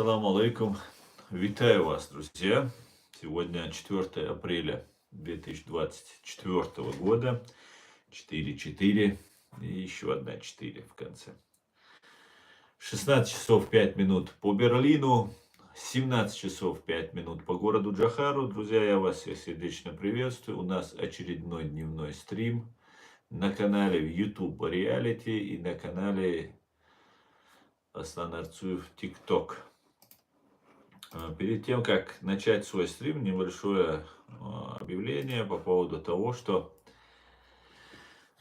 Ассаламу алейкум. Витаю вас, друзья. Сегодня 4 апреля 2024 года. 4-4 и еще одна 4 в конце. 16 часов 5 минут по Берлину. 17 часов 5 минут по городу Джохару. Друзья, я вас всех сердечно приветствую. У нас очередной дневной стрим на канале в YouTube Reality и на канале Аслан Арцуев TikTok. Перед тем, как начать свой стрим, небольшое объявление по поводу того, что,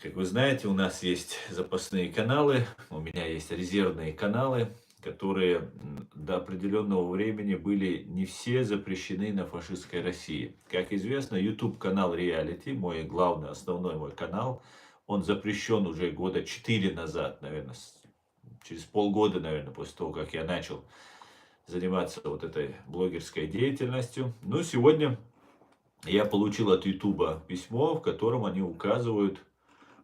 как вы знаете, у нас есть запасные каналы, у меня есть резервные каналы, которые до определенного времени были не все запрещены на фашистской России. Как известно, YouTube-канал Reality, мой главный, основной мой канал, он запрещен уже года 4 назад, наверное, через полгода, наверное, после того, как я начал заниматься вот этой блогерской деятельностью. Но сегодня я получил от Ютуба письмо, в котором они указывают,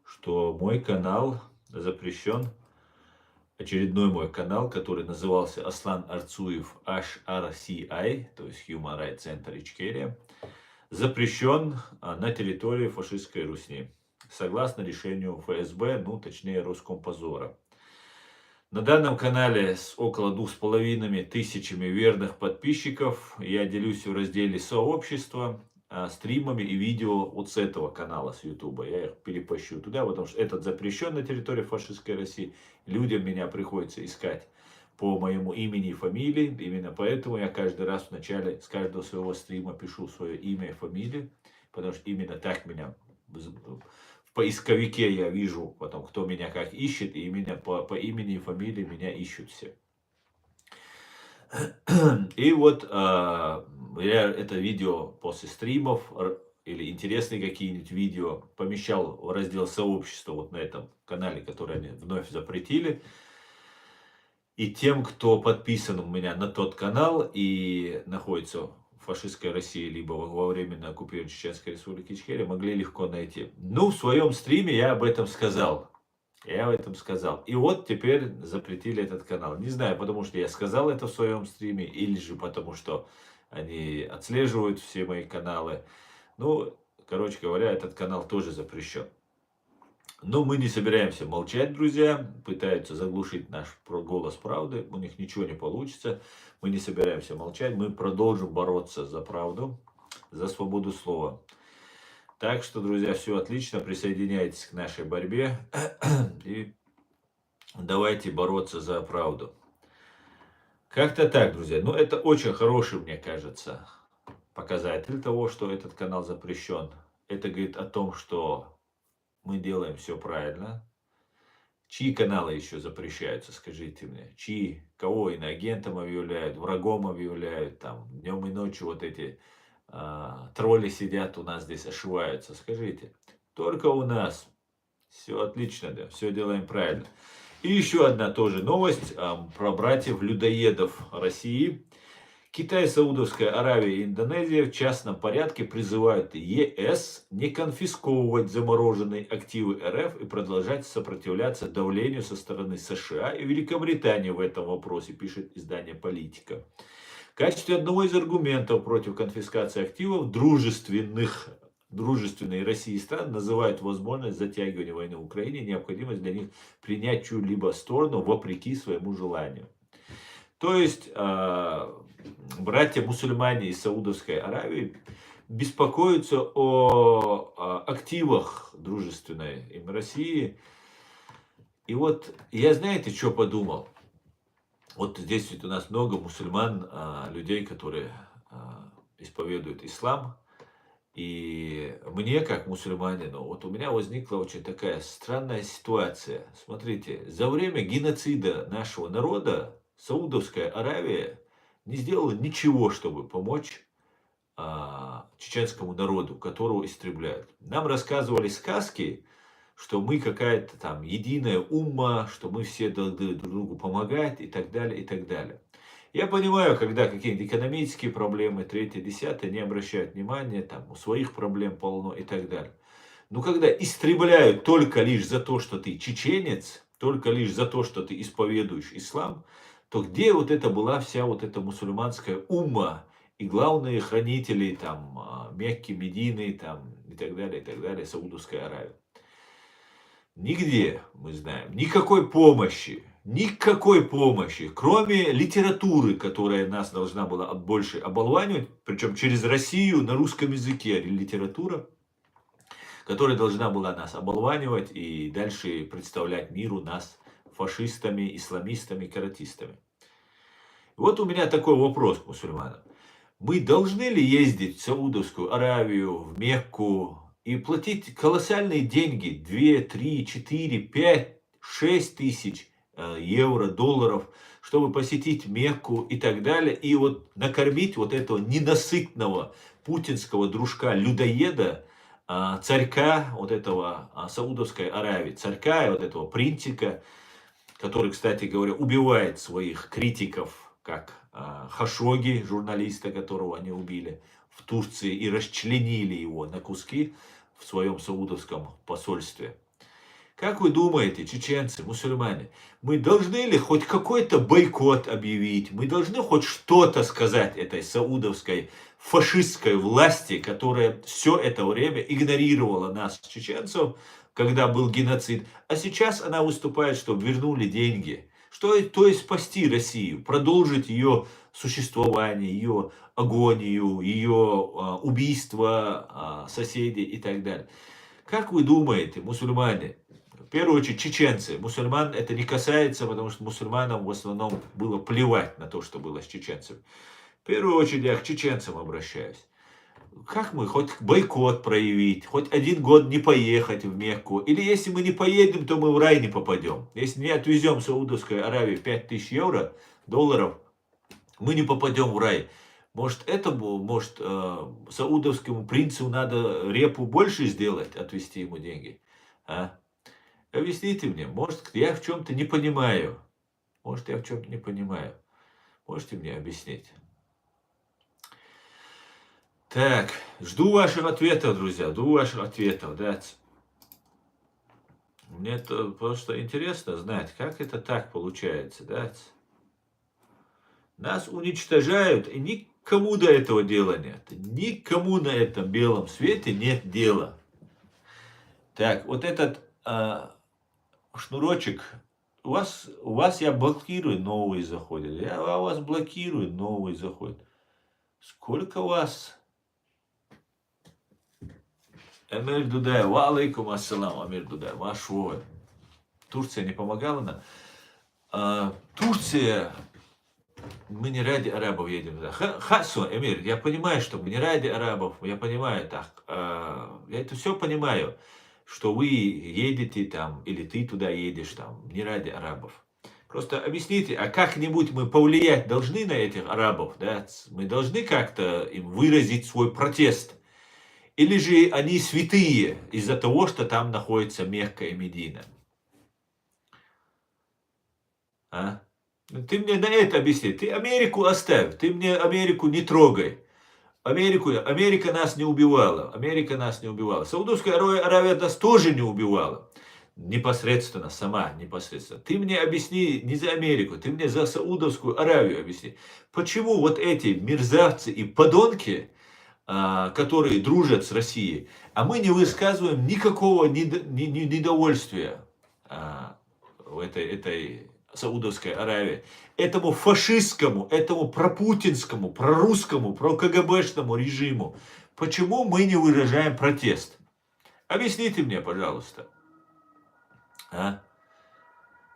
что мой канал запрещен. Очередной мой канал, который назывался Аслан Арцуев HRCI, то есть Human Rights Center Ичкерия, запрещен на территории фашистской Русни, согласно решению ФСБ, ну точнее Роскомпозора. На данном канале с около 2500 верных подписчиков я делюсь в разделе сообщества стримами и видео вот с этого канала, с YouTube. Я их перепощу туда, потому что этот запрещен на территории фашистской России. Людям меня приходится искать по моему имени и фамилии. Именно поэтому я каждый раз в начале с каждого своего стрима пишу свое имя и фамилию, потому что именно так меня в поисковике я вижу потом, кто меня как ищет, и именно по имени и фамилии меня ищут все. И вот я это видео после стримов или интересные какие-нибудь видео помещал в раздел сообщества вот на этом канале, который они вновь запретили. И тем, кто подписан у меня на тот канал и находится в фашистской России, либо во временно оккупированной Чеченской Республике Ичкерия, могли легко найти. Ну, в своем стриме я об этом сказал. И вот теперь запретили этот канал. Не знаю, потому что я сказал это в своем стриме, или же потому что они отслеживают все мои каналы. Ну, короче говоря, этот канал тоже запрещен. Но мы не собираемся молчать, друзья. Пытаются заглушить наш голос правды. У них ничего не получится. Мы не собираемся молчать. Мы продолжим бороться за правду, за свободу слова. Так что, друзья, все отлично. Присоединяйтесь к нашей борьбе. И давайте бороться за правду. Как-то так, друзья. Ну, это очень хороший, мне кажется, показатель того, что этот канал запрещен. Это говорит о том, что мы делаем все правильно. Чьи каналы еще запрещаются, скажите мне? Чьи? Кого иноагентом объявляют, врагом объявляют, там, днем и ночью вот эти тролли сидят у нас здесь, ошиваются, скажите. Только у нас. Все отлично, да, все делаем правильно. И еще одна тоже новость про братьев-людоедов России. Китай, Саудовская Аравия и Индонезия в частном порядке призывают ЕС не конфисковывать замороженные активы РФ и продолжать сопротивляться давлению со стороны США и Великобритании в этом вопросе, пишет издание «Политика». В качестве одного из аргументов против конфискации активов дружественные России стран называют возможность затягивания войны в Украине и необходимость для них принять чью-либо сторону вопреки своему желанию. То есть братья-мусульмане из Саудовской Аравии беспокоятся о активах дружественной им России. И вот я, знаете, что подумал? Вот здесь ведь у нас много мусульман, людей, которые исповедуют ислам. И мне, как мусульманину, вот у меня возникла очень такая странная ситуация. Смотрите, за время геноцида нашего народа Саудовская Аравия не сделала ничего, чтобы помочь чеченскому народу, которого истребляют. Нам рассказывали сказки, что мы какая-то там единая умма, что мы все должны друг другу помогать и так далее, и так далее. Я понимаю, когда какие-то экономические проблемы, третье, десятое, не обращают внимания, там у своих проблем полно и так далее. Но когда истребляют только лишь за то, что ты чеченец, только лишь за то, что ты исповедуешь ислам, то где вот это была вся вот эта мусульманская умма и главные хранители там Мекки, Медины там и так далее, Саудовской Аравии? Нигде, мы знаем, никакой помощи, кроме литературы, которая нас должна была больше оболванивать, причем через Россию на русском языке литература, которая должна была нас оболванивать и дальше представлять миру нас фашистами, исламистами, каратистами. Вот у меня такой вопрос к мусульманам. Мы должны ли ездить в Саудовскую Аравию, в Мекку и платить колоссальные деньги, 2, 3, 4, 5, 6 тысяч евро, долларов, чтобы посетить Мекку и так далее, и вот накормить вот этого ненасытного путинского дружка-людоеда, царька вот этого Саудовской Аравии, царька вот этого принцика, который, кстати говоря, убивает своих критиков, как Хашоги, журналиста, которого они убили в Турции и расчленили его на куски в своем саудовском посольстве. Как вы думаете, чеченцы, мусульмане, мы должны ли хоть какой-то бойкот объявить? Мы должны хоть что-то сказать этой саудовской фашистской власти, которая все это время игнорировала нас, чеченцев, когда был геноцид, а сейчас она выступает, чтобы вернули деньги. То есть спасти Россию, продолжить ее существование, ее агонию, ее убийство соседей и так далее. Как вы думаете, мусульмане, в первую очередь чеченцы, мусульман это не касается, потому что мусульманам в основном было плевать на то, что было с чеченцами. В первую очередь я к чеченцам обращаюсь. Как мы хоть бойкот проявить, хоть 1 год не поехать в Мекку, или если мы не поедем, то мы в рай не попадем. Если не отвезем в Саудовскую Аравию 5000 евро, долларов, мы не попадем в рай. Может, саудовскому принцу надо репу больше сделать, отвести ему деньги? А? Объясните мне, может, я в чем-то не понимаю. Может, я в чем-то не понимаю. Можете мне объяснить? Так, жду ваших ответов, друзья, жду ваших ответов, да. Мне это просто интересно знать, как это так получается, да. Нас уничтожают, и никому до этого дела нет. Никому на этом белом свете нет дела. Так, вот этот шнурочек, у вас я блокирую, новые заходят. Я вас блокирую, новые заходят. Сколько у вас? Амир Дудай, ва алейкум ассалам, Амир Дудай, вашу. Турция не помогала нам. Турция, мы не ради арабов едем. Хасу, Амир, я понимаю, что мы не ради арабов, я понимаю так. Я это все понимаю, что вы едете там, или ты туда едешь там, не ради арабов. Просто объясните, а как-нибудь мы повлиять должны на этих арабов, да? Мы должны как-то им выразить свой протест. Или же они святые из-за того, что там находится Мекка и Медина? А? Ты мне на это объясни. Ты Америку оставь. Ты мне Америку не трогай. Америка нас не убивала. Америка нас не убивала. Саудовская Аравия нас тоже не убивала. Непосредственно, сама непосредственно. Ты мне объясни не за Америку, ты мне за Саудовскую Аравию объясни. Почему вот эти мерзавцы и подонки, которые дружат с Россией, а мы не высказываем никакого недовольствия в этой Саудовской Аравии, этому фашистскому, этому пропутинскому, прорусскому, КГБшному режиму. Почему мы не выражаем протест? Объясните мне, пожалуйста.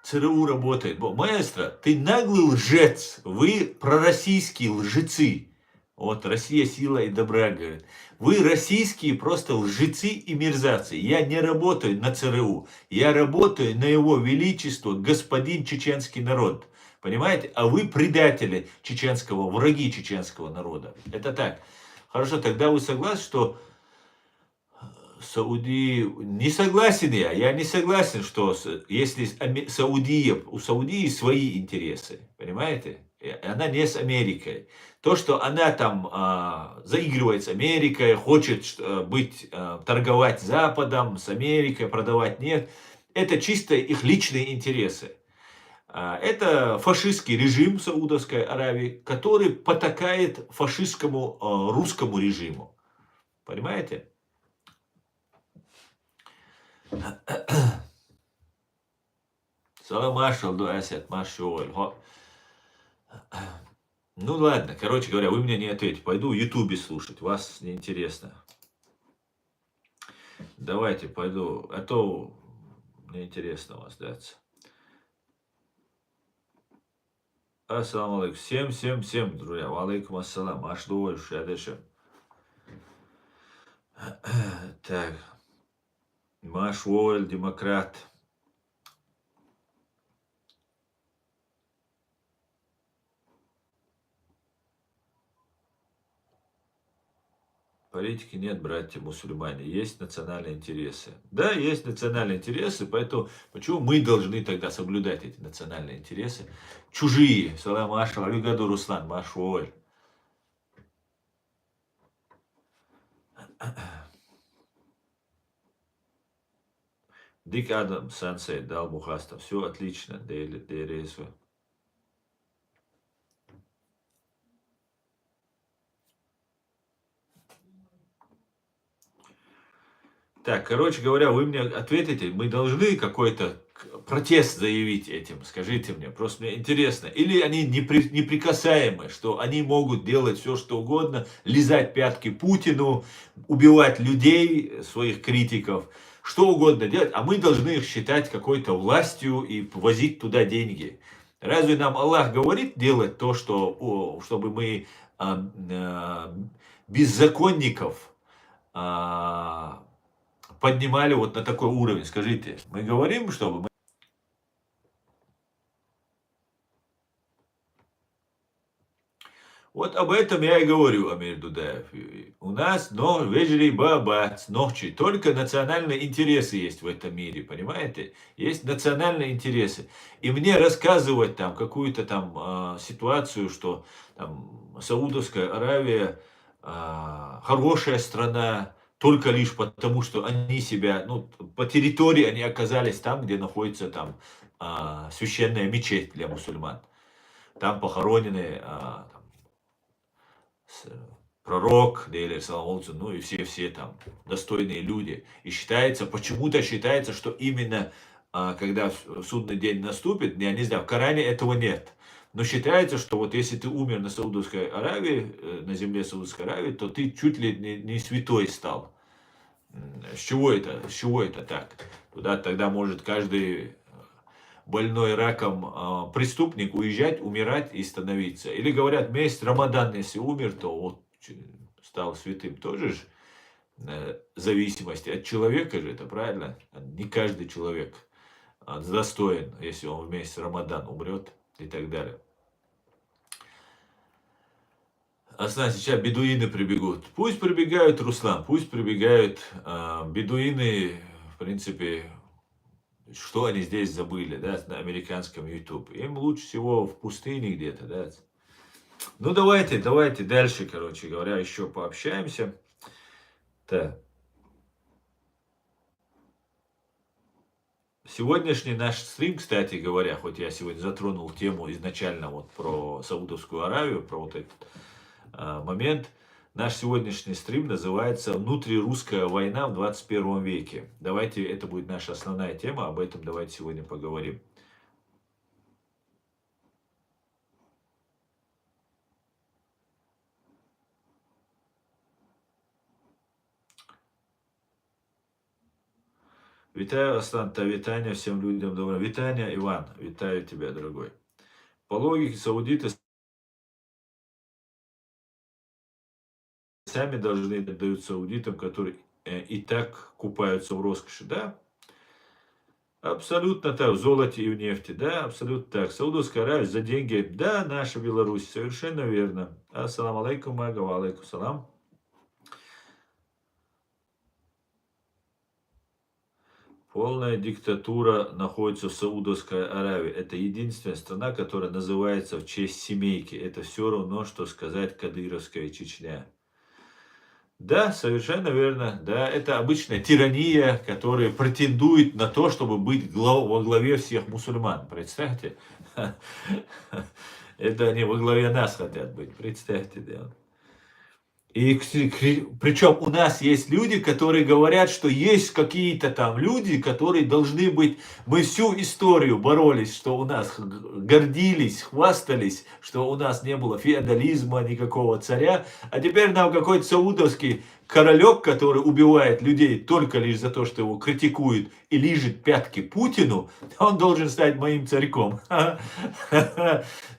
ЦРУ работает. Маэстро, ты наглый лжец. Вы пророссийские лжецы. Вот Россия сила и добра, говорит. Вы российские просто лжецы и мерзавцы. Я не работаю на ЦРУ. Я работаю на его величество, господин чеченский народ. Понимаете? А вы предатели чеченского, враги чеченского народа. Это так. Хорошо, тогда вы согласны, что не согласен я не согласен, что если у Саудии свои интересы, понимаете? Она не с Америкой. То, что она там заигрывает с Америкой, хочет торговать Западом, с Америкой, продавать нефть, это чисто их личные интересы. Это фашистский режим Саудовской Аравии, который потакает фашистскому русскому режиму. Понимаете? Салам маршал, дуасят, маршал. Ну ладно, короче говоря, вы мне не ответите. Пойду в Ютубе слушать, вас неинтересно. Давайте, пойду, а то мне интересно вас даться. Ассаламу алейкум. Всем, друзья. Валейкум ассалам. Аш дуоль, шадешем. Так. Маш Уоль, демократ. Политики нет, братья-мусульмане. Есть национальные интересы. Да, есть национальные интересы, поэтому почему мы должны тогда соблюдать эти национальные интересы? Чужие. Салам Ашал, Авигаду Руслан, Машуоль. Дик Адам, Сансей, Дал Бухаста. Все отлично. Дерезу. Так, короче говоря, вы мне ответите, мы должны какой-то протест заявить этим, скажите мне, просто мне интересно. Или они неприкасаемы, что они могут делать все, что угодно, лизать пятки Путину, убивать людей, своих критиков, что угодно делать, а мы должны их считать какой-то властью и возить туда деньги. Разве нам Аллах говорит делать то, что, чтобы мы беззаконников поднимали вот на такой уровень? Скажите, мы говорим, чтобы мы... Вот об этом я и говорю, Амир Дудаев. У нас, но вежри баба, ночи, только национальные интересы есть в этом мире, понимаете? Есть национальные интересы. И мне рассказывать там какую-то там ситуацию, что там Саудовская Аравия хорошая страна, только лишь потому, что они себя, ну, по территории они оказались там, где находится там священная мечеть для мусульман. Там похоронены пророк, ну и все там достойные люди. И считается, почему-то считается, что именно когда судный день наступит, я не знаю, в Коране этого нет. Но считается, что вот если ты умер на Саудовской Аравии, на земле Саудовской Аравии, то ты чуть ли не святой стал. С чего это? С чего это так? Туда тогда может каждый больной раком преступник уезжать, умирать и становиться. Или говорят, месяц Рамадан, если умер, то вот стал святым. Тоже же зависимости от человека же, это правильно? Не каждый человек достоин, если он в месяц Рамадан умрет и так далее. Сейчас бедуины прибегут. Пусть прибегают, Руслан, пусть прибегают. Бедуины, в принципе, что они здесь забыли, да, на американском YouTube. Им лучше всего в пустыне где-то, да. Ну, давайте дальше, короче говоря, еще пообщаемся. Так. Сегодняшний наш стрим, кстати говоря, хоть я сегодня затронул тему изначально вот про Саудовскую Аравию, про вот этот момент, наш сегодняшний стрим называется «Внутрирусская война в 21 веке». Давайте, это будет наша основная тема, об этом давайте сегодня поговорим. Витаю, Аслан, та витания всем людям доброго. Витания, Иван, витаю тебя, дорогой. По логике, саудиты сами должны отдать саудитам, которые и так купаются в роскоши, да? Абсолютно так, в золоте и в нефти, да, абсолютно так. Саудовская Аравия за деньги, да, наша Беларусь, совершенно верно. Ассаламу алейкум, мага, ва алейкум салам. Полная диктатура находится в Саудовской Аравии. Это единственная страна, которая называется в честь семейки. Это все равно, что сказать Кадыровская Чечня. Да, совершенно верно. Да, это обычная тирания, которая претендует на то, чтобы быть во главе всех мусульман. Представьте? Это они во главе нас хотят быть. Представьте, да. И причем у нас есть люди, которые говорят, что есть какие-то там люди, которые должны быть. Мы всю историю боролись, что у нас гордились, хвастались, что у нас не было феодализма, никакого царя. А теперь нам какой-то саудовский королек, который убивает людей только лишь за то, что его критикуют и лижет пятки Путину, он должен стать моим царьком.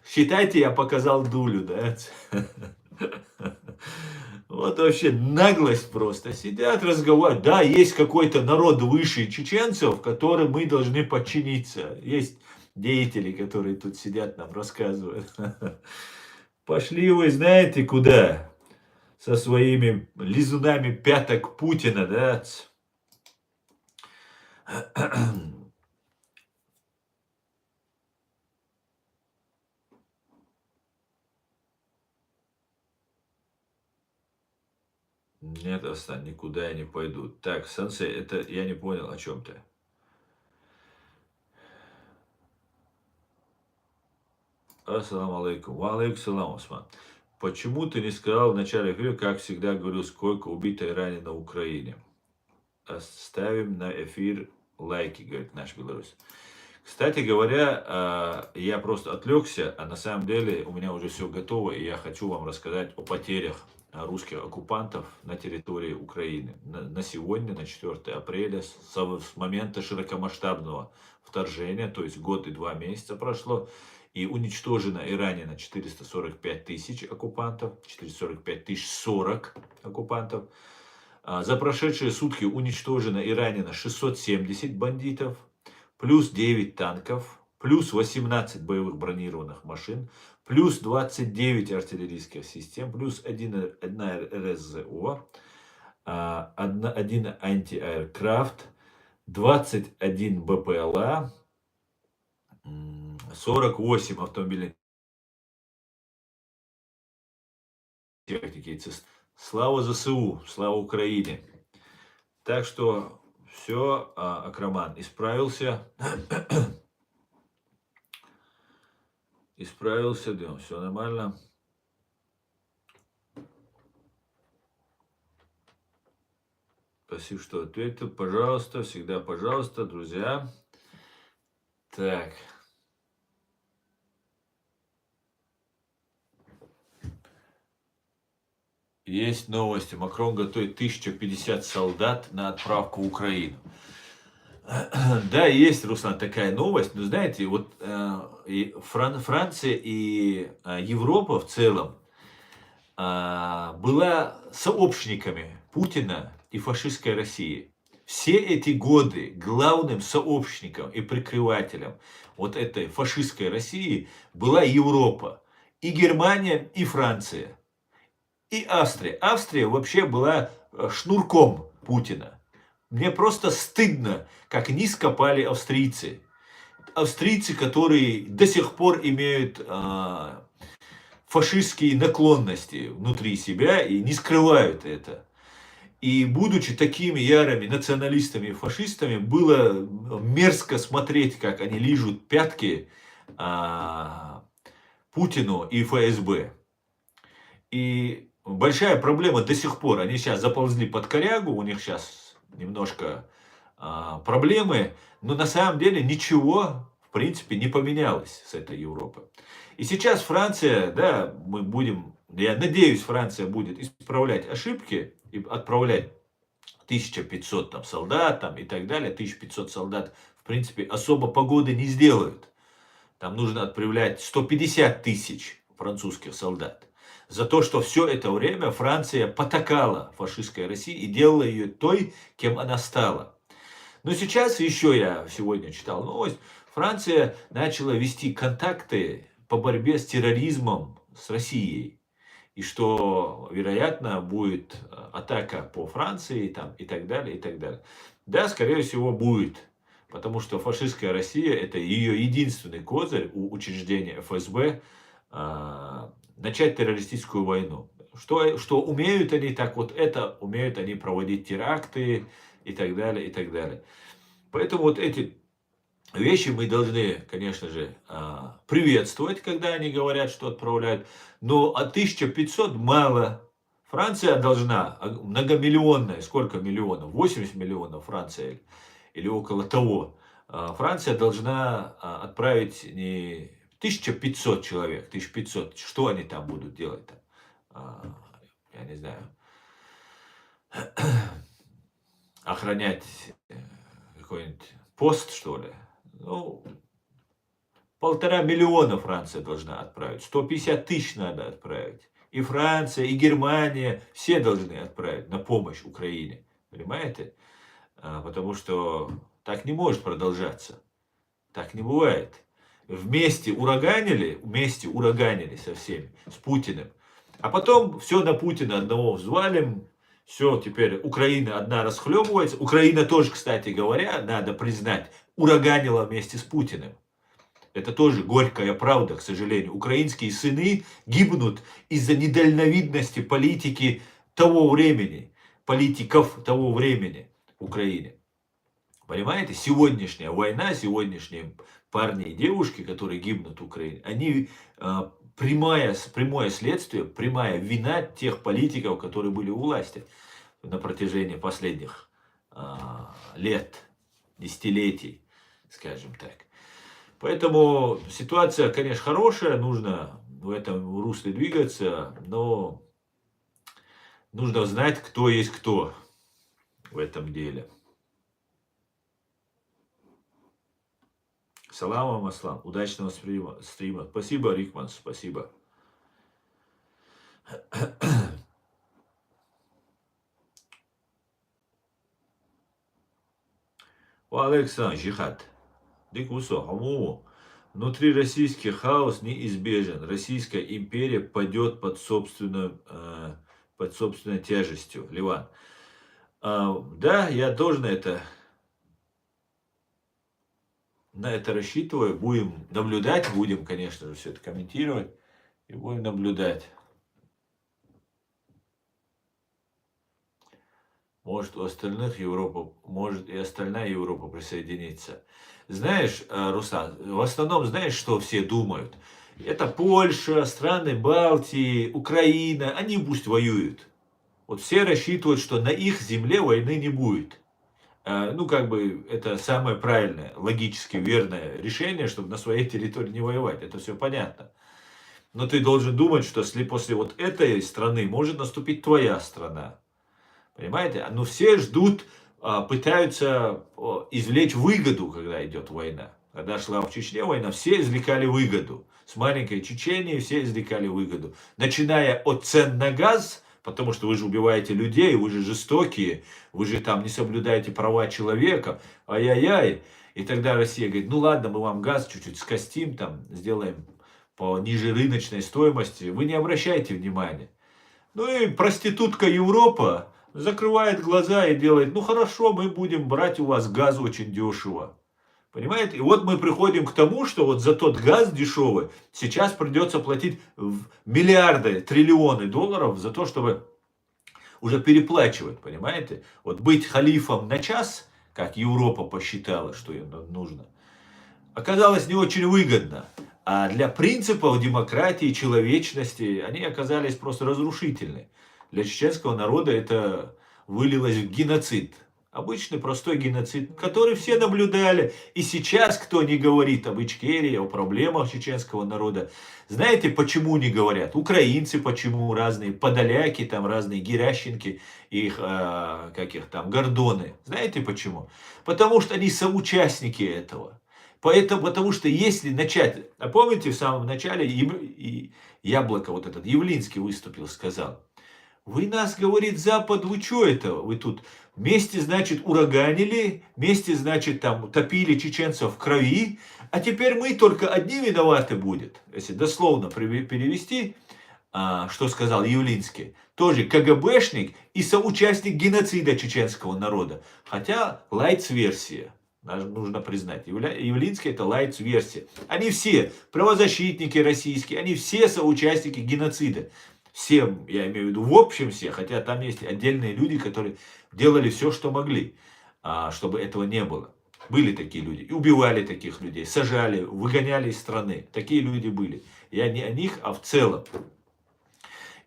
Считайте, я показал дулю, да? Вот вообще наглость просто. Сидят, разговаривают. Да, есть какой-то народ выше чеченцев, которым мы должны подчиниться. Есть деятели, которые тут сидят, нам рассказывают. Пошли вы знаете куда? Со своими лизунами пяток Путина, да? Нет, Астан, никуда я не пойду. Так, Сансей, это я не понял, о чем ты. Ассаламу алейкум. Ва алейкум салам, Осман. Почему ты не сказал в начале эфира, как всегда говорю, сколько убито и ранено на Украине? Оставим на эфир лайки, говорит наш белорус. Кстати говоря, я просто отвлекся, а на самом деле у меня уже все готово, и я хочу вам рассказать о потерях русских оккупантов на территории Украины. На сегодня, на 4 апреля, с момента широкомасштабного вторжения, то есть год и 2 месяца прошло, и уничтожено и ранено 445 тысяч оккупантов, 445 тысяч 40 оккупантов. За прошедшие сутки уничтожено и ранено 670 бандитов, плюс 9 танков, плюс 18 боевых бронированных машин, плюс 29 артиллерийских систем, плюс 1 РСЗО, 1 антиаэркрафт, 21 БПЛА, 48 автомобильных техники и цистерн. Слава ЗСУ, слава Украине. Так что все, Акраман, исправился. Исправился, да, все нормально. Спасибо, что ответил. Пожалуйста, всегда пожалуйста, друзья. Так. Есть новости. Макрон готовит 1050 солдат на отправку в Украину. Да, есть, Руслан, такая новость. Но знаете, вот Франция и Европа в целом была сообщниками Путина и фашистской России. Все эти годы главным сообщником и прикрывателем вот этой фашистской России была Европа. И Германия, и Франция, и Австрия. Австрия вообще была шнурком Путина. Мне просто стыдно, как низко пали австрийцы. Австрийцы, которые до сих пор имеют фашистские наклонности внутри себя и не скрывают это. И будучи такими ярыми националистами и фашистами, было мерзко смотреть, как они лижут пятки Путину и ФСБ. И большая проблема до сих пор. Они сейчас заползли под корягу, у них сейчас немножко проблемы, но на самом деле ничего, в принципе, не поменялось с этой Европой. И сейчас Франция, да, мы будем, я надеюсь, Франция будет исправлять ошибки и отправлять 1500 там, солдат там, и так далее. 1500 солдат, в принципе, особо погоды не сделают. Там нужно отправлять 150 тысяч французских солдат. За то, что все это время Франция потакала фашистской России и делала ее той, кем она стала. Но сейчас еще я сегодня читал новость, Франция начала вести контакты по борьбе с терроризмом с Россией. И что, вероятно, будет атака по Франции там, и так далее, и так далее. Да, скорее всего, будет. Потому что фашистская Россия – это ее единственный козырь у учреждения ФСБ начать террористическую войну. что умеют они, так вот это умеют они проводить теракты и так далее, и так далее. Поэтому вот эти вещи мы должны, конечно же, приветствовать, когда они говорят, что отправляют. Но 1500 мало. Франция должна, многомиллионная, сколько миллионов? 80 миллионов Франция или около того. Франция должна отправить не 1500 человек, 1500. Что они там будут делать-то? Я не знаю. Охранять какой-нибудь пост, что ли? Ну, 1,5 миллиона Франция должна отправить. 150 тысяч надо отправить. И Франция, и Германия, все должны отправить на помощь Украине. Понимаете? Потому что так не может продолжаться. Так не бывает. Вместе ураганили со всеми, с Путиным. А потом все на Путина одного взвалим. Все, теперь Украина одна расхлебывается. Украина тоже, кстати говоря, надо признать, ураганила вместе с Путиным. Это тоже горькая правда, к сожалению. Украинские сыны гибнут из-за недальновидности политики того времени, политиков того времени в Украине. Понимаете, сегодняшняя война, сегодняшние парни и девушки, которые гибнут в Украине, они прямое следствие, прямая вина тех политиков, которые были у власти на протяжении последних лет, десятилетий, скажем так. Поэтому ситуация, конечно, хорошая, нужно в этом русле двигаться, но нужно знать, кто есть кто в этом деле. Салам вам, аслам. Удачного стрима. Спасибо, Рикман, спасибо. У Александр Жихат. Дикусо, хаму. Внутри российский хаос неизбежен. Российская империя падет под собственной тяжестью. Ливан. Да, я тоже на это рассчитываю. Будем наблюдать, будем, конечно же, все это комментировать. И будем наблюдать. Может, у остальных Европа, может и остальная Европа присоединиться. Знаешь, Руслан, в основном, знаешь, что все думают? Это Польша, страны Балтии, Украина, они пусть воюют. Вот все рассчитывают, что на их земле войны не будет. Ну, как бы, это самое правильное, логически верное решение, чтобы на своей территории не воевать. Это все понятно. Но ты должен думать, что если после вот этой страны может наступить твоя страна. Понимаете? Но все ждут, пытаются извлечь выгоду, когда идет война. Когда шла в Чечне война, все извлекали выгоду. С маленькой Чечении все извлекали выгоду. Начиная от цен на газ, потому что вы же убиваете людей, вы же жестокие, вы же там не соблюдаете права человека, ай-яй-яй. И тогда Россия говорит, ну ладно, мы вам газ чуть-чуть скостим, там, сделаем по ниже рыночной стоимости. Вы не обращайте внимания. Ну и проститутка Европа закрывает глаза и делает, ну хорошо, мы будем брать у вас газ очень дешево. Понимаете? И вот мы приходим к тому, что вот за тот газ дешевый сейчас придется платить миллиарды, триллионы долларов за то, чтобы уже переплачивать, понимаете? Вот быть халифом на час, как Европа посчитала, что им нужно, оказалось не очень выгодно. А для принципов демократии, человечности они оказались просто разрушительны. Для чеченского народа это вылилось в геноцид. Обычный простой геноцид, который все наблюдали. И сейчас, кто не говорит об Ичкерии, о проблемах чеченского народа, знаете, почему не говорят? Украинцы почему разные, подоляки, там разные Геращенки, их, Гордоны. Знаете почему? Потому что они соучастники этого. Потому что если начать, а помните в самом начале Яблоко, вот этот Явлинский выступил, сказал, вы нас, говорит, Запад, вы что это? Вы тут вместе, значит, ураганили, вместе, значит, там топили чеченцев в крови, а теперь мы только одни виноваты будет. Если дословно перевести, что сказал Явлинский, тоже КГБшник и соучастник геноцида чеченского народа. Хотя лайтс-версия. Нужно признать, Явлинский это лайтс-версия. Они все правозащитники российские, они все соучастники геноцида. Всем, я имею в виду, в общем все, хотя там есть отдельные люди, которые делали все, что могли, чтобы этого не было. Были такие люди. И убивали таких людей, сажали, выгоняли из страны. Такие люди были. Я не о них, а в целом.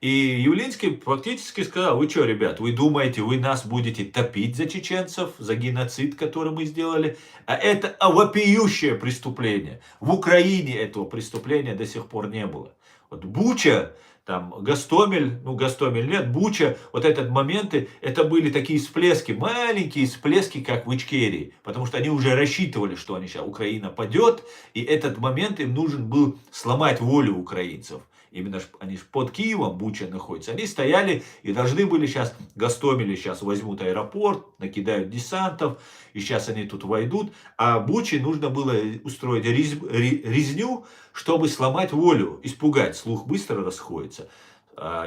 И Явлинский фактически сказал: вы что, ребят, вы думаете, вы нас будете топить за чеченцев, за геноцид, который мы сделали? А это вопиющее преступление. В Украине этого преступления до сих пор не было. Вот Буча, там Гостомель, ну Гостомель нет, Буча, вот этот моменты, это были такие всплески, маленькие всплески, как в Ичкерии. Потому что они уже рассчитывали, что они сейчас, Украина падет, и этот момент им нужен был сломать волю украинцев. Именно они под Киевом, Буча находится. Они стояли и должны были сейчас, Гостомеле сейчас возьмут аэропорт, накидают десантов, и сейчас они тут войдут. А Буче нужно было устроить резню, чтобы сломать волю, испугать. Слух быстро расходится.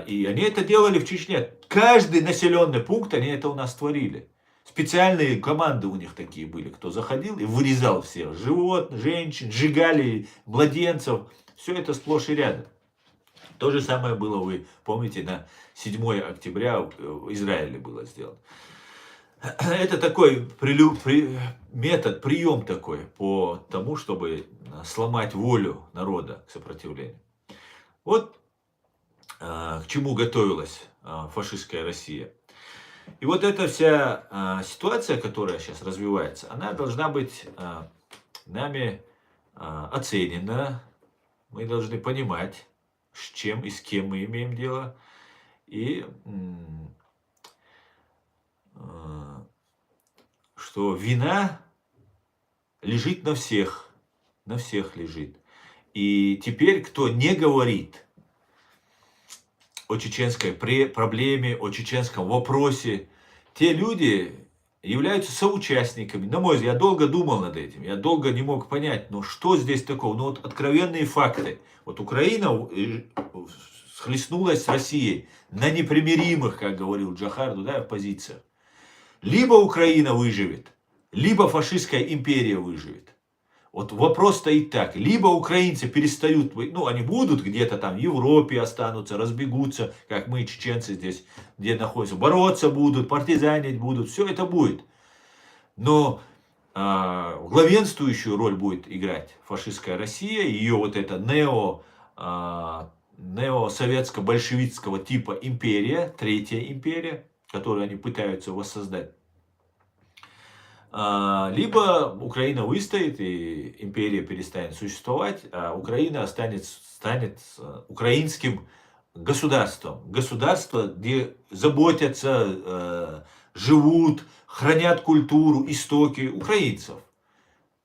И они это делали в Чечне. Каждый населенный пункт они это у нас творили. Специальные команды у них такие были, кто заходил и вырезал всех. Животных, женщин, сжигали младенцев. Все это сплошь и рядом. То же самое было, вы помните, на 7 октября в Израиле было сделано. Это такой метод, прием такой по тому, чтобы сломать волю народа к сопротивлению. Вот к чему готовилась фашистская Россия. И вот эта вся ситуация, которая сейчас развивается, она должна быть нами оценена. Мы должны понимать, с чем и с кем мы имеем дело. И что вина лежит на всех лежит. И теперь, кто не говорит о чеченской проблеме, о чеченском вопросе, те люди являются соучастниками. На мой взгляд, я долго думал над этим, я долго не мог понять, ну что здесь такого, ну вот откровенные факты. Вот Украина схлестнулась с Россией на непримиримых, как говорил Джохарду, да, позициях. Либо Украина выживет, либо фашистская империя выживет. Вот вопрос стоит так. Либо украинцы перестают, ну они будут где-то там в Европе останутся, разбегутся, как мы, чеченцы здесь, где находятся, бороться будут, партизанить будут, все это будет. Но главенствующую роль будет играть фашистская Россия, ее вот эта неосоветско-большевистского типа империя, третья империя, которую они пытаются воссоздать. Либо Украина выстоит и империя перестанет существовать, а Украина станет украинским государством. Государство, где заботятся, живут, хранят культуру, истоки украинцев.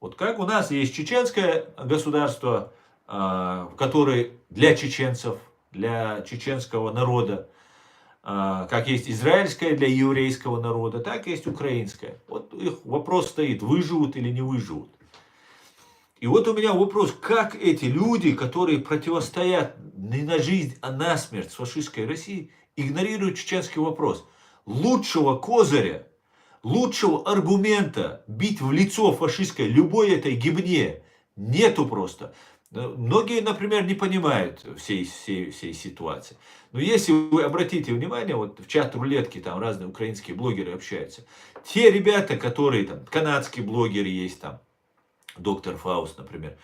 Вот как у нас есть чеченское государство, в которое для чеченцев, для чеченского народа, как есть израильское для еврейского народа, так есть украинское. Вот их вопрос стоит, выживут или не выживут. И вот у меня вопрос, как эти люди, которые противостоят не на жизнь, а на смерть с фашистской Россией, игнорируют чеченский вопрос. Лучшего козыря, лучшего аргумента бить в лицо фашистской любой этой гибне нету просто. Многие, например, не понимают всей ситуации. Но если вы обратите внимание, вот в чат рулетки там разные украинские блогеры общаются. Те ребята, которые там, канадские блогеры есть там, доктор Фауст, например.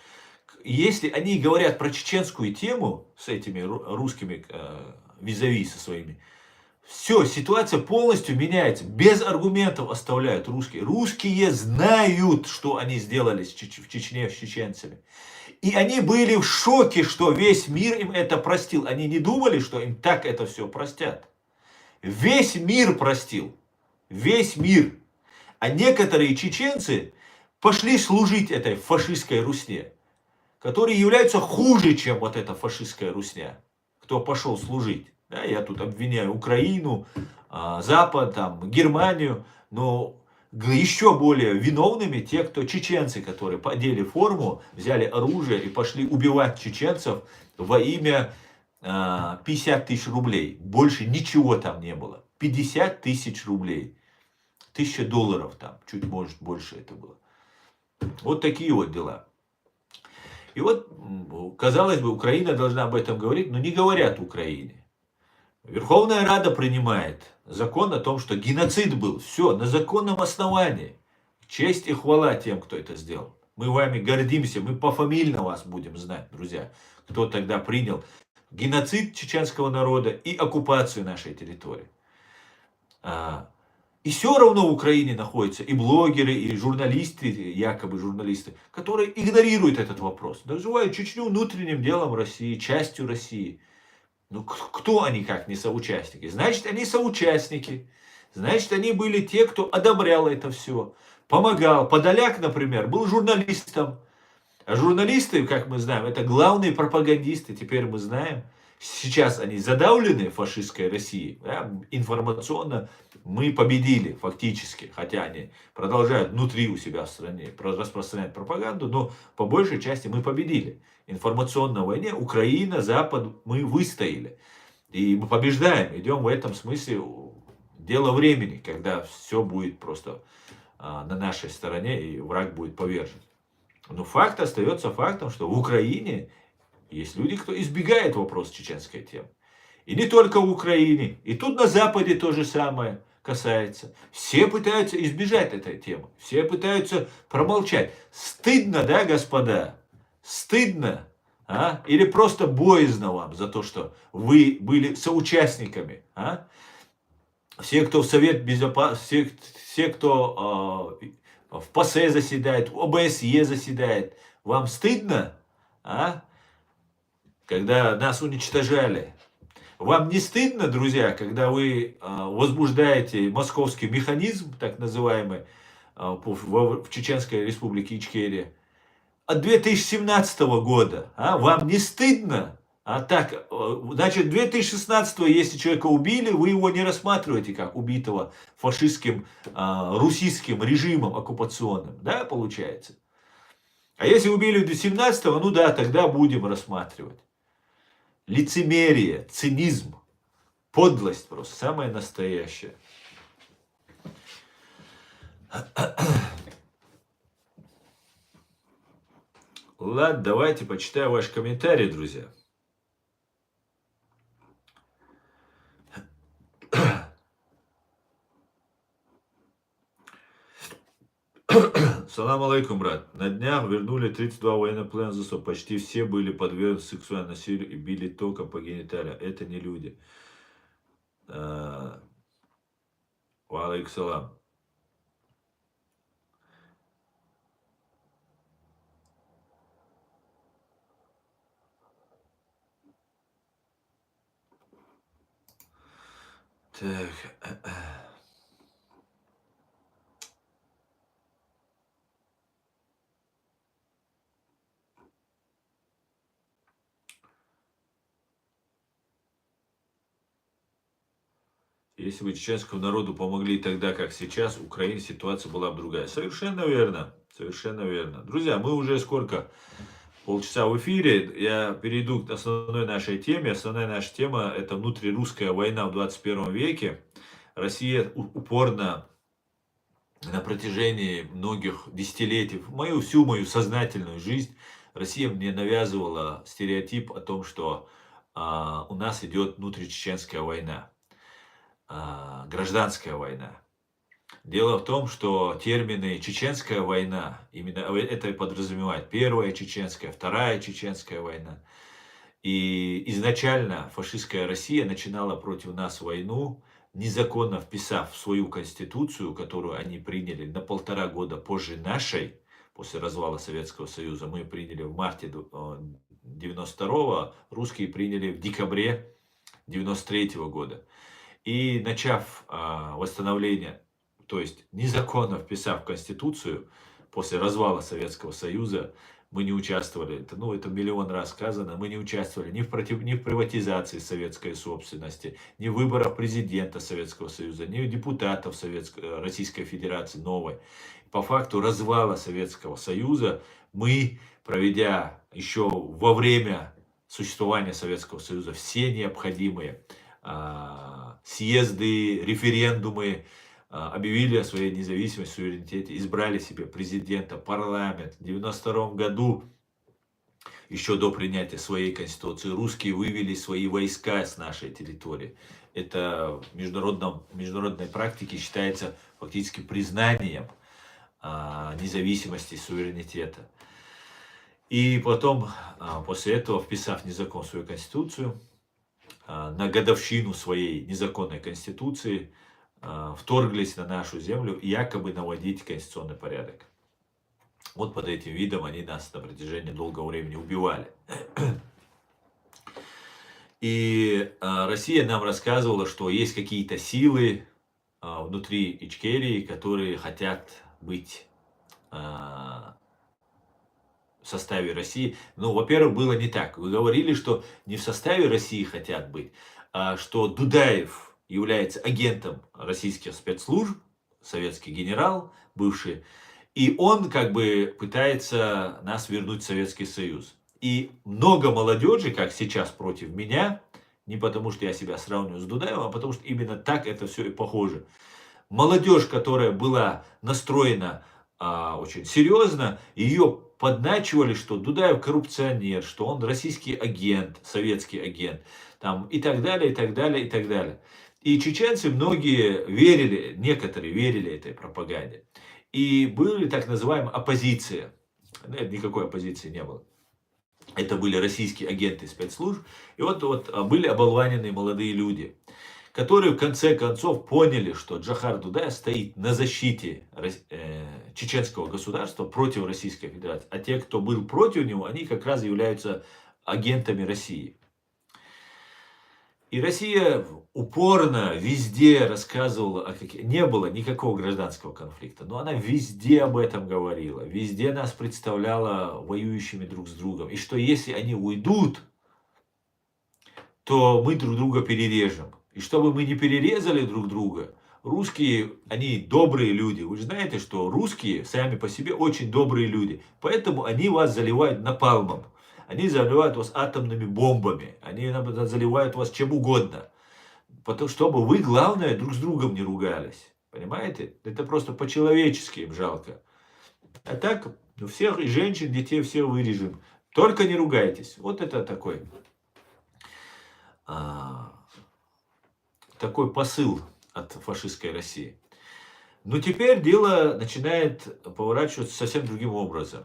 Если они говорят про чеченскую тему с этими русскими визави со своими, все, ситуация полностью меняется. Без аргументов оставляют русские. Русские знают, что они сделали в Чечне с чеченцами. И они были в шоке, что весь мир им это простил. Они не думали, что им так это все простят. Весь мир простил. Весь мир. А некоторые чеченцы пошли служить этой фашистской русне, которые являются хуже, чем вот эта фашистская русня, кто пошел служить. Да, я тут обвиняю Украину, Запад, там, Германию, но еще более виновными те, кто чеченцы, которые подели форму, взяли оружие и пошли убивать чеченцев во имя 50 тысяч рублей. Больше ничего там не было. 50 тысяч рублей. $1000 там, чуть может больше это было. Вот такие вот дела. И вот, казалось бы, Украина должна об этом говорить, но не говорят Украине. Верховная Рада принимает закон о том, что геноцид был. Все, на законном основании. Честь и хвала тем, кто это сделал. Мы вами гордимся, мы пофамильно вас будем знать, друзья, кто тогда принял геноцид чеченского народа и оккупацию нашей территории. И все равно в Украине находятся и блогеры, и журналисты, якобы журналисты, которые игнорируют этот вопрос. Называют Чечню внутренним делом России, частью России. Ну, кто они как не соучастники? Значит, они соучастники. Значит, они были те, кто одобрял это все. Помогал. Подоляк, например, был журналистом. А журналисты, как мы знаем, это главные пропагандисты. Теперь мы знаем. Сейчас они задавлены фашистской Россией. Да? Информационно мы победили фактически. Хотя они продолжают внутри у себя в стране распространять пропаганду. Но по большей части мы победили. Информационной войне Украина, Запад мы выстояли. И мы побеждаем. Идем в этом смысле дело времени, когда все будет просто на нашей стороне и враг будет повержен. Но факт остается фактом, что в Украине есть люди, кто избегает вопроса чеченской темы. И не только в Украине. И тут на Западе то же самое касается. Все пытаются избежать этой темы. Все пытаются промолчать. Стыдно, да, господа? Стыдно? А? Или просто боязно вам за то, что вы были соучастниками? А? Все, кто в Совет Безопасности, все, кто в ПАСЕ заседает, в ОБСЕ заседает, вам стыдно? А? Когда нас уничтожали. Вам не стыдно, друзья, когда вы возбуждаете московский механизм, так называемый, в Чеченской Республике Ичкерия, от 2017 года? А? Вам не стыдно? А так, значит, 2016, если человека убили, вы его не рассматриваете как убитого фашистским, русским режимом оккупационным, да, получается? А если убили в 2017, ну да, тогда будем рассматривать. Лицемерие, цинизм, подлость просто, самое настоящее. Ладно, давайте почитаю ваши комментарии, друзья. Салам алейкум, брат. На днях вернули 32 военнопленных, почти все были подвергнуты сексуальному насилию и били током по гениталиям. Это не люди. Ва алейкум салам. Так. Если бы чеченскому народу помогли тогда, как сейчас, Украине ситуация была бы другая. Совершенно верно. Совершенно верно. Друзья, мы уже сколько? Полчаса в эфире. Я перейду к основной нашей теме. Основная наша тема – это внутрирусская война в 21 веке. Россия упорно на протяжении многих десятилетий, всю мою сознательную жизнь, Россия мне навязывала стереотип о том, что у нас идет внутричеченская война, гражданская война. Дело в том, что термины «чеченская война», именно это и подразумевает первая чеченская, вторая чеченская война. И изначально фашистская Россия начинала против нас войну, незаконно вписав в свою конституцию, которую они приняли на 1,5 года позже нашей, после развала Советского Союза, мы приняли в марте 92-го, русские приняли в декабре 93-го года. И начав восстановление, то есть незаконно вписав в Конституцию, после развала Советского Союза, мы не участвовали, это миллион раз сказано, мы не участвовали ни в приватизации советской собственности, ни в выборах президента Советского Союза, ни в депутатов Российской Федерации новой. По факту развала Советского Союза мы, проведя еще во время существования Советского Союза все необходимые съезды, референдумы, объявили о своей независимости, суверенитете, избрали себе президента, парламент. В 1992 году еще до принятия своей конституции, русские вывели свои войска с нашей территории. Это в международной практике считается фактически признанием независимости и суверенитета. И потом, после этого, вписав незакон в свою конституцию, на годовщину своей незаконной конституции вторглись на нашу землю, якобы наводить конституционный порядок. Вот под этим видом они нас на протяжении долгого времени убивали. И Россия нам рассказывала, что есть какие-то силы внутри Ичкерии, которые хотят быть в составе России. Ну, во-первых, было не так. Вы говорили, что не в составе России хотят быть, а что Дудаев является агентом российских спецслужб, советский генерал, бывший, и он как бы пытается нас вернуть в Советский Союз. И много молодежи, как сейчас против меня, не потому что я себя сравниваю с Дудаевым, а потому что именно так это все и похоже. Молодежь, которая была настроена очень серьезно, ее подначивали, что Дудаев коррупционер, что он российский агент, советский агент, там, и так далее, и так далее, и так далее. И чеченцы многие верили, некоторые верили этой пропаганде. И были так называемая оппозиция. Нет, никакой оппозиции не было. Это были российские агенты спецслужб. И вот были оболваненные молодые люди, которые в конце концов поняли, что Джохар Дудаев стоит на защите чеченского государства против Российской Федерации. А те, кто был против него, они как раз являются агентами России. И Россия упорно везде рассказывала, не было никакого гражданского конфликта, но она везде об этом говорила, везде нас представляла воюющими друг с другом. И что если они уйдут, то мы друг друга перережем. И чтобы мы не перерезали друг друга, русские, они добрые люди. Вы же знаете, что русские сами по себе очень добрые люди. Поэтому они вас заливают напалмом. Они заливают вас атомными бомбами. Они заливают вас чем угодно. Потому, чтобы вы, главное, друг с другом не ругались. Понимаете? Это просто по-человечески им жалко. А так, всех и женщин, детей всех вырежем. Только не ругайтесь. Вот это такой посыл от фашистской России. Но теперь дело начинает поворачиваться совсем другим образом.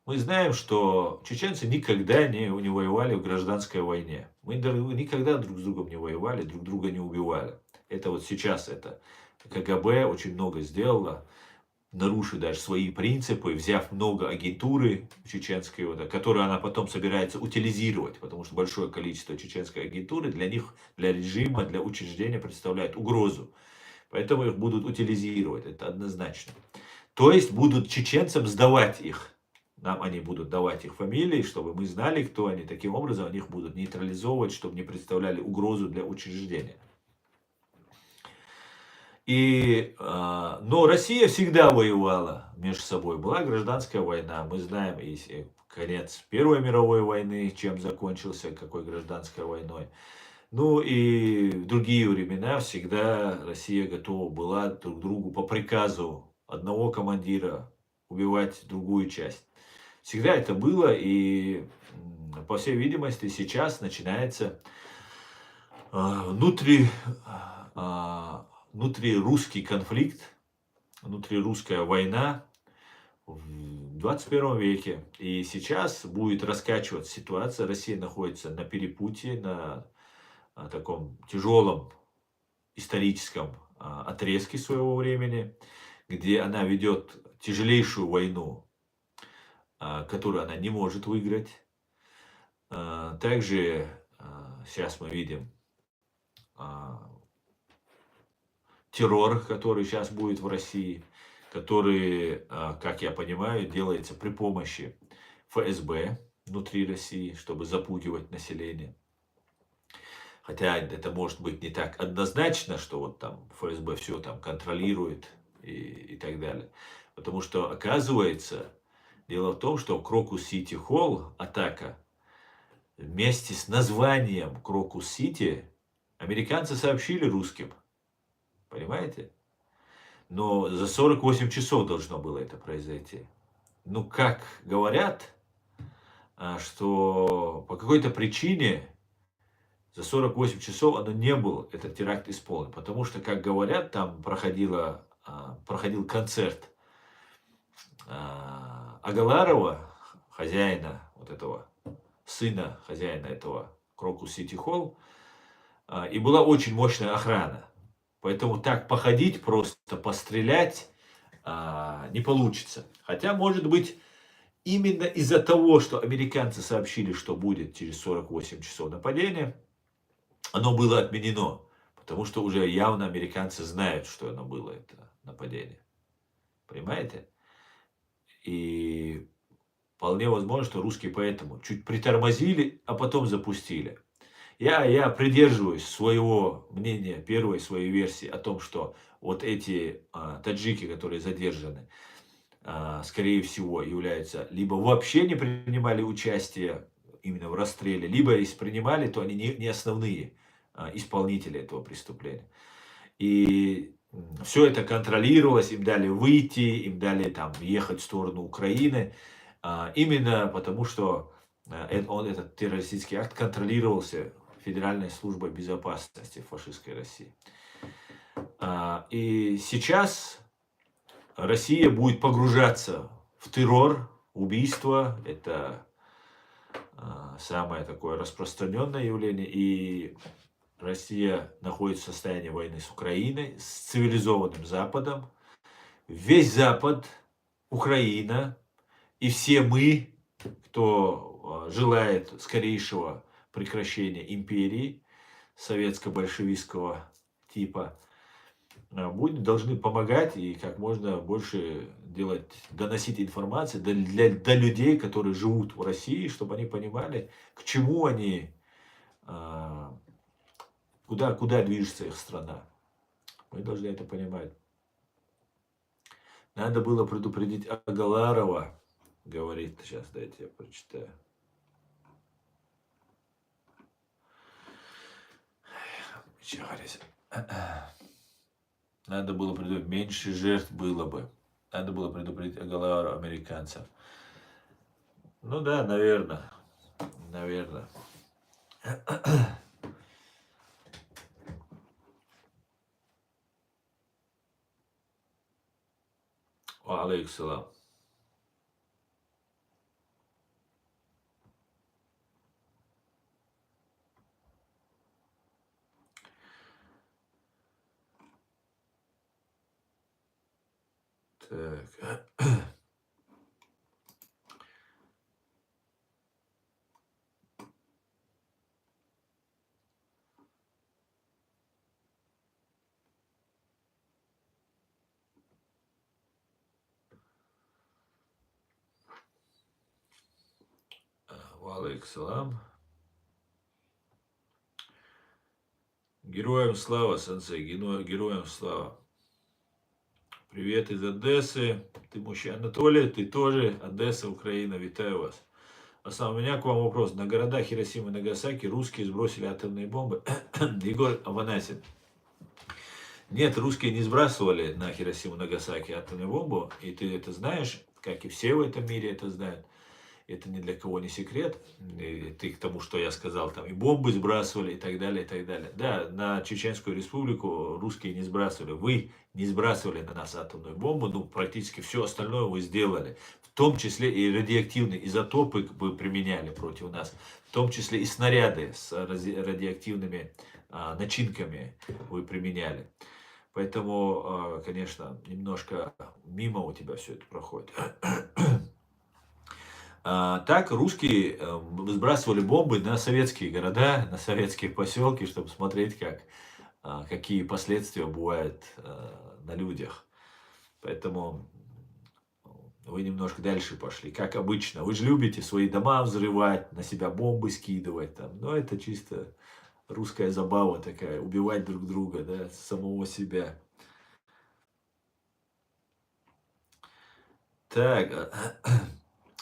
Мы знаем, что чеченцы никогда не воевали в гражданской войне. Мы никогда друг с другом не воевали, друг друга не убивали. Это вот сейчас это КГБ очень много сделало, нарушив даже свои принципы, взяв много агентуры чеченской, которую она потом собирается утилизировать, потому что большое количество чеченской агентуры для них, для режима, для учреждения представляет угрозу. Поэтому их будут утилизировать, это однозначно. То есть будут чеченцам сдавать их. Нам они будут давать их фамилии, чтобы мы знали, кто они. Таким образом, они их будут нейтрализовывать, чтобы не представляли угрозу для учреждения. Но Россия всегда воевала между собой. Была гражданская война. Мы знаем и конец Первой мировой войны, чем закончился, какой гражданской войной. Ну и в другие времена всегда Россия готова была друг другу по приказу одного командира убивать другую часть. Всегда это было, и по всей видимости сейчас начинается внутрирусский конфликт, внутрирусская война в 21 веке. И сейчас будет раскачиваться ситуация. Россия находится на перепутье, на таком тяжелом историческом отрезке своего времени, где она ведет тяжелейшую войну, которую она не может выиграть. Также сейчас мы видим террор, который сейчас будет в России, который, как я понимаю, делается при помощи ФСБ внутри России, чтобы запугивать население. Хотя это может быть не так однозначно, что вот там ФСБ все там контролирует и так далее. Потому что оказывается, дело в том, что Крокус-Сити Холл, атака, вместе с названием Крокус-Сити, американцы сообщили русским. Понимаете? Но за 48 часов должно было это произойти. Ну, как говорят что по какой-то причине за 48 часов оно не был, этот теракт исполнен. Потому что, как говорят, там проходил концерт Агаларова, хозяина вот этого, сына хозяина этого Крокус Сити Холл, и была очень мощная охрана. Поэтому так походить, просто пострелять не получится. Хотя, может быть, именно из-за того, что американцы сообщили, что будет через 48 часов нападение, оно было отменено. Потому что уже явно американцы знают, что оно было, это нападение. Понимаете? И вполне возможно, что русские поэтому чуть притормозили, а потом запустили. Я придерживаюсь своего мнения, первой своей версии о том, что вот эти таджики, которые задержаны, скорее всего, являются либо вообще не принимали участие именно в расстреле, либо если принимали, то они не основные исполнители этого преступления. И все это контролировалось, им дали выйти, им дали там ехать в сторону Украины, именно потому что этот террористический акт контролировался Федеральной службой безопасности фашистской России. И сейчас Россия будет погружаться в террор, убийство. Это самое такое распространенное явление. И Россия находится в состоянии войны с Украиной, с цивилизованным Западом. Весь Запад, Украина и все мы, кто желает скорейшего прекращения империи советско-большевистского типа, должны помогать и как можно больше доносить информацию до людей, которые живут в России, чтобы они понимали, к чему они, куда движется их страна. Мы должны это понимать. Надо было предупредить Агаларова, говорит, сейчас дайте я прочитаю. Надо было предупредить, меньше жертв было бы. Надо было предупредить Агаларова, американцев. Ну да, наверное. Наверное. Алейкум. Так. Алейкум. Героям слава, сенсей, героям слава. Привет из Одессы. Ты мужчина. Анатолий, ты тоже. Одесса, Украина. Витаю вас. У меня к вам вопрос. На города Хиросима и Нагасаки русские сбросили атомные бомбы. Егор Аванасин. Нет, русские не сбрасывали на Хиросиму и Нагасаки атомную бомбу. И ты это знаешь, как и все в этом мире это знают. Это ни для кого не секрет. И ты к тому, что я сказал, там и бомбы сбрасывали, и так далее, и так далее. Да, на Чеченскую республику русские не сбрасывали. Вы не сбрасывали на нас атомную бомбу, ну, практически все остальное вы сделали. В том числе и радиоактивные изотопы вы применяли против нас. В том числе и снаряды с радиоактивными начинками вы применяли. Поэтому, конечно, немножко мимо у тебя все это проходит. Так русские сбрасывали бомбы на советские города, на советские поселки, чтобы смотреть, какие последствия бывают на людях. Поэтому вы немножко дальше пошли, как обычно. Вы же любите свои дома взрывать, на себя бомбы скидывать. Там. Но это чисто русская забава такая, убивать друг друга, да, самого себя. Так,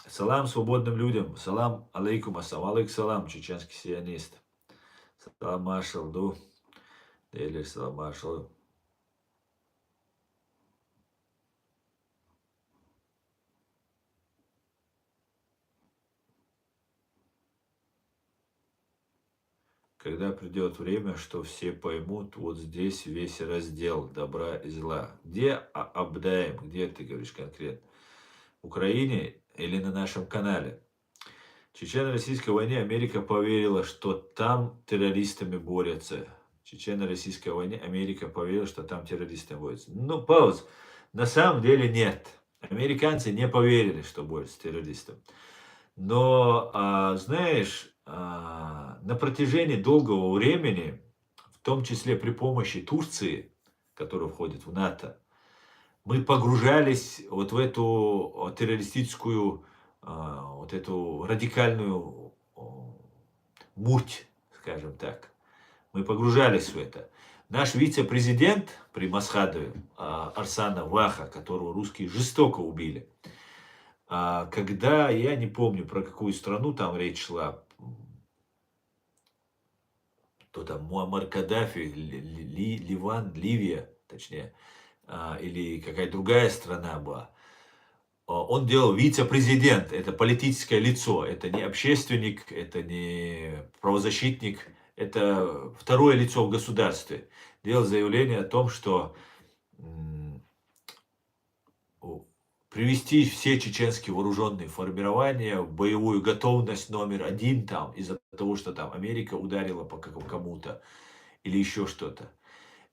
салам свободным людям. Салам алейкум, алейкум салам, чеченский сионист. Салам маршал, ду. Или салам маршал. когда придет время, что все поймут, вот здесь весь раздел добра и зла. Где Абдаем, где ты говоришь конкретно? В Украине или на нашем канале? В Чечено-российской войне Америка поверила, что там террористами борются. В Чечено-российской войне Америка поверила, что там террористами борются. Ну, пауз. На самом деле нет. Американцы не поверили, что борются с террористами. Но, знаешь, на протяжении долгого времени, в том числе при помощи Турции, которая входит в НАТО, мы погружались вот в эту террористическую, вот эту радикальную муть, скажем так. Мы погружались в это. Наш вице-президент при Масхадове, Арсана Ваха, которого русские жестоко убили, когда, я не помню, про какую страну там речь шла, то там Муаммар Каддафи, Ливан, Ливия, точнее, или какая-то другая страна была. Он делал вице-президент, это политическое лицо, это не общественник, это не правозащитник, это второе лицо в государстве. Делал заявление о том, что привести все чеченские вооруженные формирования в боевую готовность номер один там, из-за того, что там Америка ударила по кому-то или еще что-то.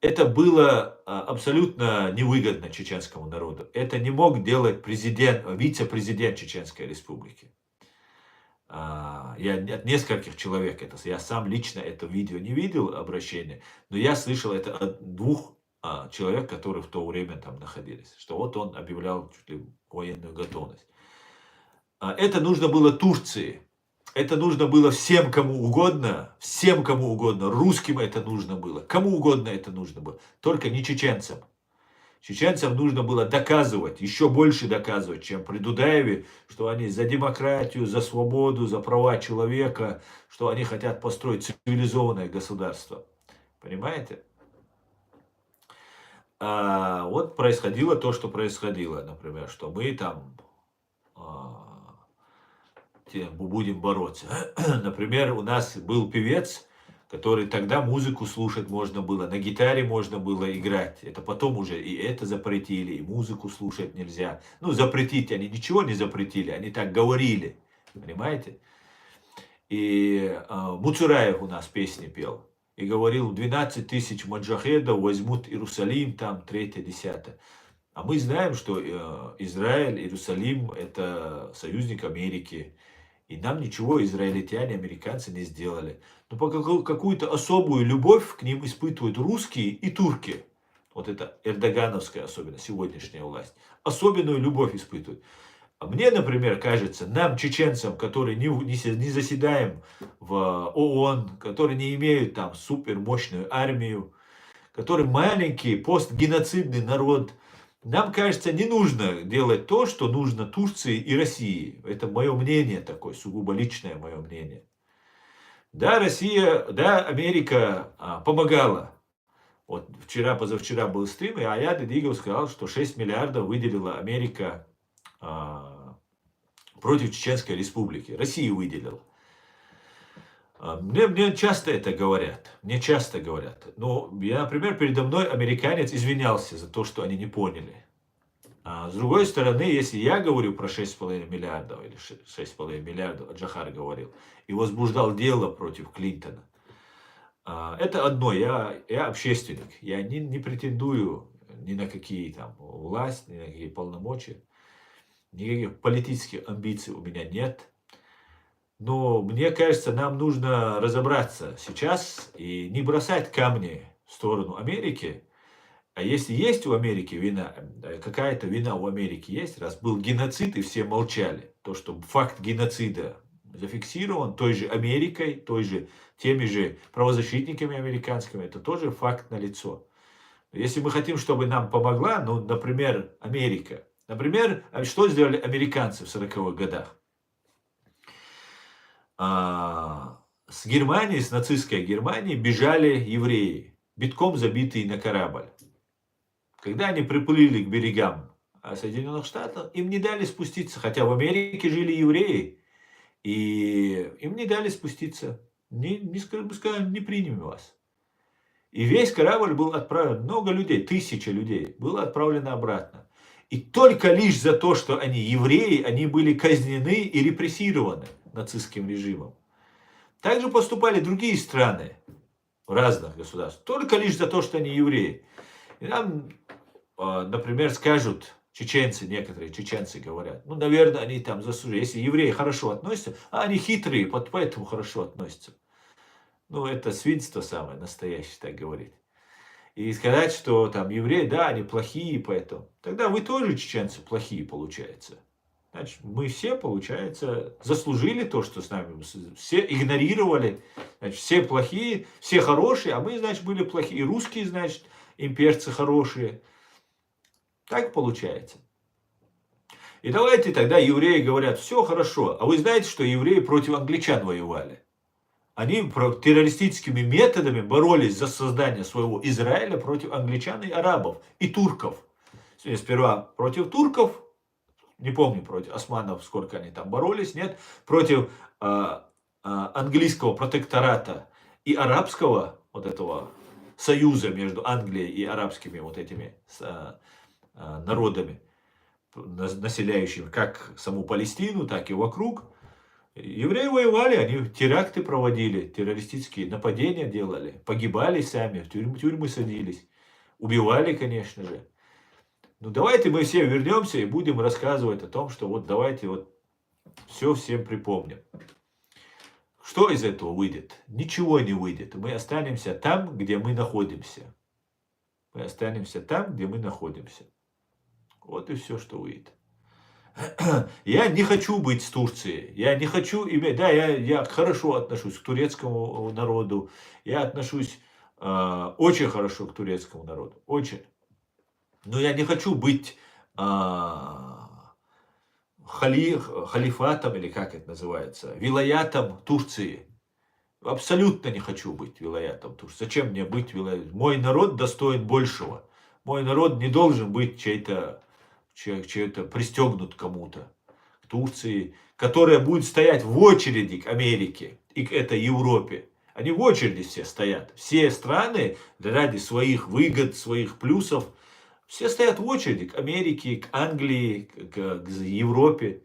Это было абсолютно невыгодно чеченскому народу. Это не мог делать вице-президент Чеченской Республики. Я от нескольких человек, я сам лично это видео не видел, обращение, но я слышал это от двух человек, которые в то время там находились, что вот он объявлял чуть ли военную готовность. Это нужно было Турции. Это нужно было всем, кому угодно, русским это нужно было, кому угодно это нужно было, только не чеченцам. Чеченцам нужно было доказывать, еще больше доказывать, чем при Дудаеве, что они за демократию, за свободу, за права человека, что они хотят построить цивилизованное государство. Понимаете? Вот происходило то, что происходило, например, что мы там будем бороться. Например, у нас был певец, который тогда музыку слушать можно было, на гитаре можно было играть. Это потом уже и это запретили, и музыку слушать нельзя. Ну, запретить они ничего не запретили, они так говорили, понимаете? И Муцураев у нас песни пел. И говорил, 12 тысяч маджахедов возьмут Иерусалим, там, 3-10. А мы знаем, что Израиль, Иерусалим, это союзник Америки. И нам ничего израильтяне, американцы не сделали. Но какую-то особую любовь к ним испытывают русские и турки. Вот это эрдогановская, особенно сегодняшняя власть. Особенную любовь испытывают. А мне, например, кажется, нам, чеченцам, которые не заседаем в ООН, которые не имеют там супермощную армию, которые маленький постгеноцидный народ, нам кажется, не нужно делать то, что нужно Турции и России. Это мое мнение такое, сугубо личное мое мнение. Да, Россия, да, Америка помогала. Вот вчера, позавчера был стрим, и Аяд Эдигов сказал, что 6 миллиардов выделила Америка против Чеченской Республики. Россию выделила. Мне часто это говорят. Но я, например, передо мной американец извинялся за то, что они не поняли. С другой стороны, если я говорю про 6,5 миллиардов, или 6,5 миллиардов, Джахар говорил, и возбуждал дело против Клинтона, это одно, я общественник, я не претендую ни на какие там власть, ни на какие полномочия, никаких политических амбиций у меня нет. Но мне кажется, нам нужно разобраться сейчас и не бросать камни в сторону Америки. А если есть у Америки вина, какая-то вина у Америки есть, раз был геноцид и все молчали, то, что факт геноцида зафиксирован той же Америкой, теми же правозащитниками американскими, это тоже факт налицо. Если мы хотим, чтобы нам помогла, ну, например, Америка. Например, что сделали американцы в 40-х годах? С Германии, с нацистской Германии бежали евреи, битком забитые на корабль. Когда они приплыли к берегам Соединенных Штатов, им не дали спуститься, хотя в Америке жили евреи, и им не дали спуститься. мы скажем, не примем вас. И весь корабль был отправлен, много людей, 1000 людей, было отправлено обратно. И только лишь за то, что они евреи, они были казнены и репрессированы нацистским режимом. Также поступали другие страны разных государств, только лишь за то, что они евреи. И нам, например, скажут, чеченцы, некоторые чеченцы говорят, ну, наверное, они там заслужили. Если евреи хорошо относятся, а они хитрые, поэтому хорошо относятся. Ну, это свинство самое настоящее, так говорить. И сказать, что там евреи, да, они плохие, поэтому. Тогда вы тоже, чеченцы, плохие, получается. Значит, мы все, получается, заслужили то, что с нами. Все игнорировали. Значит, все плохие, все хорошие, а мы, значит, были плохие. И русские, значит, имперцы хорошие. Так получается. И давайте тогда евреи говорят, все хорошо. А вы знаете, что евреи против англичан воевали? Они террористическими методами боролись за создание своего Израиля против англичан и арабов, и турков. Сперва против турков, не помню, против османов, сколько они там боролись, нет, против английского протектората и арабского вот этого союза между Англией и арабскими вот этими народами, населяющими как саму Палестину, так и вокруг. Евреи воевали, они теракты проводили, террористические нападения делали, погибали сами, в тюрьмы садились, убивали, конечно же. Ну давайте мы все вернемся и будем рассказывать о том, что вот давайте вот все всем припомним. Что из этого выйдет? Ничего не выйдет. Мы останемся там, где мы находимся. Мы останемся там, где мы находимся. Вот и все, что выйдет. Я не хочу быть с Турцией. Я не хочу иметь... Да, я хорошо отношусь к турецкому народу. Я отношусь очень хорошо к турецкому народу. Очень. Но я не хочу быть халифатом, или как это называется, вилаятом Турции. Абсолютно не хочу быть вилаятом Турции. Зачем мне быть вилаятом? Мой народ достоин большего. Мой народ не должен быть чей-то пристегнут кому-то, к Турции, которая будет стоять в очереди к Америке и к этой Европе. Они в очереди все стоят. Все страны ради своих выгод, своих плюсов, все стоят в очереди к Америке, к Англии, к Европе.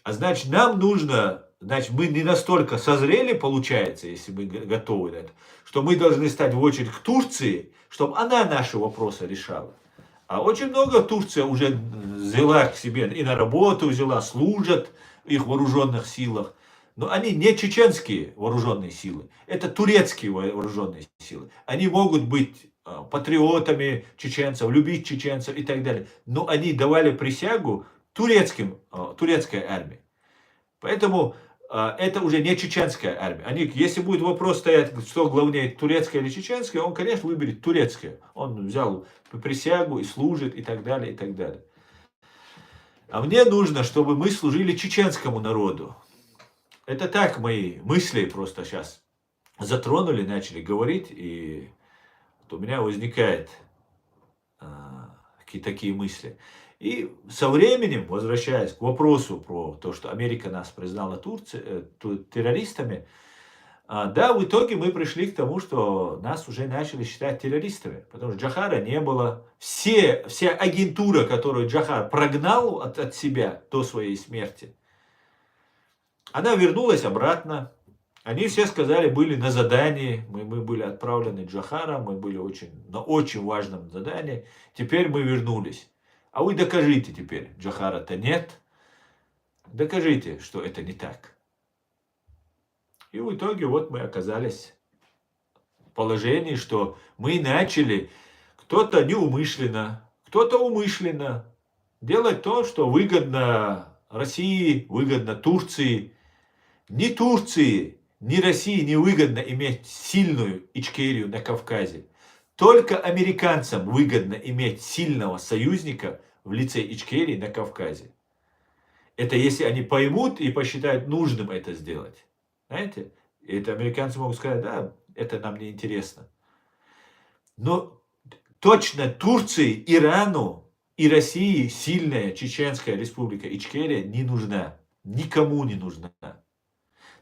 А значит, нам нужно, значит, мы не настолько созрели, получается, если мы готовы на это, что мы должны стать в очередь к Турции, чтобы она наши вопросы решала. А очень много Турция уже взяла к себе и на работу взяла, служат в их вооруженных силах. Но они не чеченские вооруженные силы, это турецкие вооруженные силы. Они могут быть патриотами чеченцев, любить чеченцев и так далее. Но они давали присягу турецкой армии. Поэтому это уже не чеченская армия. Если будет вопрос стоять, что главнее, турецкая или чеченская, он, конечно, выберет турецкое. Он взял присягу и служит и так далее, и так далее. А мне нужно, чтобы мы служили чеченскому народу. Это так мои мысли просто сейчас затронули, начали говорить, и у меня возникают такие мысли. И со временем, возвращаясь к вопросу про то, что Америка нас признала террористами, да, в итоге мы пришли к тому, что нас уже начали считать террористами, потому что Джохара не было. Вся агентура, которую Джохар прогнал от себя до своей смерти, она вернулась обратно. Они все сказали, были на задании, мы были отправлены Джохаром, мы были на очень важном задании, теперь мы вернулись. А вы докажите теперь, Джохара-то нет, докажите, что это не так. И в итоге вот мы оказались в положении, что мы начали, кто-то неумышленно, кто-то умышленно делать то, что выгодно России, выгодно Турции. Ни Турции, ни России не выгодно иметь сильную Ичкерию на Кавказе. Только американцам выгодно иметь сильного союзника в лице Ичкерии на Кавказе. Это если они поймут и посчитают нужным это сделать. Знаете? И это американцы могут сказать, да, это нам не интересно. Но точно Турции, Ирану и России сильная Чеченская республика Ичкерия не нужна. Никому не нужна.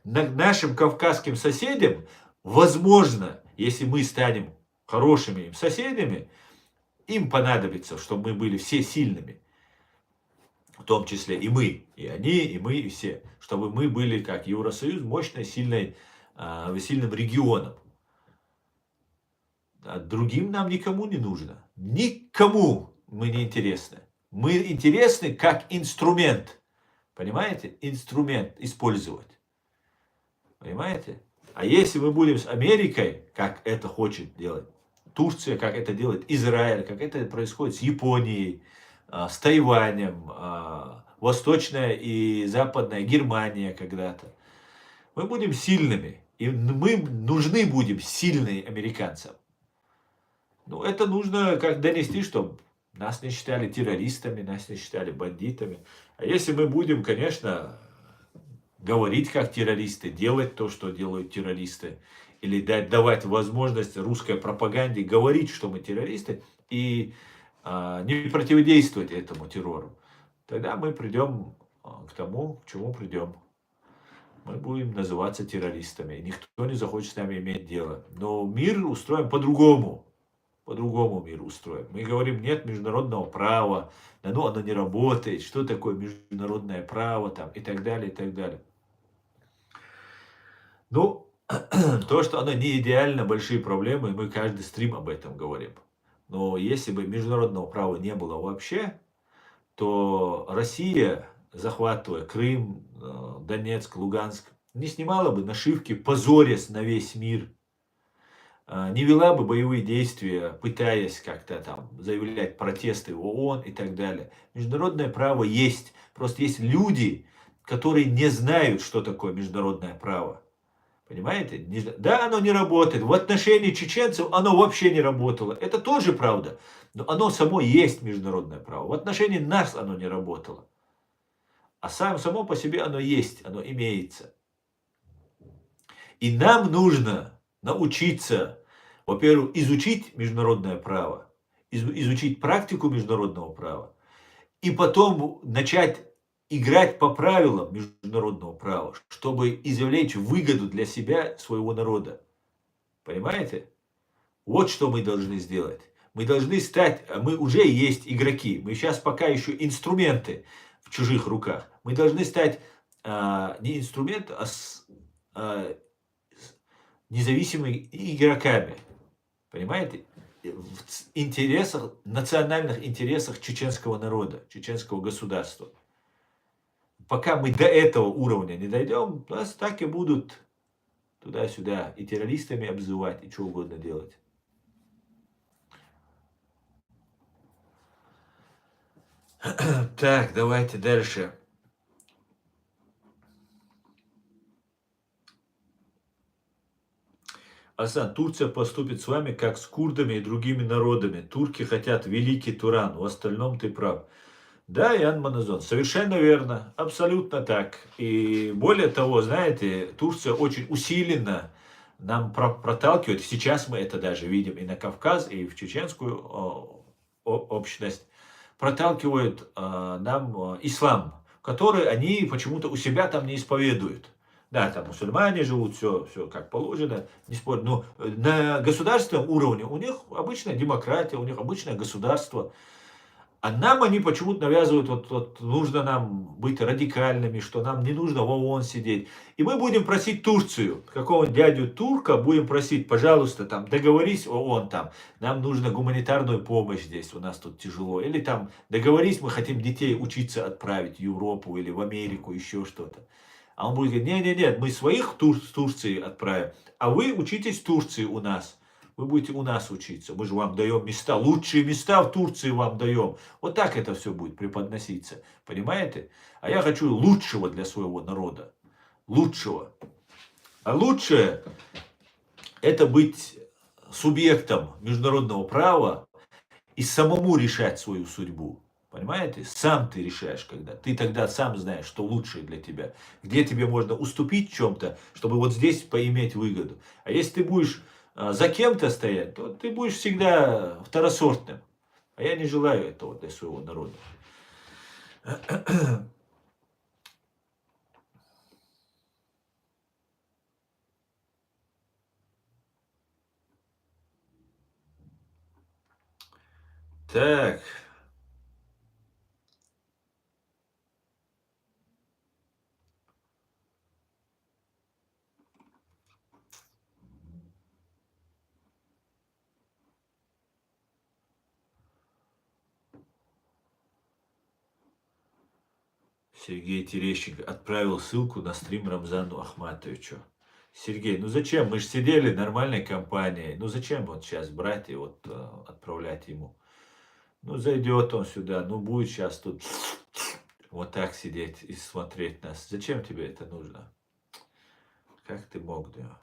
нашим кавказским соседям, возможно, если мы станем хорошими им соседями, им понадобится, чтобы мы были все сильными. В том числе и мы, и они, и мы, и все. Чтобы мы были, как Евросоюз, мощной, сильным регионом. А другим нам никому не нужно. Никому мы не интересны. Мы интересны как инструмент. Понимаете? Инструмент использовать. Понимаете? А если мы будем с Америкой, как это хочет делать Турция, как это делает Израиль, как это происходит с Японией, с Тайванем, Восточная и Западная Германия когда-то, мы будем сильными. И мы нужны будем сильные американцам. Ну, это нужно как донести, чтобы нас не считали террористами, нас не считали бандитами. А если мы будем, конечно, говорить как террористы, делать то, что делают террористы, или давать возможность русской пропаганде говорить, что мы террористы, и не противодействовать этому террору, тогда мы придем к тому, к чему придем. Мы будем называться террористами, и никто не захочет с нами иметь дело. Но мир устроен по-другому. По-другому мир устроен. Мы говорим, нет международного права, да ну оно не работает, что такое международное право там, и так далее, и так далее. Ну, то, что оно не идеально, большие проблемы, и мы каждый стрим об этом говорим. Но если бы международного права не было вообще, то Россия, захватывая Крым, Донецк, Луганск, не снимала бы нашивки «позорясь на весь мир», не вела бы боевые действия, пытаясь как-то там заявлять протесты в ООН и так далее. Международное право есть. Просто есть люди, которые не знают, что такое международное право. Понимаете? Да, оно не работает. В отношении чеченцев оно вообще не работало. Это тоже правда. Но оно само есть международное право. В отношении нас оно не работало. А само по себе оно есть, оно имеется. И нам нужно научиться, во-первых, изучить международное право, изучить практику международного права, и потом начать играть по правилам международного права, чтобы извлечь выгоду для себя, своего народа. Понимаете? Вот что мы должны сделать. Мы должны стать, мы уже есть игроки, мы сейчас пока еще инструменты в чужих руках. Мы должны стать не инструмент, а независимыми игроками. Понимаете? В интересах, национальных интересах чеченского народа, чеченского государства. Пока мы до этого уровня не дойдем, нас так и будут туда-сюда и террористами обзывать, и что угодно делать. Так, давайте дальше. Асан, Турция поступит с вами, как с курдами и другими народами. Турки хотят великий Туран, в остальном ты прав. Да, Ян Маназон, совершенно верно, абсолютно так. И более того, знаете, Турция очень усиленно нам проталкивает, сейчас мы это даже видим и на Кавказ, и в чеченскую общность, проталкивает нам ислам, который они почему-то у себя там не исповедуют. Да, там мусульмане живут, все как положено, не спорю. Но на государственном уровне у них обычная демократия, у них обычное государство. А нам они почему-то навязывают, вот нужно нам быть радикальными, что нам не нужно в ООН сидеть. И мы будем просить Турцию, какого-нибудь дядю турка, будем просить, пожалуйста, там, договорись, ООН, там, нам нужно гуманитарную помощь здесь, у нас тут тяжело. Или там, договорись, мы хотим детей учиться отправить в Европу или в Америку, еще что-то. А он будет говорить, нет, мы своих с Турции отправим, а вы учитесь в Турции у нас. Вы будете у нас учиться. Мы же вам даем места. Лучшие места в Турции вам даем. Вот так это все будет преподноситься. Понимаете? А я хочу лучшего для своего народа. Лучшего. А лучшее это быть субъектом международного права и самому решать свою судьбу. Понимаете? Сам ты решаешь, когда. Ты тогда сам знаешь, что лучшее для тебя. Где тебе можно уступить в чем-то, чтобы вот здесь поиметь выгоду. А если ты будешь за кем-то стоять, то ты будешь всегда второсортным. А я не желаю этого для своего народа. Так, Сергей Терещенко отправил ссылку на стрим Рамзану Ахматовичу. Сергей, ну зачем? Мы же сидели нормальной компанией. Ну зачем вот сейчас брать и вот отправлять ему? Ну зайдет он сюда, ну будет сейчас тут вот так сидеть и смотреть нас. Зачем тебе это нужно? Как ты мог, да?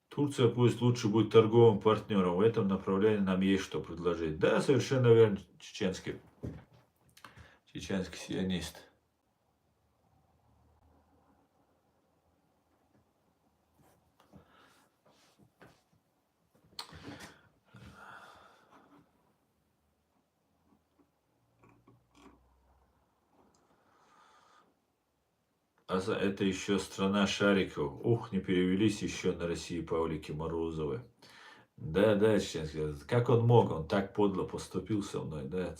Турция пусть лучше будет торговым партнером. В этом направлении нам есть что предложить. Да, совершенно верно, чеченский сионист. Это еще страна шариков. Ух, не перевелись еще на России Павлики Морозовы. Да, да, чеченский. Как он мог? Он так подло поступил со мной, да.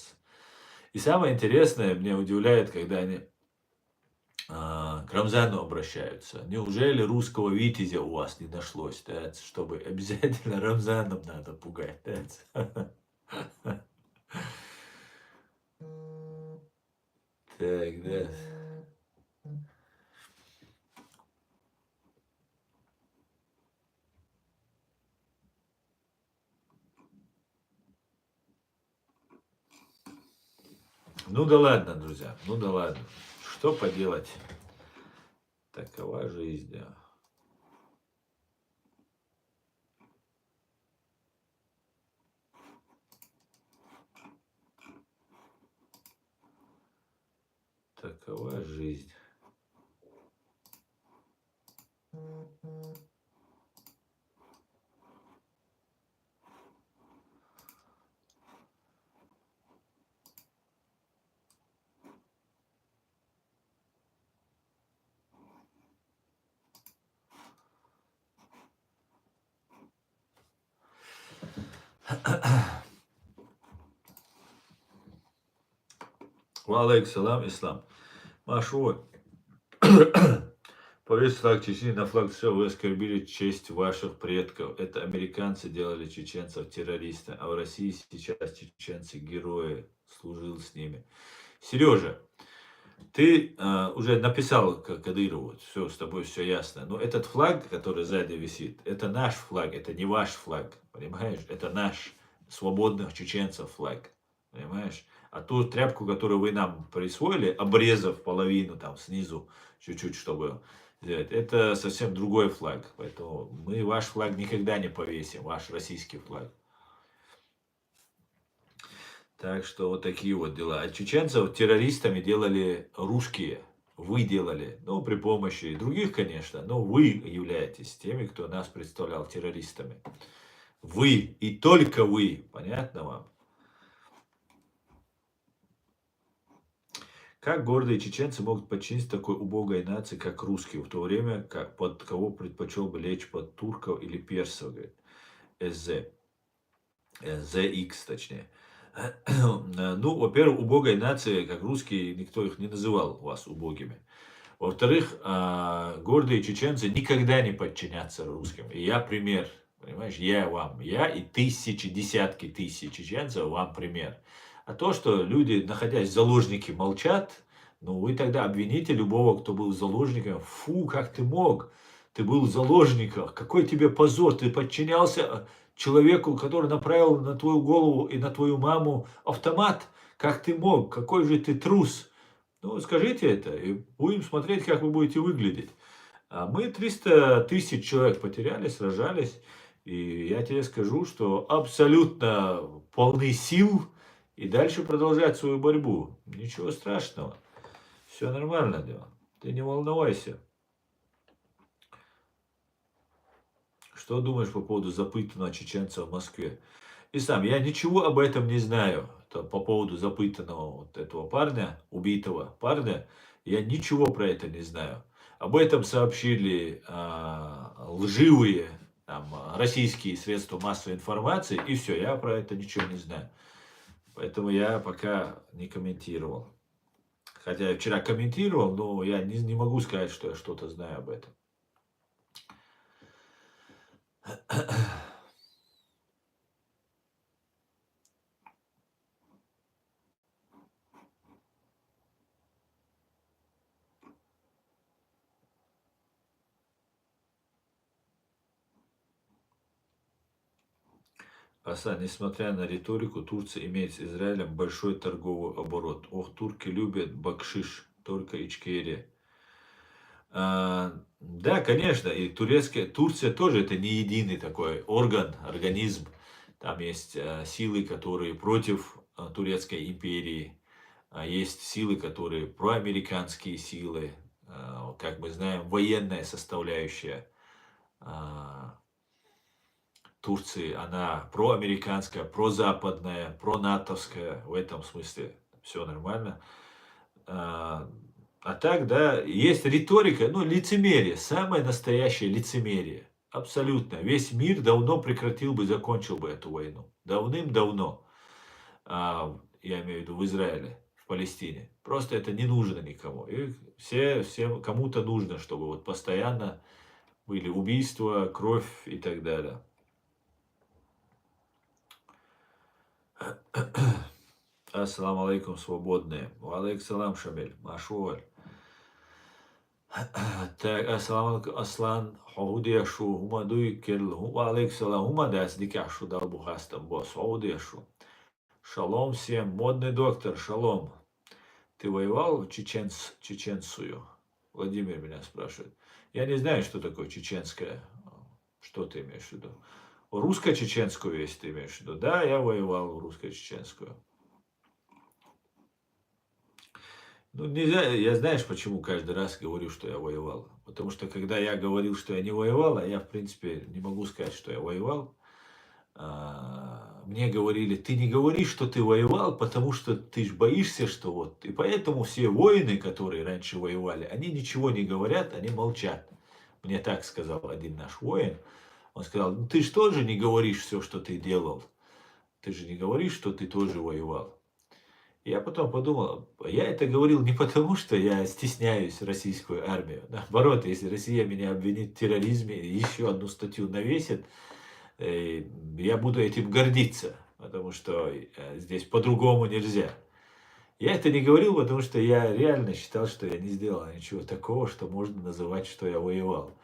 И самое интересное, меня удивляет, когда они к Рамзану обращаются. Неужели русского витязя у вас не нашлось, да, чтобы обязательно Рамзаном надо пугать, да? Так, да. Ну да ладно, друзья, ну да ладно. Что поделать? Такова жизнь, да. Такова жизнь. Валейк салам, ислам. Машу, повесь флаг Чечни на флаг все, вы оскорбили честь ваших предков. Это американцы делали чеченцев террористами, а в России сейчас чеченцы герои, служил с ними. Сережа, ты уже написал Кадырову, все, с тобой все ясно. Но этот флаг, который сзади висит, это наш флаг, это не ваш флаг, понимаешь? Это наш свободных чеченцев флаг, понимаешь? А ту тряпку, которую вы нам присвоили, обрезав половину там снизу, чуть-чуть, чтобы сделать, это совсем другой флаг. Поэтому мы ваш флаг никогда не повесим, ваш российский флаг. Так что вот такие вот дела. А чеченцев террористами делали русские. Вы делали. Ну, при помощи других, конечно. Но вы являетесь теми, кто нас представлял террористами. Вы и только вы. Понятно вам? Как гордые чеченцы могут подчиниться такой убогой нации, как русские, в то время, как под кого предпочел бы лечь под турков или персов, говорит СЗ. ZX, точнее. Ну, во-первых, убогой нации, как русские, никто их не называл вас убогими. Во-вторых, гордые чеченцы никогда не подчинятся русским. И я пример, понимаешь, я и тысячи, десятки тысяч чеченцев вам пример. А то, что люди, находясь в заложнике, молчат, ну, вы тогда обвините любого, кто был заложником. Фу, как ты мог? Ты был в заложниках. Какой тебе позор? Ты подчинялся человеку, который направил на твою голову и на твою маму автомат. Как ты мог? Какой же ты трус? Ну, скажите это, и будем смотреть, как вы будете выглядеть. А мы 300 тысяч человек потеряли, сражались. И я тебе скажу, что абсолютно полны сил и дальше продолжать свою борьбу. Ничего страшного. Все нормально, дело. Ты не волнуйся. Что думаешь по поводу запытанного чеченца в Москве? И сам, я ничего об этом не знаю. По поводу запытанного вот этого парня, убитого парня, я ничего про это не знаю. Об этом сообщили лживые там, российские средства массовой информации, и все, я про это ничего не знаю. Поэтому я пока не комментировал. Хотя я вчера комментировал, но я не могу сказать, что я что-то знаю об этом. Асан, несмотря на риторику, Турция имеет с Израилем большой торговый оборот. Ох, турки любят бакшиш, только Ичкерия. Да, конечно, и Турция тоже это не единый такой организм. Там есть силы, которые против турецкой империи, есть силы, которые проамериканские силы, как мы знаем, военная составляющая Турции, она проамериканская, прозападная, пронатовская, в этом смысле все нормально. А так, да, есть риторика, ну, лицемерие, самое настоящее лицемерие. Абсолютно. Весь мир давно прекратил бы, закончил бы эту войну. Давным-давно. Я имею в виду в Израиле, в Палестине. Просто это не нужно никому. И всем кому-то нужно, чтобы вот постоянно были убийства, кровь и так далее. Ассаламу алейкум, свободные. Валейк салам, Шамиль. Машуаль. Так, ассаламу алейкум, Аслан. Худешу, хумадуй кел. Валейк салам, хумадас, дикашу, дал бухастам, босс. Худешу. Шалом всем. Модный доктор, шалом. Ты воевал чеченцую? Владимир меня спрашивает. Я не знаю, что такое чеченская. Что ты имеешь в виду? Русско-чеченскую, если ты имеешь в виду. Да, я воевал в русско-чеченскую. Ну, нельзя, я знаешь, почему каждый раз говорю, что я воевал? Потому что, когда я говорил, что я не воевал, а я, в принципе, не могу сказать, что я воевал, мне говорили, ты не говори, что ты воевал, потому что ты ж боишься, что вот. И поэтому все воины, которые раньше воевали, они ничего не говорят, они молчат. Мне так сказал один наш воин. Он сказал, ну ты же тоже не говоришь все, что ты делал. Ты же не говоришь, что ты тоже воевал. Я потом подумал, я это говорил не потому, что я стесняюсь российскую армию. Наоборот, если Россия меня обвинит в терроризме и еще одну статью навесит, я буду этим гордиться, потому что здесь по-другому нельзя. Я это не говорил, потому что я реально считал, что я не сделал ничего такого, что можно называть, что я воевал.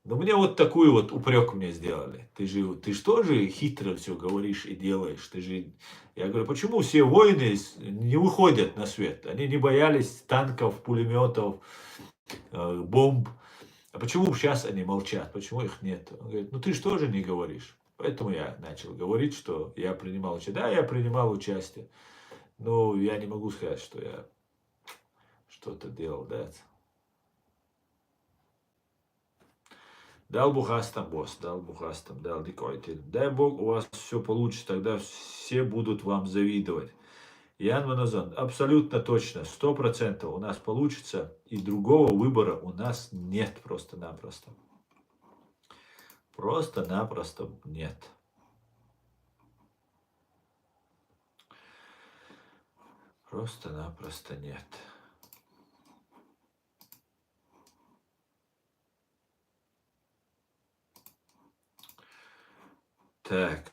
Но мне вот такую вот упрек мне сделали. Ты же тоже хитро все говоришь и делаешь. Ты же... Я говорю, почему все воины не выходят на свет? Они не боялись танков, пулеметов, бомб. А почему сейчас они молчат? Почему их нет? Он говорит, ну ты же тоже не говоришь. Поэтому я начал говорить, что я принимал участие. Да, я принимал участие. Но я не могу сказать, что я что-то делал, да. Дал Бухастам, босс, дал Бухастам, дал Дикойтин. Дай Бог, у вас все получится, тогда все будут вам завидовать. Ян Маназон, абсолютно точно, 100% у нас получится, и другого выбора у нас нет просто-напросто. Просто-напросто нет. Просто-напросто нет. Так.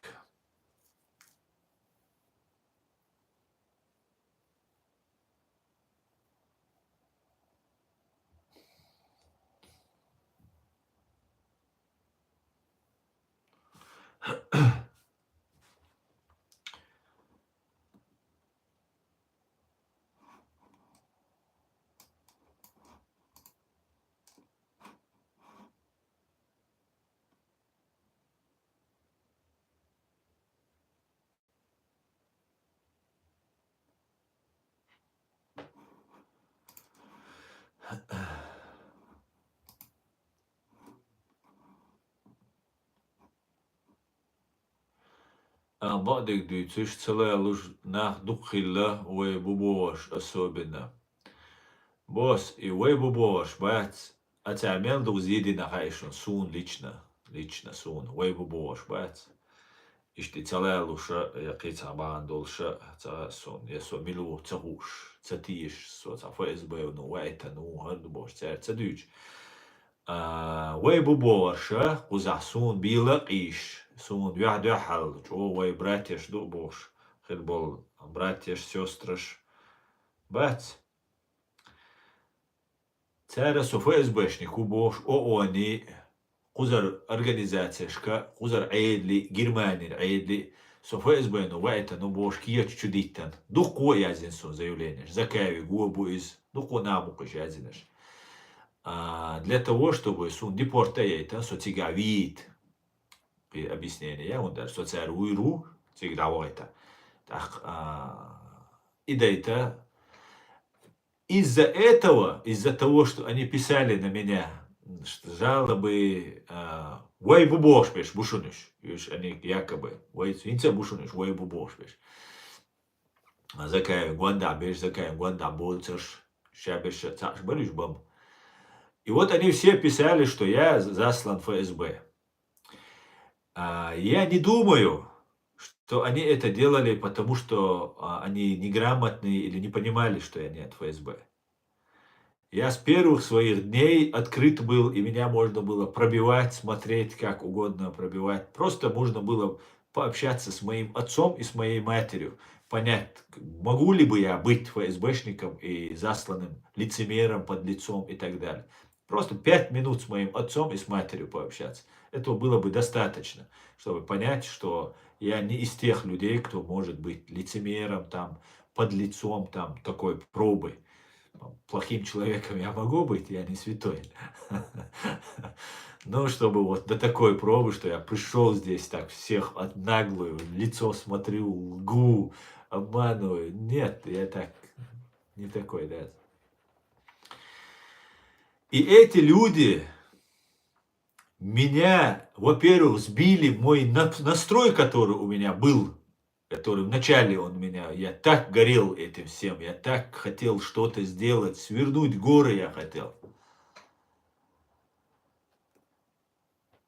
بعدك дүйцүш целая nach духилла ой бубош особенно. Босс, и ой бубош, бац. Атямел дузиди нахайшун сун лично сун. Ой бубош, бац. Ишти целая луша, я кица бандолша, ца сон, я со милу цагуш, цатиш, со ца ФСБ, ну вайта, ну хардбош, ца дүйч. Ой бубоша, куза сун била иш. Сун вяхдяхал, о ой братьяш дубош. Хербол братьяш, сестраш. Бац. Цара со ФСБшник убош, о они. Кузар организацияшка, кузар айдли, Германия айдли. Со ФСБ, ну вайта, ну бош, кия чудиттан. Дуко язин сон заявление. Закави губу из, дуко намука язинаш. Для того, чтобы сун депортейта, социга вид, объяснение, он даже социаруиру, цигдавайта. Так, и дайта. Из-за этого, из-за того, что они писали на меня жалобы, вай бубош пеш, бушуниш, они якобы, вай инца бушуниш, вай бубош пеш. Закай гуанда беш, закай гуанда болцаш, шабеш цаш бариш бам. И вот они все писали, что я заслан ФСБ. Я не думаю, что они это делали, потому что они неграмотные или не понимали, что я не от ФСБ. Я с первых своих дней открыт был, и меня можно было пробивать, смотреть как угодно пробивать. Просто можно было пообщаться с моим отцом и с моей матерью, понять, могу ли бы я быть ФСБшником и засланным лицемером, подлецом и так далее. Просто 5 минут с моим отцом и с матерью пообщаться. Этого было бы достаточно, чтобы понять, что я не из тех людей, кто может быть лицемером, там, подлецом, там, такой пробой. Плохим человеком я могу быть, я не святой. Но чтобы вот до такой пробы, что я пришел здесь так всех от наглую, лицо смотрю, лгу, обманываю. Нет, я так, не такой, да. И эти люди меня, во-первых, сбили мой настрой, который у меня был, который вначале я так горел этим всем, я так хотел что-то сделать, свернуть горы я хотел.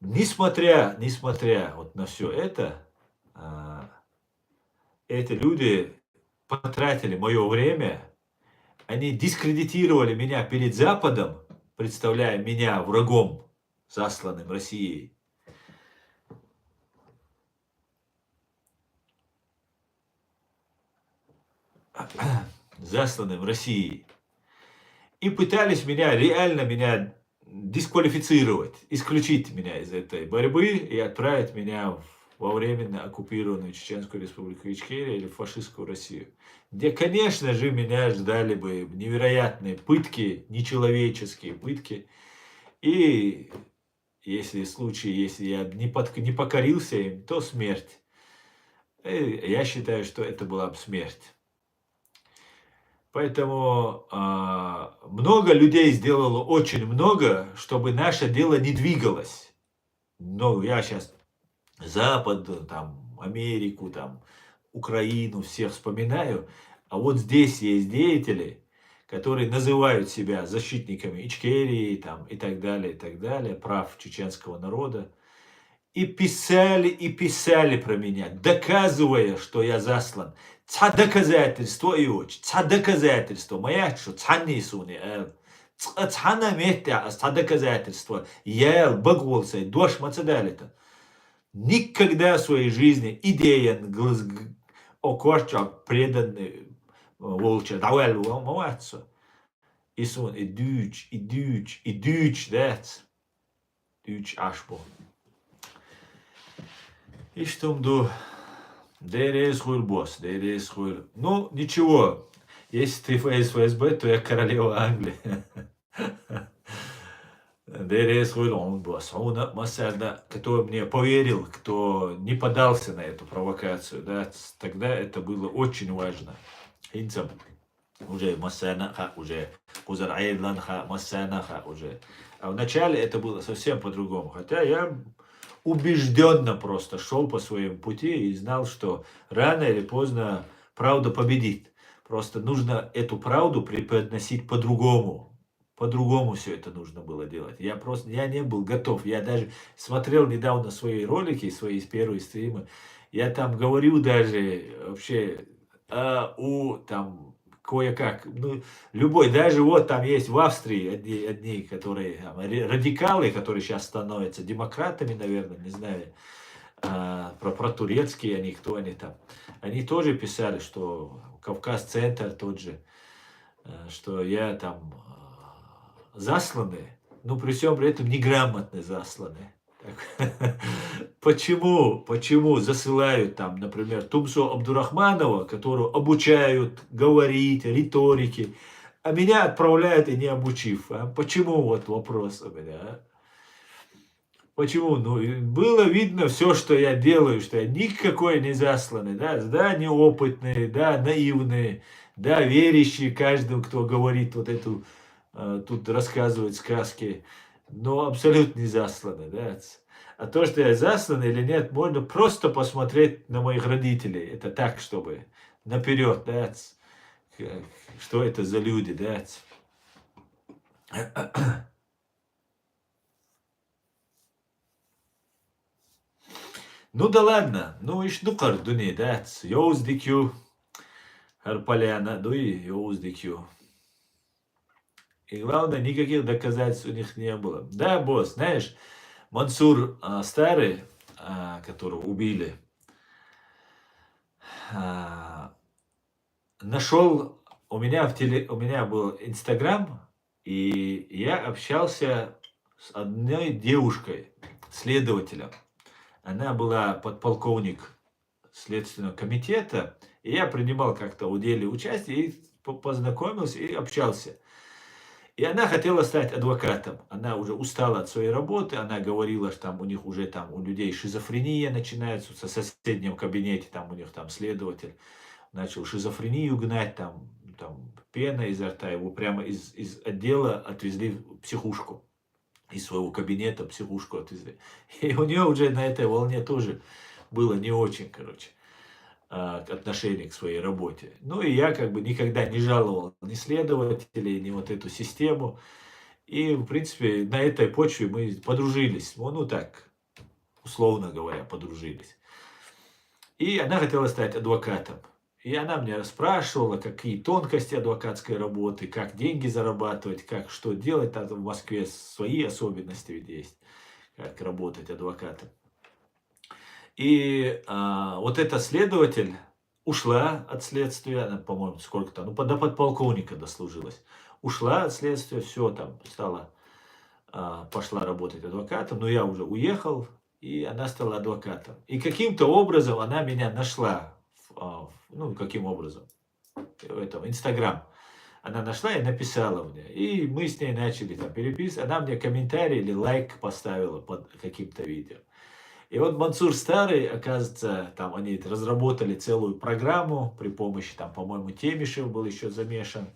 Несмотря вот на все это, эти люди потратили мое время, они дискредитировали меня перед Западом, представляя меня врагом, засланным Россией. Засланным Россией. И пытались реально меня дисквалифицировать, исключить меня из этой борьбы и отправить меня во временно оккупированную Чеченскую Республику Ичкерия или в фашистскую Россию. Где, конечно же, меня ждали бы невероятные пытки, нечеловеческие пытки. И если я не покорился им, то смерть. И я считаю, что это была бы смерть. Поэтому много людей сделало очень много, чтобы наше дело не двигалось. Но я сейчас Запад, там, Америку, там, Украину всех вспоминаю. А вот здесь есть деятели, которые называют себя защитниками Ичкерии там, и так далее, прав чеченского народа. И писали про меня, доказывая, что я заслан. Ца доказательство, Иоч, ца доказательство. Моя что, ца не суни, ца наметя, ца доказательство. Я баголся, дождь мацедалита. Никогда в своей жизни идея окорча преданный волча, давай моваться. И сон, и дюч, дец. Дюч ашбо. И что мду? Дерез хуйль босс, дерез хуйль. Ну, ничего. Если ты из ФСБ, то я королева Англии. Дерез хуйль он босс. Он массально, кто мне поверил, кто не подался на эту провокацию, да, тогда это было очень важно. Инцам уже массанаха, уже кузар айдланха, массанаха уже. А вначале это было совсем по-другому. Хотя я убежденно просто шел по своему пути и знал, что рано или поздно правда победит. Просто нужно эту правду преподносить по-другому. По-другому все это нужно было делать. Я не был готов. Я даже смотрел недавно свои ролики, свои первые стримы. Я там говорю даже вообще там кое-как, ну, любой, даже вот там есть в Австрии одни которые там, радикалы, которые сейчас становятся демократами, наверное, не знаю, про турецкие они, кто они там. Они тоже писали, что Кавказ-центр тот же, что я там засланный, но при всем при этом неграмотно засланный. Почему засылают там, например, Тумсо Абдурахманова, которого обучают говорить, риторике, а меня отправляют и не обучив? Почему, вот вопрос у меня, Почему? Ну, было видно все, что я делаю, что я никакой не засланный, да, неопытный, да, наивный, да, верящий каждому, кто говорит вот эту, тут рассказывает сказки, но абсолютно не засланный, да. А то, что я заслан или нет, можно просто посмотреть на моих родителей. Это так, чтобы наперед, да, что это за люди, да. Ну да ладно, ну иш дукар дуни, да, Йоуздикю, Харпаляна, дуи Йоуздикю. И главное, никаких доказательств у них не было. Да, босс, знаешь, Мансур старый, которого убили, нашел, у меня был Инстаграм, и я общался с одной девушкой, следователем. Она была подполковник Следственного комитета, и я принимал как-то в деле участие, и познакомился, и общался. И она хотела стать адвокатом. Она уже устала от своей работы, она говорила, что там у них уже там у людей шизофрения начинается, в соседнем кабинете там у них там следователь начал шизофрению гнать, там пена изо рта, его прямо из отдела отвезли в психушку. Из своего кабинета психушку отвезли. И у нее уже на этой волне тоже было не очень, короче, отношение к своей работе. Ну и я как бы никогда не жаловал ни следователей, ни вот эту систему. И, в принципе, на этой почве мы подружились. Ну так, условно говоря, подружились. И она хотела стать адвокатом. И она меня спрашивала, какие тонкости адвокатской работы, как деньги зарабатывать, как что делать. Там в Москве свои особенности ведь есть, как работать адвокатом. И вот эта следователь ушла от следствия, она, по-моему, сколько-то, ну, до подполковника дослужилась. Ушла от следствия, все, там, пошла работать адвокатом, но я уже уехал, и она стала адвокатом. И каким-то образом она меня нашла, ну, каким образом, в этом, Инстаграм. Она нашла и написала мне. И мы с ней начали там переписывать. Она мне комментарий или лайк поставила под каким-то видео. И вот Мансур старый, оказывается, там они разработали целую программу при помощи, там, по-моему, Темишев был еще замешан.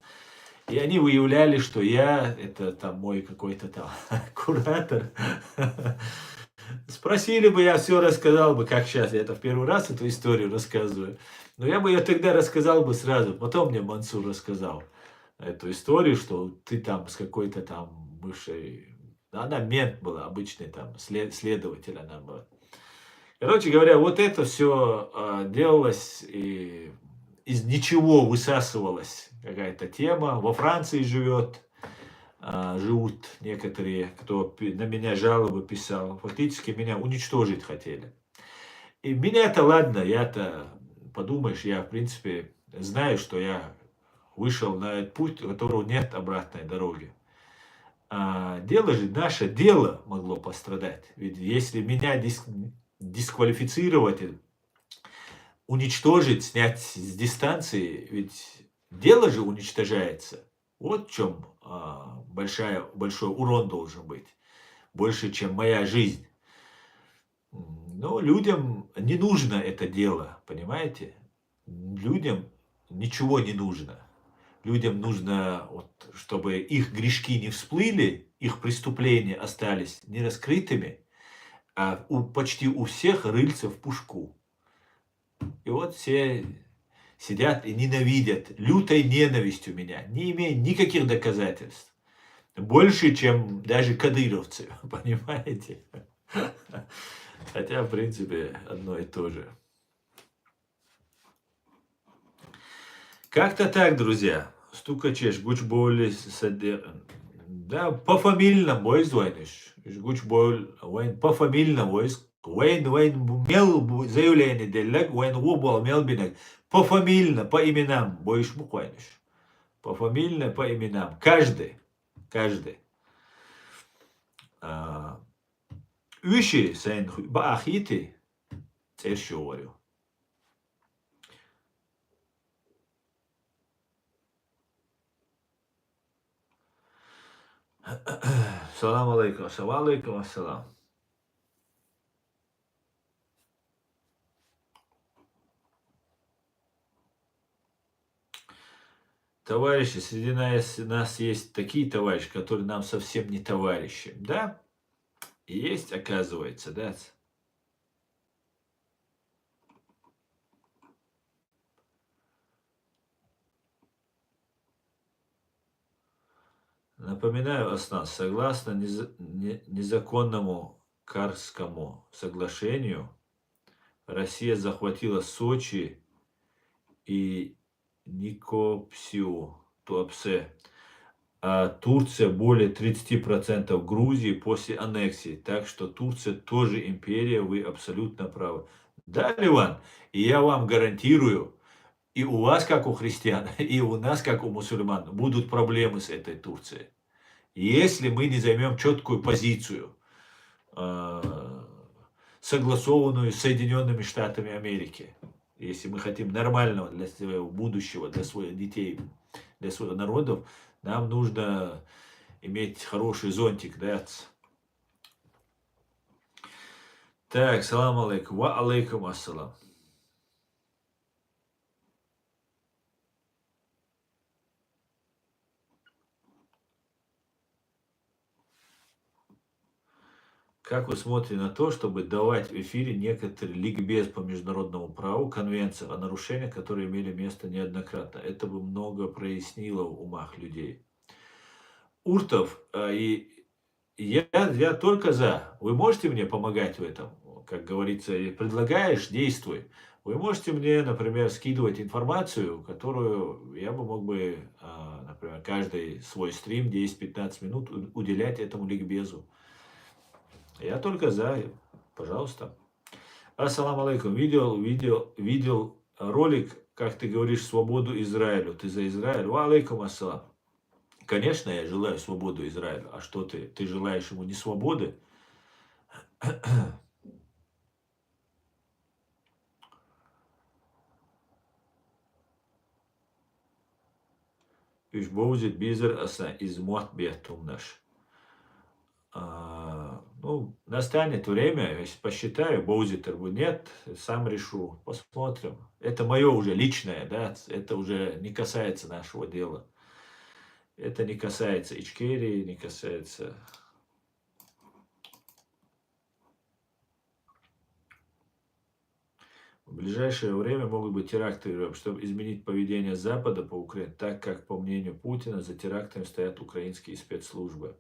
И они выявляли, что я, это там мой какой-то там куратор. Спросили бы, я все рассказал бы, как сейчас, я это в первый раз эту историю рассказываю. Но я бы ее тогда рассказал бы сразу. Потом мне Мансур рассказал эту историю, что ты там с какой-то там бывшей... Она мент была, обычный там следователь она была. Короче говоря, вот это все делалось, и из ничего высасывалась какая-то тема. Во Франции живут некоторые, кто на меня жалобы писал. Фактически меня уничтожить хотели. И меня-то ладно, я-то, подумаешь, я в принципе знаю, что я вышел на этот путь, у которого нет обратной дороги. Дело же, наше дело могло пострадать. Ведь если меня дисквалифицировать, уничтожить, снять с дистанции, ведь дело же уничтожается. Вот в чем большой урон должен быть. Больше, чем моя жизнь. Но людям не нужно это дело, понимаете? Людям ничего не нужно. Людям нужно, вот, чтобы их грешки не всплыли, их преступления остались нераскрытыми, а почти у всех рыльца в пушку. И вот все сидят и ненавидят, лютой ненавистью меня, не имея никаких доказательств. Больше, чем даже кадыровцы, понимаете? Хотя, в принципе, одно и то же. Как-то так, друзья. Стукачеш, гуч боли, да, по фамильному войс звонишь. Гуч боль, по фамильному войс. Вейн мел заявление делек, вейн убал мел бинек. По фамильно, по именам, боишь мухванишь. По фамильно, по именам. Каждый. Üşi sen бахити, це що говорю. Салам алейкум, алейкум ассалам. Товарищи, среди нас есть такие товарищи, которые нам совсем не товарищи, да? И есть, оказывается, да? Напоминаю, Аслан, согласно незаконному Карскому соглашению, Россия захватила Сочи и Никопсию, Туапсе, а Турция более 30% Грузии после аннексии. Так что Турция тоже империя, вы абсолютно правы. Да, Ливан, и я вам гарантирую, и у вас, как у христиан, и у нас, как у мусульман, будут проблемы с этой Турцией. Если мы не займем четкую позицию, согласованную с Соединенными Штатами Америки, если мы хотим нормального для своего будущего, для своих детей, для своих народов, нам нужно иметь хороший зонтик, да? Так, салам алейкум, ва алейкум ассалам. Как вы смотрите на то, чтобы давать в эфире некоторый ликбез по международному праву, конвенции о нарушениях, которые имели место неоднократно? Это бы много прояснило в умах людей. Уртов, я только за. Вы можете мне помогать в этом? Как говорится, предлагаешь, действуй. Вы можете мне, например, скидывать информацию, которую я бы мог бы, например, каждый свой стрим 10-15 минут уделять этому ликбезу. Я только за, пожалуйста. Ассаламу алейкум. Видел ролик, как ты говоришь, свободу Израилю. Ты за Израиль? Ва алейкум ассалам. Конечно, я желаю свободу Израилю. А что ты? Ты желаешь ему не свободы? Üç boğuzit bizir аса из бетум наш. Ну, настанет время, если посчитаю, боузитер будет, нет, сам решу, посмотрим. Это мое уже личное, да, это уже не касается нашего дела. Это не касается Ичкерии, не касается... В ближайшее время могут быть теракты в Европе, чтобы изменить поведение Запада по Украине, так как, по мнению Путина, за терактами стоят украинские спецслужбы.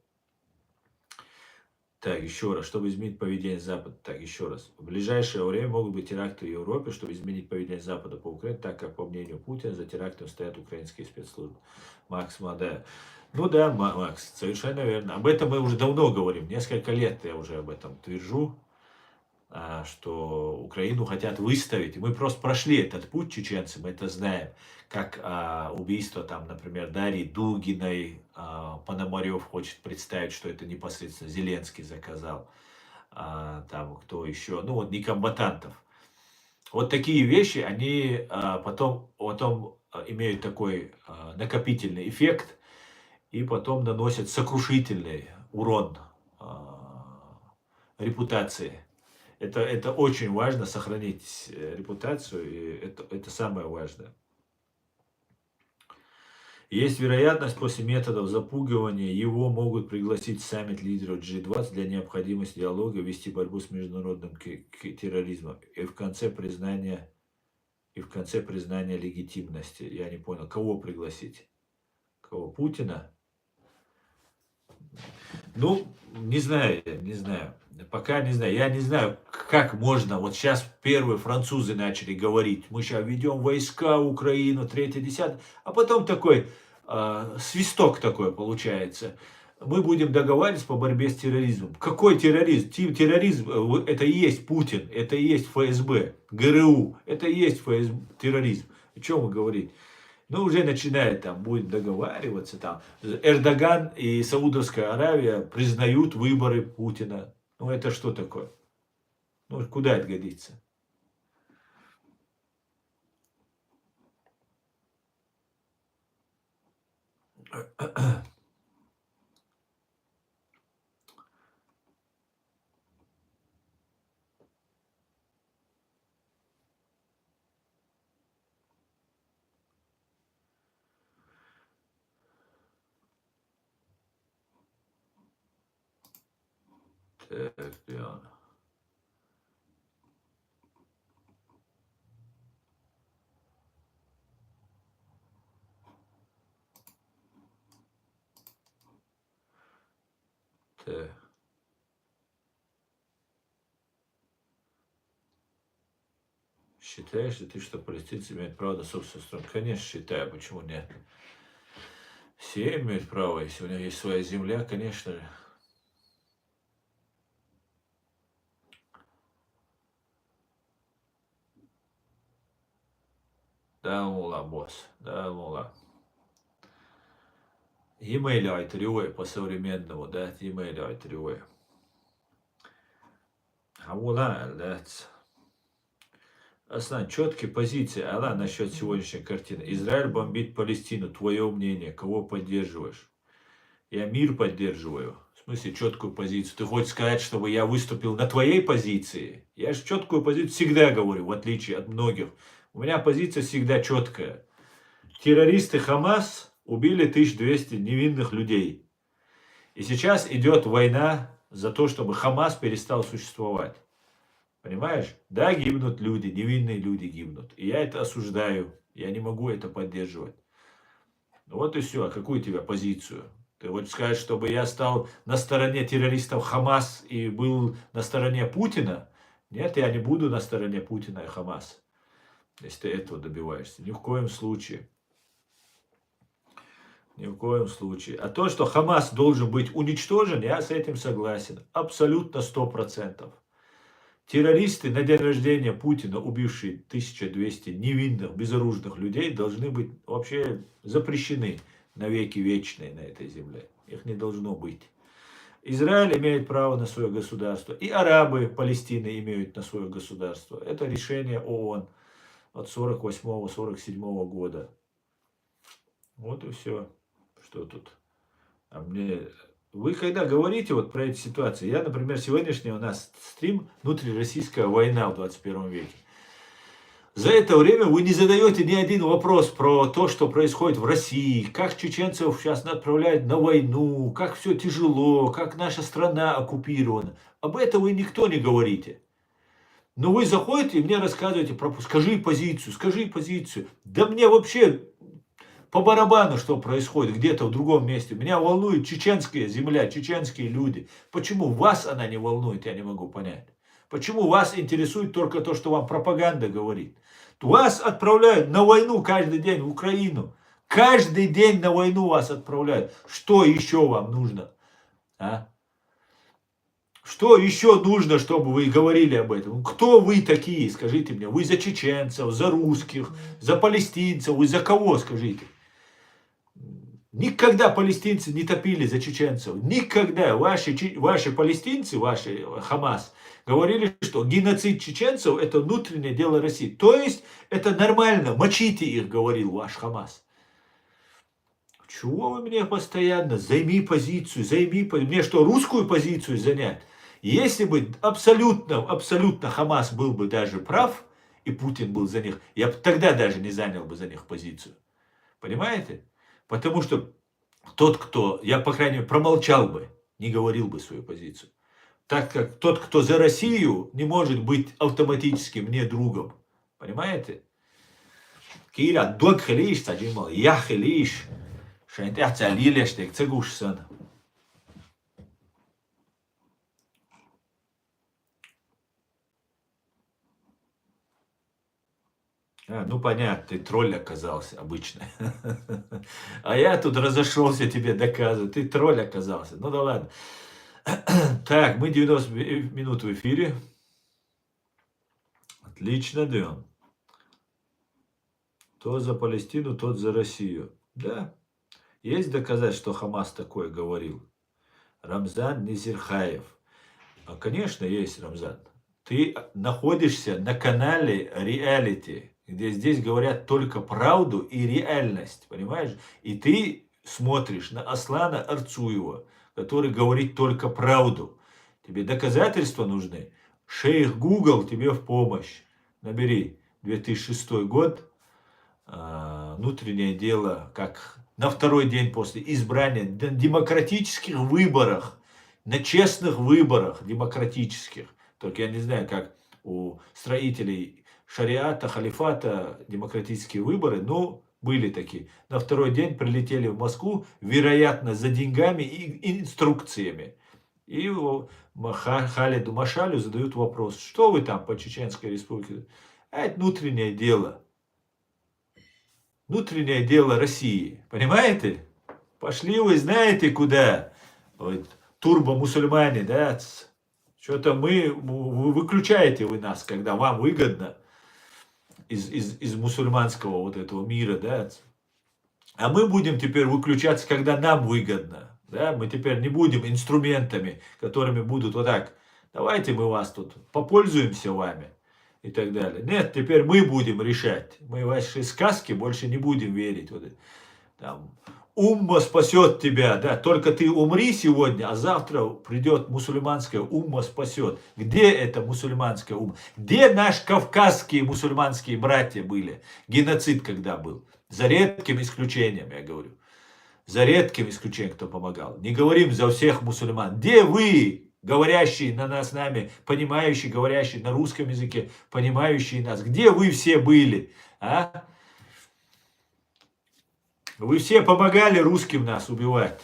Так, еще раз, чтобы изменить поведение Запада. Так, еще раз. В ближайшее время могут быть теракты в Европе, чтобы изменить поведение Запада по Украине, так как, по мнению Путина, за терактами стоят украинские спецслужбы. Макс Мада. Ну да, Макс, совершенно верно. Об этом мы уже давно говорим. Несколько лет я уже об этом твержу, что Украину хотят выставить. Мы просто прошли этот путь, чеченцы, мы это знаем. Как убийство, там, например, Дарьи Дугиной, Пономарев хочет представить, что это непосредственно Зеленский заказал. Там кто еще, ну вот некомбатантов. Вот такие вещи, они потом имеют такой накопительный эффект и потом наносят сокрушительный урон репутации. Это очень важно, сохранить репутацию, и это самое важное. Есть вероятность после методов запугивания его могут пригласить в саммит лидеров G20 для необходимости диалога вести борьбу с международным терроризмом и в конце признания легитимности. Я не понял, кого пригласить? Кого? Путина? Ну, не знаю, не знаю. Пока не знаю. Я не знаю, как можно. Вот сейчас первые французы начали говорить, мы сейчас ведем войска в Украину, 3-10, а потом такой свисток такой получается. Мы будем договариваться по борьбе с терроризмом. Какой терроризм? Терроризм это и есть Путин, это и есть ФСБ, ГРУ, это и есть терроризм. О чем вы говорите? Ну, уже начинает там, будет договариваться там. Эрдоган и Саудовская Аравия признают выборы Путина. Ну, это что такое? Ну, куда это годится? Так, где он? Так. Считаешь ли ты, что палестинцы имеют право на собственную страну? Конечно, считаю. Почему нет? Все имеют право. Если у них есть своя земля, конечно же. Да, мула, босс. Да, мула. Емейль айтырюэ по-современному, да? Емейль айтырюэ. А мула, да. Аслан, четкие позиции, Алла, насчет сегодняшней картины. Израиль бомбит Палестину. Твое мнение, кого поддерживаешь? Я мир поддерживаю. В смысле, четкую позицию. Ты хочешь сказать, чтобы я выступил на твоей позиции? Я же четкую позицию всегда говорю, в отличие от многих. У меня позиция всегда четкая. Террористы Хамас убили 1200 невинных людей. И сейчас идет война за то, чтобы Хамас перестал существовать. Понимаешь? Да, гибнут люди, невинные люди гибнут. И я это осуждаю. Я не могу это поддерживать. Ну вот и все. А какую у тебя позицию? Ты хочешь сказать, чтобы я стал на стороне террористов Хамас и был на стороне Путина? Нет, я не буду на стороне Путина и Хамас. Если ты этого добиваешься. Ни в коем случае. Ни в коем случае. А то, что Хамас должен быть уничтожен, я с этим согласен. Абсолютно 100%. Террористы на день рождения Путина, убившие 1200 невинных, безоружных людей, должны быть вообще запрещены навеки вечные на этой земле. Их не должно быть. Израиль имеет право на свое государство. И арабы Палестины имеют на свое государство. Это решение ООН от 48-47 года. Вот и все. Что тут? А мне... Вы когда говорите вот про эти ситуации, я, например, сегодняшний у нас стрим «Внутрироссийская война в 21 веке». За это время вы не задаете ни один вопрос про то, что происходит в России, как чеченцев сейчас отправляют на войну, как все тяжело, как наша страна оккупирована. Об этом вы никто не говорите. Но вы заходите и мне рассказываете про скажи позицию. Да мне вообще по барабану, что происходит где-то в другом месте. Меня волнует чеченская земля, чеченские люди. Почему вас она не волнует, я не могу понять. Почему вас интересует только то, что вам пропаганда говорит. Вас отправляют на войну каждый день в Украину. Каждый день на войну вас отправляют. Что еще вам нужно? А? Что еще нужно, чтобы вы говорили об этом? Кто вы такие, скажите мне? Вы за чеченцев, за русских, за палестинцев, вы за кого, скажите? Никогда палестинцы не топили за чеченцев. Никогда. Ваши палестинцы, ваши Хамас, говорили, что геноцид чеченцев это внутреннее дело России. То есть это нормально. Мочите их, говорил ваш Хамас. Чего вы мне постоянно? Займи позицию, Мне что, русскую позицию занять? Если бы абсолютно Хамас был бы даже прав, и Путин был за них, я бы тогда даже не занял бы за них позицию. Понимаете? Потому что тот, кто, я, по крайней мере, промолчал бы, не говорил бы свою позицию. Так как тот, кто за Россию, не может быть автоматически мне другом. Понимаете? Кира, дот хелиш, таджимал, я хелиш. Шайнтях цалилештек, цегушсан. Ну понятно, ты тролль оказался обычный. А я тут разошелся тебе доказывать, ты тролль оказался. Ну да ладно. Так, мы 90 минут в эфире. Отлично, Дэн. Кто за Палестину, тот за Россию. Да, есть доказать, что Хамас такое говорил. Рамзан Низирхаев. Конечно, есть, Рамзан. Ты находишься на канале реалити, где здесь говорят только правду и реальность, понимаешь? И ты смотришь на Аслана Арцуева, который говорит только правду. Тебе доказательства нужны? Шейх Google тебе в помощь. Набери 2006 год, внутреннее дело, как на второй день после избрания, на демократических выборах, на честных выборах демократических. Только я не знаю, как у строителей шариата, халифата демократические выборы, но были такие. На второй день прилетели в Москву, вероятно, за деньгами и инструкциями. И Халиду Машалю задают вопрос, что вы там по Чеченской республике? А это внутреннее дело. Внутреннее дело России. Понимаете? Пошли вы знаете куда. Вот, турбо-мусульмане, да? Что-то вы выключаете вы нас, когда вам выгодно из мусульманского вот этого мира, да? А мы будем теперь выключаться, когда нам выгодно. Да? Мы теперь не будем инструментами, которыми будут вот так. Давайте мы вас тут попользуемся вами. И так далее. Нет, теперь мы будем решать. Мы в ваши сказки больше не будем верить. Вот, там, умма спасет тебя, да, только ты умри сегодня, а завтра придет мусульманская умма спасет. Где это мусульманская умма? Где наши кавказские мусульманские братья были? Геноцид когда был? За редким исключением, я говорю. За редким исключением, кто помогал. Не говорим за всех мусульман. Где вы? Говорящие на нас, нами, понимающие, говорящие на русском языке, понимающие нас. Где вы все были? А? Вы все помогали русским нас убивать.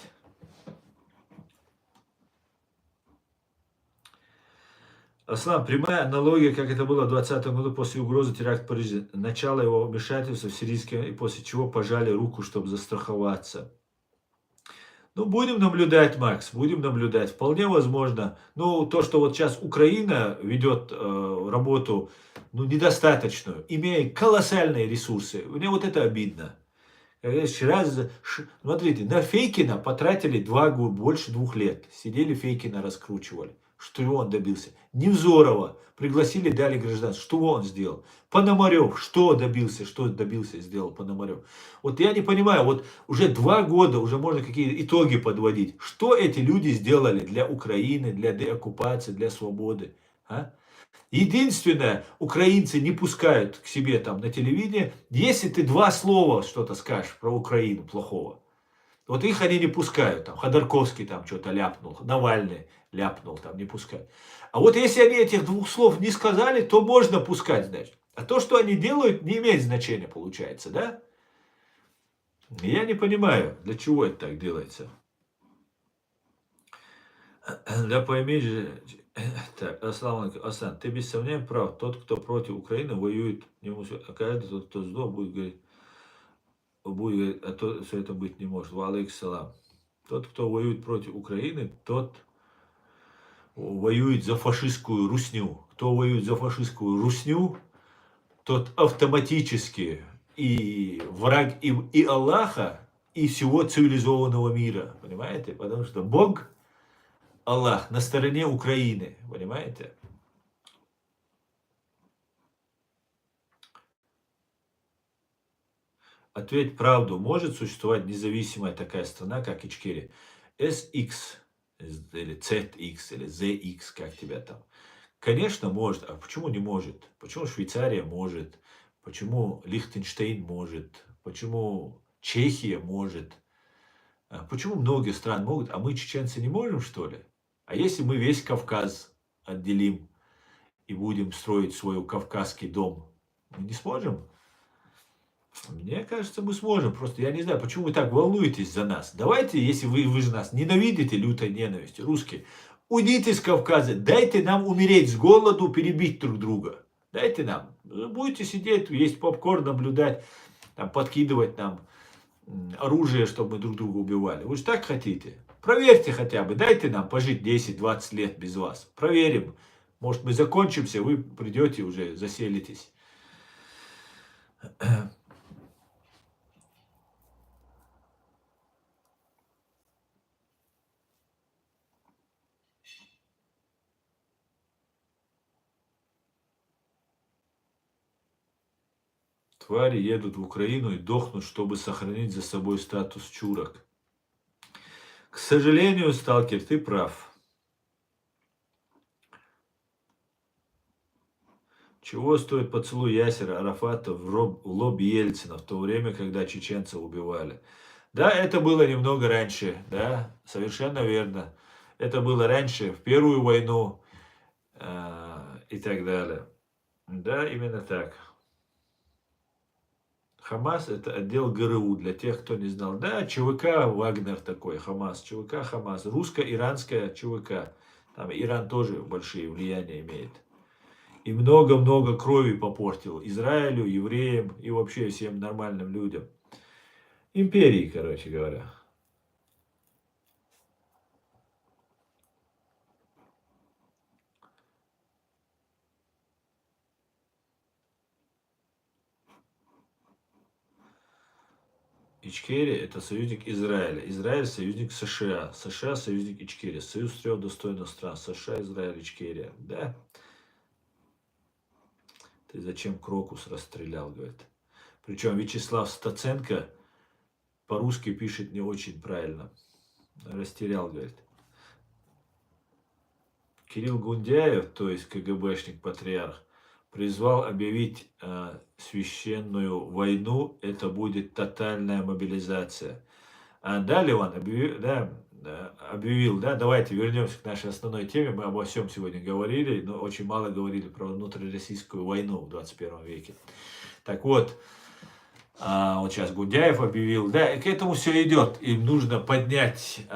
Аслан, прямая аналогия, как это было в 2020 году после угрозы теракта в Париже. Начало его вмешательства в сирийское, и после чего пожали руку, чтобы застраховаться. Ну, будем наблюдать, Макс, будем наблюдать. Вполне возможно. Ну, то, что вот сейчас Украина ведет работу, ну, недостаточную, имея колоссальные ресурсы. Мне вот это обидно. Смотрите, на Фейкина потратили больше 2 лет. Сидели Фейкина раскручивали. Что он добился? Невзорова пригласили, дали гражданство. Что он сделал? Пономарев, что добился, сделал Пономарев. Вот я не понимаю, вот уже 2 года, уже можно какие итоги подводить. Что эти люди сделали для Украины, для деоккупации, для свободы? А? Единственное, украинцы не пускают к себе там на телевидение, если ты 2 слова что-то скажешь про Украину плохого. Вот их они не пускают. Там Ходорковский там что-то ляпнул, Навальный ляпнул, там не пускают. А вот если они этих 2 слов не сказали, то можно пускать, значит. А то, что они делают, не имеет значения, получается, да? Я не понимаю, для чего это так делается. Да пойми же, так, Асан, ты без сомнения прав. Тот, кто против Украины, воюет не мусульман. А каждый тот, кто зло, будет говорить, а то все это быть не может. Ва алейкиссалам. Тот, кто воюет против Украины, тот воюет за фашистскую русню. Кто воюет за фашистскую русню, тот автоматически и враг и Аллаха, и всего цивилизованного мира. Понимаете? Потому что Бог, Аллах, на стороне Украины. Понимаете? Ответь правду. Может существовать независимая такая страна, как Ичкерия? SX, или ZX, или ZX, как тебя там. Конечно, может. А почему не может? Почему Швейцария может? Почему Лихтенштейн может? Почему Чехия может. Почему многие страны могут, а мы, чеченцы, не можем, что ли? А если мы весь Кавказ отделим и будем строить свой кавказский дом, мы не сможем? Мне кажется, мы сможем. Просто я не знаю, почему вы так волнуетесь за нас. Давайте, если вы же нас ненавидите лютой ненавистью, русские, уйдите с Кавказа, дайте нам умереть с голоду, перебить друг друга. Дайте нам. Вы будете сидеть, есть попкорн, наблюдать, там, подкидывать нам оружие, чтобы мы друг друга убивали. Вы же так хотите? Проверьте хотя бы, дайте нам пожить 10-20 лет без вас. Проверим. Может, мы закончимся, вы придете уже, заселитесь. Твари едут в Украину и дохнут, чтобы сохранить за собой статус чурок. К сожалению, сталкер, ты прав. Чего стоит поцелуй Ясера Арафата в лоб Ельцина в то время, когда чеченцев убивали? Да, это было немного раньше, да, совершенно верно. Это было раньше, в Первую войну и так далее. Да, именно так. Хамас — это отдел ГРУ, для тех, кто не знал. Да, ЧВК Вагнер такой, Хамас, ЧВК Хамас, русско-иранская ЧВК. Там Иран тоже большие влияния имеет. И много-много крови попортил Израилю, евреям и вообще всем нормальным людям. Империи, короче говоря. Ичкерия — это союзник Израиля. Израиль — союзник США. США — союзник Ичкерия. Союз трех достойных стран. США, Израиль, Ичкерия. Да? Ты зачем Крокус расстрелял, говорит. Причем Вячеслав Стаценко по-русски пишет не очень правильно. Растерял, говорит. Кирилл Гундяев, то есть КГБшник-патриарх, призвал объявить священную войну, это будет тотальная мобилизация. А далее он объявил, да, давайте вернемся к нашей основной теме, мы обо всем сегодня говорили, но очень мало говорили про внутрироссийскую войну в 21 веке. Так вот, вот сейчас Гундяев объявил, да, и к этому все идет. Им нужно поднять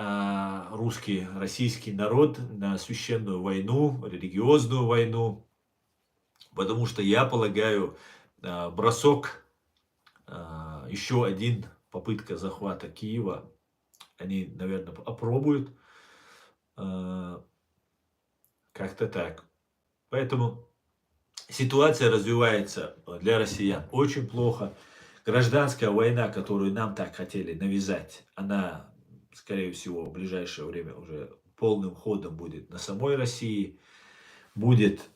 русский, российский народ на священную войну, религиозную войну, потому что я полагаю, бросок, еще один попытка захвата Киева, они, наверное, опробуют, как-то так. Поэтому ситуация развивается для россиян очень плохо. Гражданская война, которую нам так хотели навязать, она, скорее всего, в ближайшее время уже полным ходом будет на самой России. Будет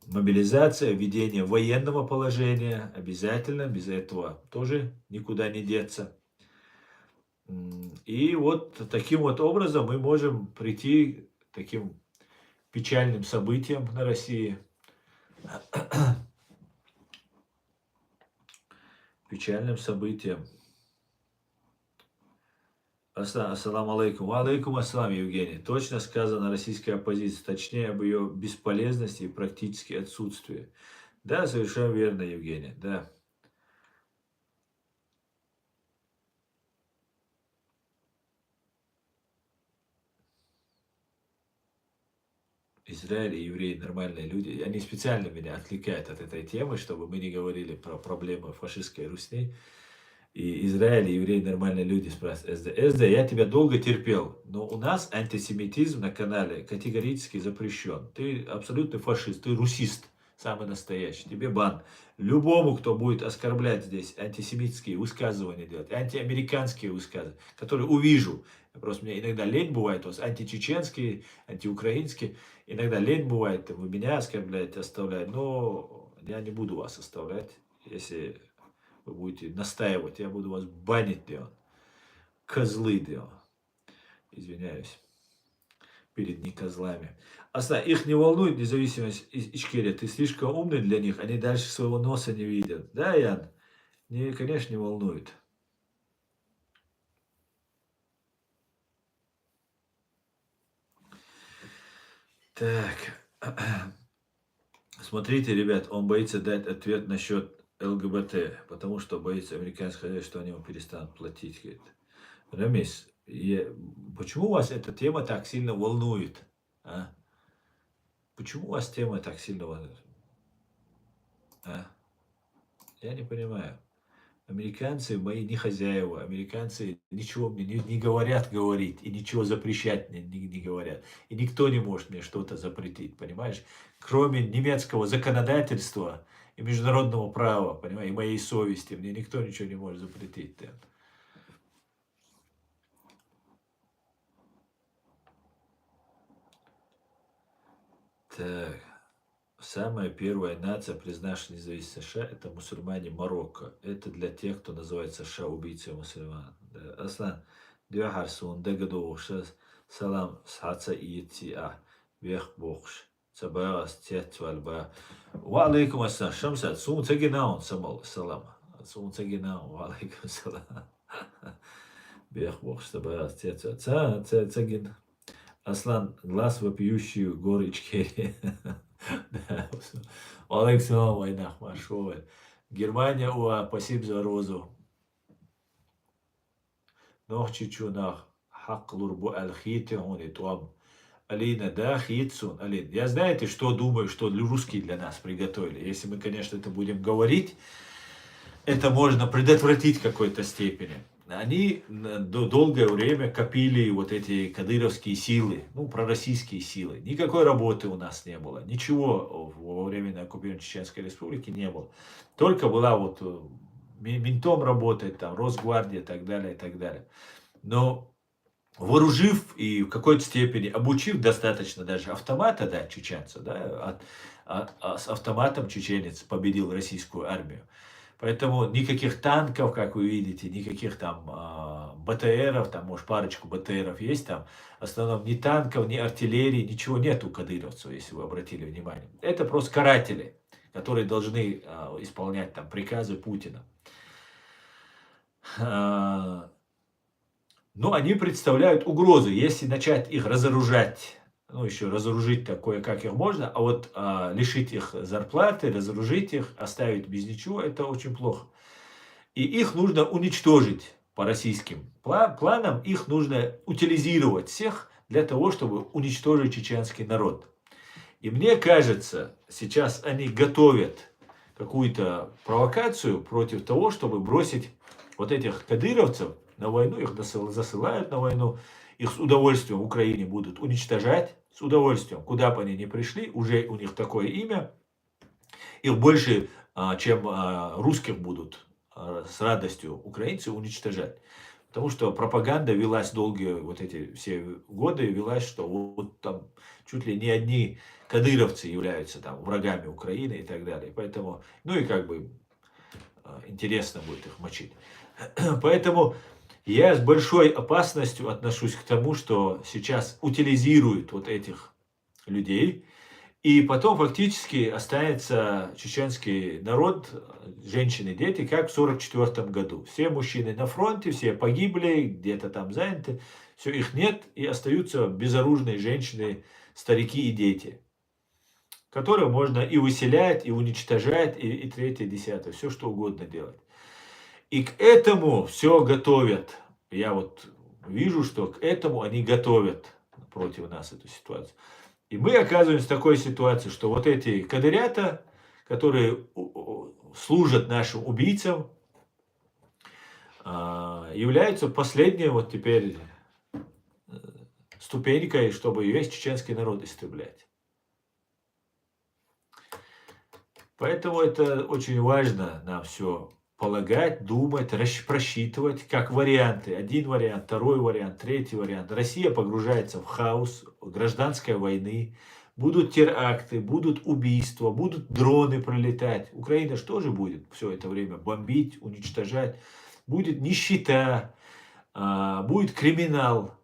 мобилизация, введение военного положения обязательно, без этого тоже никуда не деться. И вот таким вот образом мы можем прийти к таким печальным событиям на России. Печальным событием. Ассаламу алейкум. Алейкум ассалам, Евгений. Точно сказано российской оппозиции, точнее об ее бесполезности и практически отсутствии. Да, совершенно верно, Евгений, да. Израиль и евреи нормальные люди. Они специально меня отвлекают от этой темы, чтобы мы не говорили про проблемы фашистской Русни. И Израиль и евреи нормальные люди, спрашивают СД. СД, я тебя долго терпел, но у нас антисемитизм на канале категорически запрещен. Ты абсолютный фашист, ты русист, самый настоящий. Тебе бан. Любому, кто будет оскорблять здесь антисемитские высказывания делать, антиамериканские высказывания, которые увижу. Просто мне иногда лень бывает, у вас античеченские, антиукраинские. Иногда лень бывает, вы меня оскорбляете, оставляете, но я не буду вас оставлять, если вы будете настаивать, я буду вас банить, Деон. Козлы, Деон. Извиняюсь перед не козлами. Их не волнует независимость Ичкерия, ты слишком умный для них, они дальше своего носа не видят. Да, Ян? Не, конечно, не волнует. Так. Смотрите, ребят, он боится дать ответ насчет ЛГБТ, потому что боится американских хозяев, что они ему перестанут платить. Говорит. Рамис, почему вас эта тема так сильно волнует? А? Почему вас тема так сильно волнует? А? Я не понимаю. Американцы мои не хозяева, американцы ничего мне не говорят говорить, и ничего запрещать не говорят. И никто не может мне что-то запретить, понимаешь? Кроме немецкого законодательства и международного права, понимаешь, и моей совести, мне никто ничего не может запретить. Да. Так. Самая первая нация, признавшая независимость США, это мусульмане Марокко. Это для тех, кто называет США убийцей мусульман. Да. Аслан, дюхарсун, дегадоушас, салам, саца иетиа, вех бохш, цабарас, тетвальба. Ва алейкум ассалам, шамсат, сум цагинаун, салам. Сум цагинаун, ва алейкум салам. Вех бохш, цабарас, тетвальба. Цагин. Аслан, глаз вопиющий горечки. Да. Александр война, Машова. Германия, спасибо за розу. Нох чичунах, хаклурбу алхите он и туам. Алина, да, хитсун, Алин. Я знаете, что думаю, что русские для нас приготовили. Если мы, конечно, это будем говорить, это можно предотвратить в какой-то степени. Они долгое время копили вот эти кадыровские силы, ну, пророссийские силы. Никакой работы у нас не было, ничего во время оккупированной Чеченской Республики не было. Только была вот ментом работать, там, Росгвардия и так далее, и так далее. Но вооружив и в какой-то степени обучив достаточно даже автомата, да, чеченца, да, с автоматом чеченец победил российскую армию. Поэтому никаких танков, как вы видите, никаких там БТРов, там, может, парочку БТРов есть там. В основном ни танков, ни артиллерии, ничего нет у кадыровцев, если вы обратили внимание. Это просто каратели, которые должны исполнять там приказы Путина. Но они представляют угрозу, если начать их разоружать. Ну, еще разоружить такое, как их можно, а вот лишить их зарплаты, разоружить их, оставить без ничего, это очень плохо. И их нужно уничтожить по российским планам, их нужно утилизировать всех для того, чтобы уничтожить чеченский народ. И мне кажется, сейчас они готовят какую-то провокацию против того, чтобы бросить вот этих кадыровцев на войну, их засылают на войну, их с удовольствием в Украине будут уничтожать, с удовольствием, куда бы они ни пришли, уже у них такое имя, их больше, чем русских будут с радостью украинцы уничтожать. Потому что пропаганда велась долгие вот эти все годы, велась, что вот там чуть ли не одни кадыровцы являются там врагами Украины и так далее. Поэтому, ну и как бы интересно будет их мочить. Поэтому я с большой опасностью отношусь к тому, что сейчас утилизируют вот этих людей, и потом фактически останется чеченский народ, женщины, дети, как в 1944 году. Все мужчины на фронте, все погибли, где-то там заняты, все, их нет, и остаются безоружные женщины, старики и дети, которых можно и выселять, и уничтожать, и третье, и десятое, все что угодно делать. И к этому все готовят. Я вот вижу, что к этому они готовят против нас эту ситуацию. И мы оказываемся в такой ситуации, что вот эти кадырята, которые служат нашим убийцам, являются последней вот теперь ступенькой, чтобы весь чеченский народ истреблять. Поэтому это очень важно нам все полагать, думать, просчитывать, как варианты. Один вариант, второй вариант, третий вариант. Россия погружается в хаос гражданской войны. Будут теракты, будут убийства, будут дроны пролетать. Украина же тоже будет все это время бомбить, уничтожать. Будет нищета, будет криминал.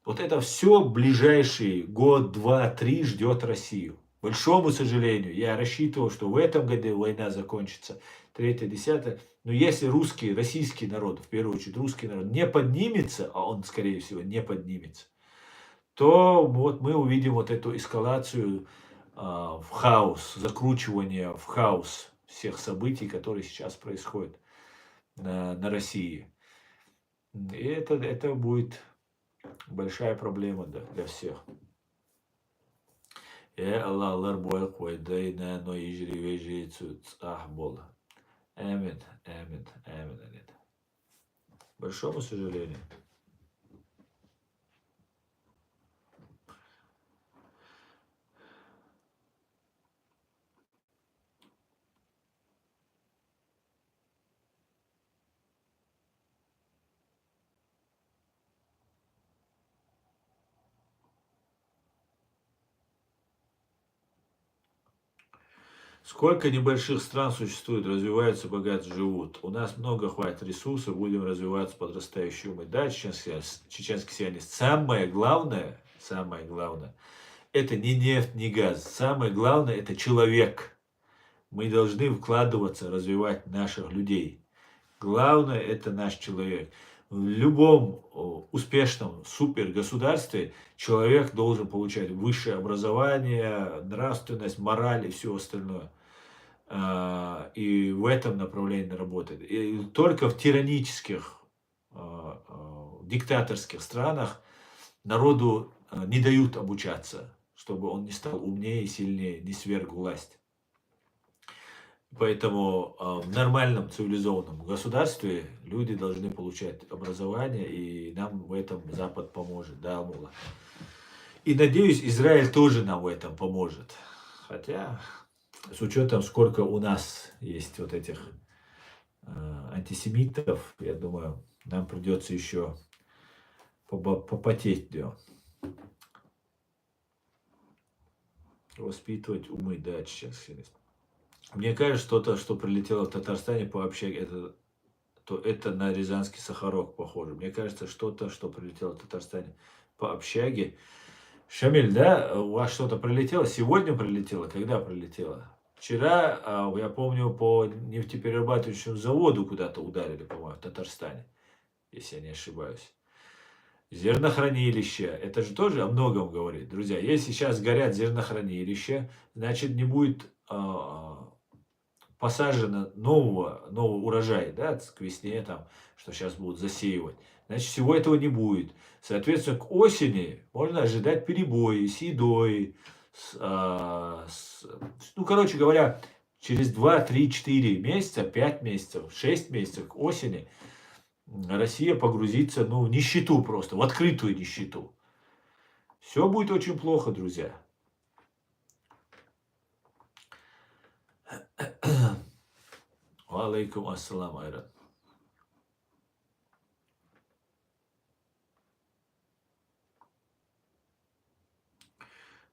Вот это все ближайший год, два, три ждет Россию. К большому сожалению, я рассчитывал, что в этом году война закончится. Третье, десятое. Но если русский, российский народ, в первую очередь русский народ, не поднимется, а он, скорее всего, не поднимется, то вот мы увидим вот эту эскалацию в хаос, закручивание в хаос всех событий, которые сейчас происходят на России. И это будет большая проблема для всех. Allah'lar boy koydu yine no icri veci ah bol. Амин, амин, амин, амин. Большому сожалению. Сколько небольших стран существует, развиваются, богато живут. У нас много хватит ресурсов, будем развиваться подрастающие умы. Да, чеченский сионист. Самое главное, это не нефть, не газ. Самое главное, это человек. Мы должны вкладываться, развивать наших людей. Главное, это наш человек. В любом успешном супергосударстве человек должен получать высшее образование, нравственность, мораль и все остальное. И в этом направлении работает. И только в тиранических, диктаторских странах народу не дают обучаться, чтобы он не стал умнее и сильнее, не сверг власть. Поэтому в нормальном цивилизованном государстве люди должны получать образование, и нам в этом Запад поможет, да, Амула. И надеюсь, Израиль тоже нам в этом поможет. Хотя, с учетом, сколько у нас есть вот этих антисемитов, я думаю, нам придется еще попотеть, да. Воспитывать умы, да, чеченских. Мне кажется, что-то, что прилетело в Татарстане по общаге, это на рязанский сахарок похоже. Мне кажется, что-то, что прилетело в Татарстане по общаге. Шамиль, да, у вас что-то прилетело? Сегодня прилетело? Когда прилетело? Вчера, я помню, по нефтеперерабатывающему заводу куда-то ударили, по-моему, в Татарстане, если я не ошибаюсь. Зернохранилище. Это же тоже о многом говорит. Друзья, если сейчас горят зернохранилища, значит не будет посажено новый урожай, да, к весне, там, что сейчас будут засеивать. Значит, всего этого не будет. Соответственно, к осени можно ожидать перебои с едой, ну, короче говоря, через 2, 3, 4 месяца, 5 месяцев, 6 месяцев к осени Россия погрузится, ну, в нищету просто, в открытую нищету. Все будет очень плохо, друзья. Алейкум ассалам, Айрат.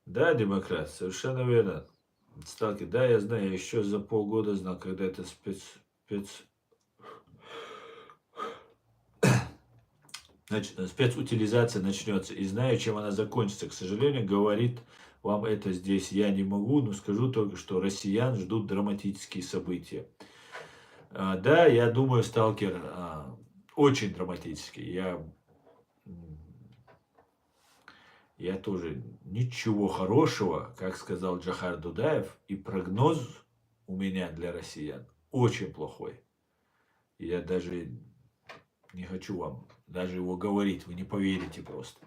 Да, демократ, совершенно верно. Сталкер, да, я знаю, я еще за полгода знал, когда это спецутилизация начнется. И знаю, чем она закончится. К сожалению, говорит вам это здесь я не могу, но скажу только, что россиян ждут драматические события. Да, я думаю, сталкер очень драматический. Я тоже ничего хорошего, как сказал Джохар Дудаев, и прогноз у меня для россиян очень плохой. Я даже не хочу вам даже его говорить, вы не поверите просто,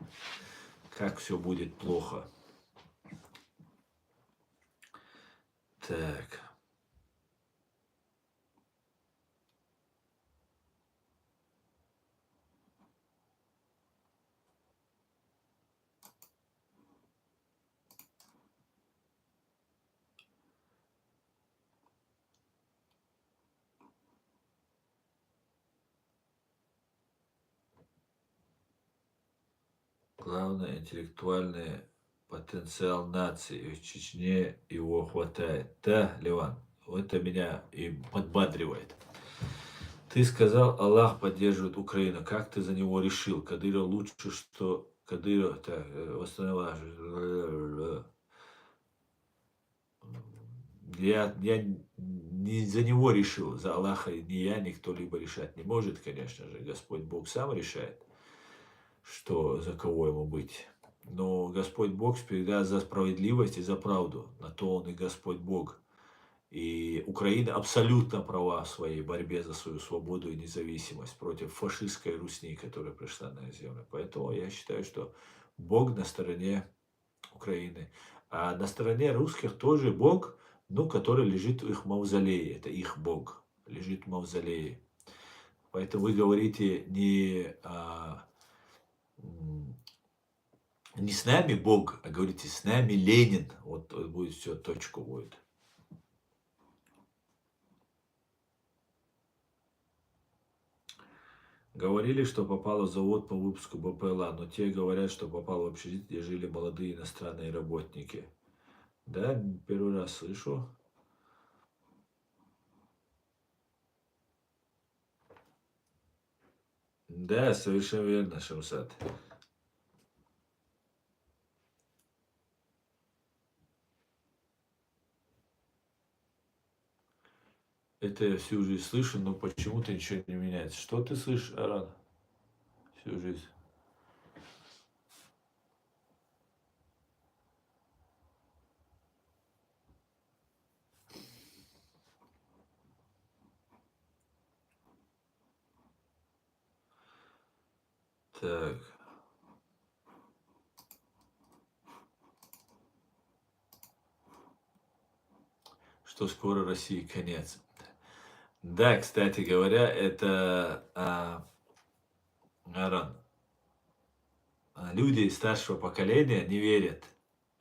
как все будет плохо. Так. Главное, интеллектуальный потенциал нации. В Чечне его хватает. Да, Ливан, это меня и подбадривает. Ты сказал, Аллах поддерживает Украину. Как ты за него решил? Кадыров лучше, что Кадыров... Так, я не за него решил, за Аллаха ни я, ни кто-либо решать не может, конечно же. Господь Бог сам решает, что за кого ему быть. Но Господь Бог всегда за справедливость и за правду. На то Он и Господь Бог. И Украина абсолютно права в своей борьбе за свою свободу и независимость против фашистской Русни, которая пришла на землю. Поэтому я считаю, что Бог на стороне Украины. А на стороне русских тоже Бог, ну, который лежит в их мавзолее. Это их Бог, лежит в мавзолее. Поэтому вы говорите не с нами Бог, а говорите с нами Ленин. Вот будет все, точку будет. Говорили, что попало в завод по выпуску БПЛА, но те говорят, что попало в общежитие, где жили молодые иностранные работники. Да, первый раз слышу. Да, совершенно верно, Шамсат. Это я всю жизнь слышу, но почему-то ничего не меняется. Что ты слышишь, Аран? Всю жизнь. Так. Что скоро России конец. Да, кстати говоря, это Аран. Люди старшего поколения не верят,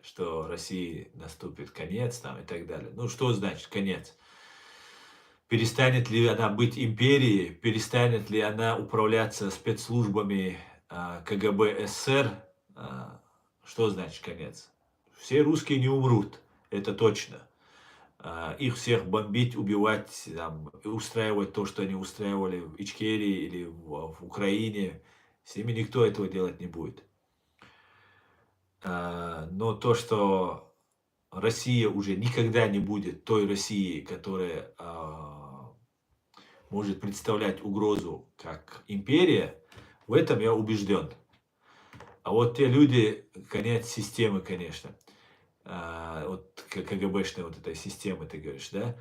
что России наступит конец там и так далее. Ну, что значит конец? Перестанет ли она быть империей? Перестанет ли она управляться спецслужбами КГБ СССР? Что значит конец? Все русские не умрут, это точно. Их всех бомбить, убивать, там, устраивать то, что они устраивали в Ичкерии или в Украине, с ними никто этого делать не будет. Но то, что Россия уже никогда не будет той Россией, которая может представлять угрозу как империя, в этом я убежден. А вот те люди, конец системы, конечно, вот КГБшной вот этой системы, ты говоришь, да?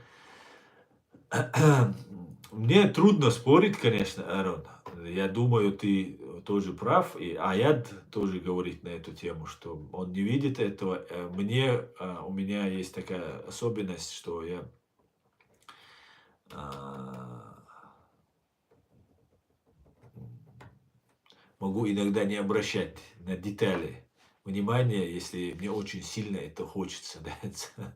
Мне трудно спорить, конечно, Аарон. Я думаю, ты тоже прав, и Аяд тоже говорит на эту тему, что он не видит этого. У меня есть такая особенность, что я могу иногда не обращать на детали внимания, если мне очень сильно это хочется. Да?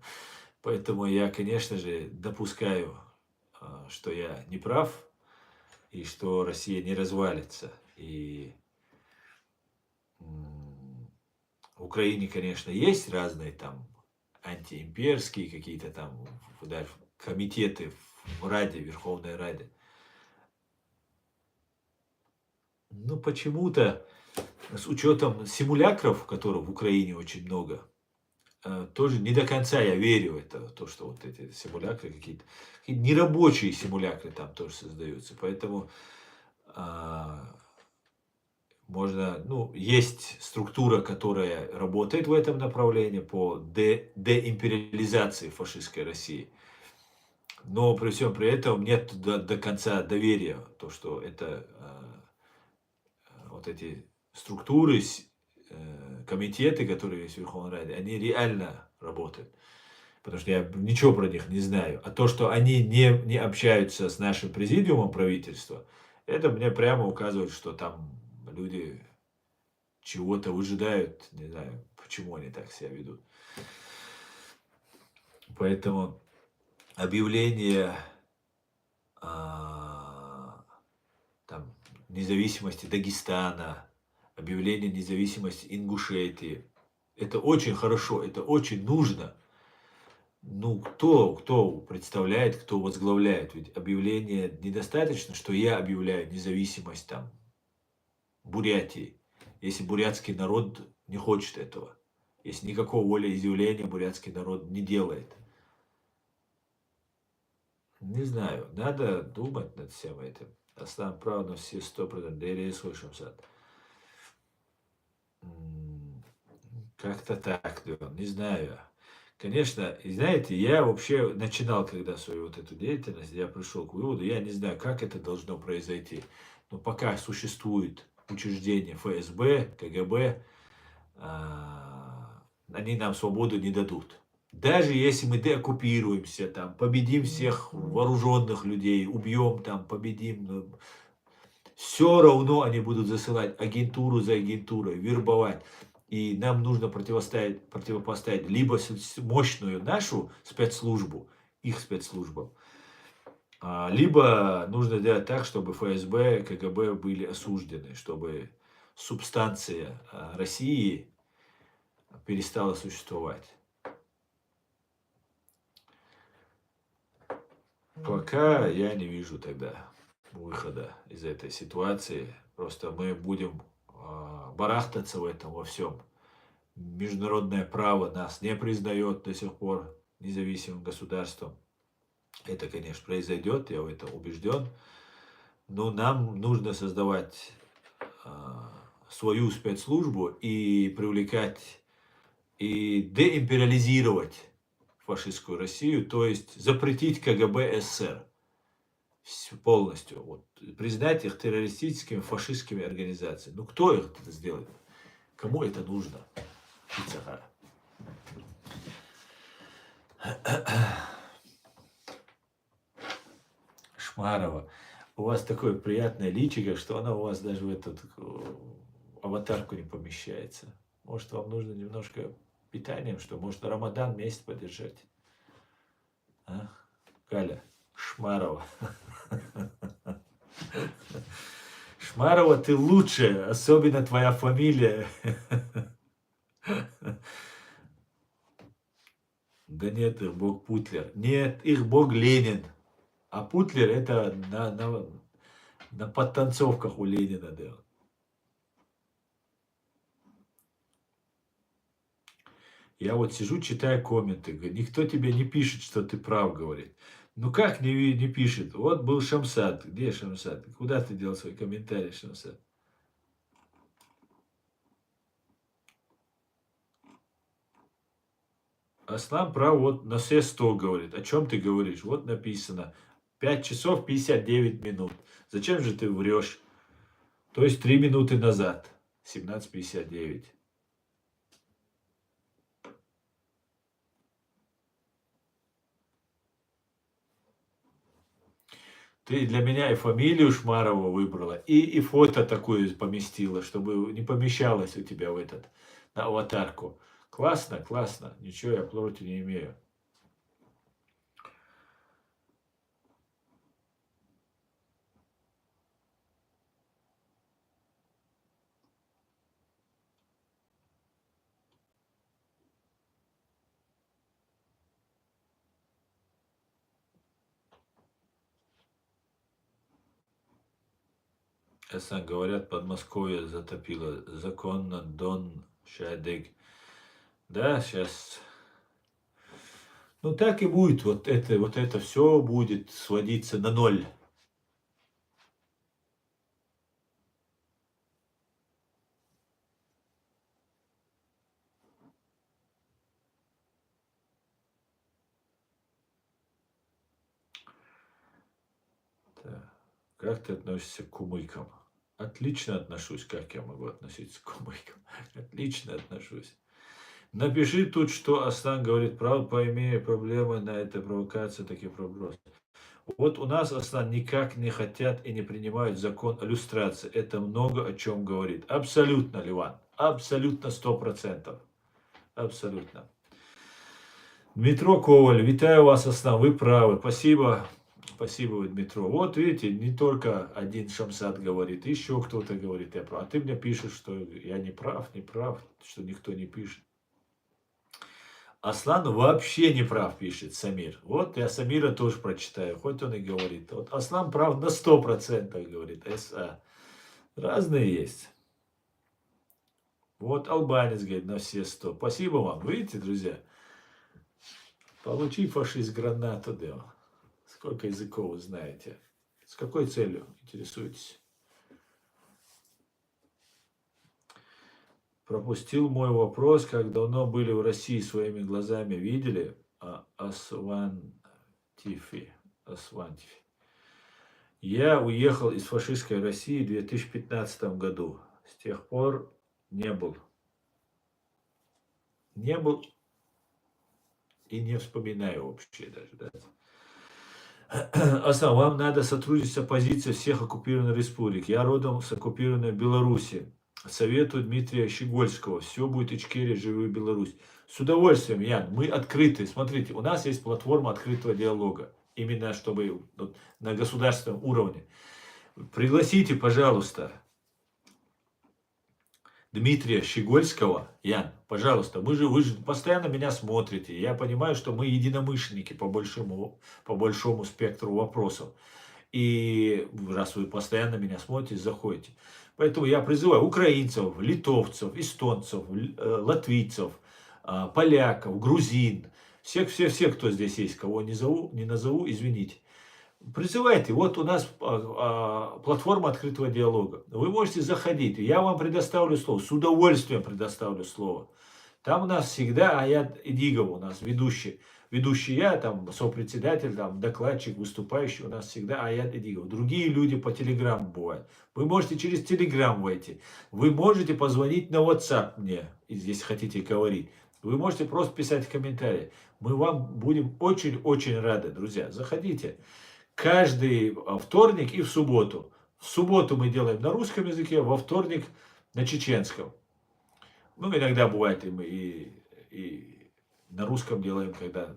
Поэтому я, конечно же, допускаю, что я не прав, и что Россия не развалится. И в Украине, конечно, есть разные там антиимперские какие-то там даже комитеты в Раде, Верховной Раде. Ну, почему-то, с учетом симулякров, которых в Украине очень много, тоже не до конца я верю в это, то, что вот эти симулякры какие-то нерабочие симулякры там тоже создаются. Поэтому можно, ну, есть структура, которая работает в этом направлении по деимпериализации фашистской России. Но при всем при этом нет до конца доверия, то, что это вот эти структуры, комитеты, которые есть в Верховной Раде, они реально работают. Потому что я ничего про них не знаю. А то, что они не общаются с нашим президиумом правительства, это мне прямо указывает, что там люди чего-то выжидают. Не знаю, почему они так себя ведут. Поэтому объявление там, независимости Дагестана, объявление независимости Ингушетии, это очень хорошо, это очень нужно. Ну, кто представляет, кто возглавляет? Ведь объявление недостаточно, что я объявляю независимость там Бурятии, если бурятский народ не хочет этого. Если никакого волеизъявления бурятский народ не делает. Не знаю, надо думать над всем этим. Аслан прав на все 100%. Дерей слышим сад. Как-то так, да, не знаю. Конечно, и знаете, я вообще начинал, когда свою вот эту деятельность, я пришел к выводу, я не знаю, как это должно произойти. Но пока существует учреждение ФСБ, КГБ, они нам свободу не дадут. Даже если мы деоккупируемся, там, победим всех вооруженных людей, убьем, там, победим, все равно они будут засылать агентуру за агентурой, вербовать. И нам нужно противопоставить либо мощную нашу спецслужбу, их спецслужбам, либо нужно делать так, чтобы ФСБ, КГБ были осуждены, чтобы субстанция России перестала существовать. Пока я не вижу тогда выхода из этой ситуации. Просто мы будем барахтаться в этом во всем. Международное право нас не признает до сих пор независимым государством. Это, конечно, произойдет, я в этом убежден. Но нам нужно создавать свою спецслужбу и привлекать, и деимпериализировать фашистскую Россию, то есть запретить КГБ СССР полностью, вот, признать их террористическими, фашистскими организациями. Ну, кто их это сделает? Кому это нужно? Шмарова, у вас такое приятное личико, что она у вас даже в эту аватарку не помещается. Может, вам нужно немножко питанием, что может Рамадан месяц подержать? А? Галя Шмарова. Шмарова, ты лучшая, особенно твоя фамилия. Да нет, их бог Путлер. Нет, их бог Ленин. А Путлер это на подтанцовках у Ленина, да. Я вот сижу, читаю комменты, никто тебе не пишет, что ты прав, говорит. Ну как не пишет? Вот был Шамсат. Где Шамсат? Куда ты дел свой комментарий, Шамсат? Аслан прав, вот на все 100 говорит. О чем ты говоришь? Вот написано. 5 часов 59 минут. Зачем же ты врешь? То есть 3 минуты назад. 17:59. Ты для меня и фамилию Шмарова выбрала, и фото такое поместила, чтобы не помещалось у тебя в этот, на аватарку. Классно, классно. Ничего я против не имею. Эсан, говорят, Подмосковье затопило. Законно Дон Шадык. Да, сейчас. Ну так и будет. Вот это все будет сводиться на ноль. Так. Как ты относишься к кумыкам? Отлично отношусь. Как я могу относиться к кумыкам? Отлично отношусь. Напиши тут, что Аслан говорит правду, пойми проблемы на этой провокации, такие проброс. Вот у нас, Аслан, никак не хотят и не принимают закон о люстрации. Это много о чем говорит. Абсолютно, Ливан. Абсолютно 100%. Абсолютно. Дмитро Коваль, витаю вас, Аслан, вы правы. Спасибо. Спасибо, Дмитро. Вот видите, не только один Шамсат говорит, еще кто-то говорит, я прав. А ты мне пишешь, что я не прав, что никто не пишет. Аслан вообще не прав, пишет Самир. Вот я Самира тоже прочитаю, хоть он и говорит. Вот Аслан прав на 100%, говорит СА. Разные есть. Вот албанец говорит на все 100. Спасибо вам. Видите, друзья? Получи, фашист, гранату, да. Сколько языков вы знаете? С какой целью интересуетесь? пропустил мой вопрос, как давно были в России, своими глазами видели? Асвантифи. Асвантифи. Я уехал из фашистской России в 2015 году. С тех пор не был. Не был и не вспоминаю вообще даже. Да? Асан, вам надо сотрудничать с оппозицией всех оккупированных республик. Я родом с оккупированной Беларуси. Советую Дмитрия Щегольского. Все будет Ичкерия, живую Беларусь. С удовольствием, Ян. Мы открыты. Смотрите, у нас есть платформа открытого диалога. Именно чтобы на государственном уровне. Пригласите, пожалуйста, Дмитрия Щегольского. Ян, пожалуйста, вы же постоянно меня смотрите. Я понимаю, что мы единомышленники по большому спектру вопросов. И раз вы постоянно меня смотрите, заходите. Поэтому я призываю украинцев, литовцев, эстонцев, латвийцев, поляков, грузин, всех, кто здесь есть, кого не назову, извините. Призывайте, вот у нас платформа открытого диалога. Вы можете заходить, я вам предоставлю слово, с удовольствием предоставлю слово. Там у нас всегда Аят Эдигов, у нас ведущий. Ведущий я, там сопредседатель, там докладчик, выступающий, у нас всегда Аят Эдигов. Другие люди по телеграмму бывают. Вы можете через телеграм войти. Вы можете позвонить на WhatsApp мне, если хотите говорить. Вы можете просто писать комментарии. Мы вам будем очень-очень рады, друзья. Заходите. Каждый вторник и в субботу. В субботу мы делаем на русском языке, во вторник на чеченском. Ну, иногда бывает и на русском делаем, когда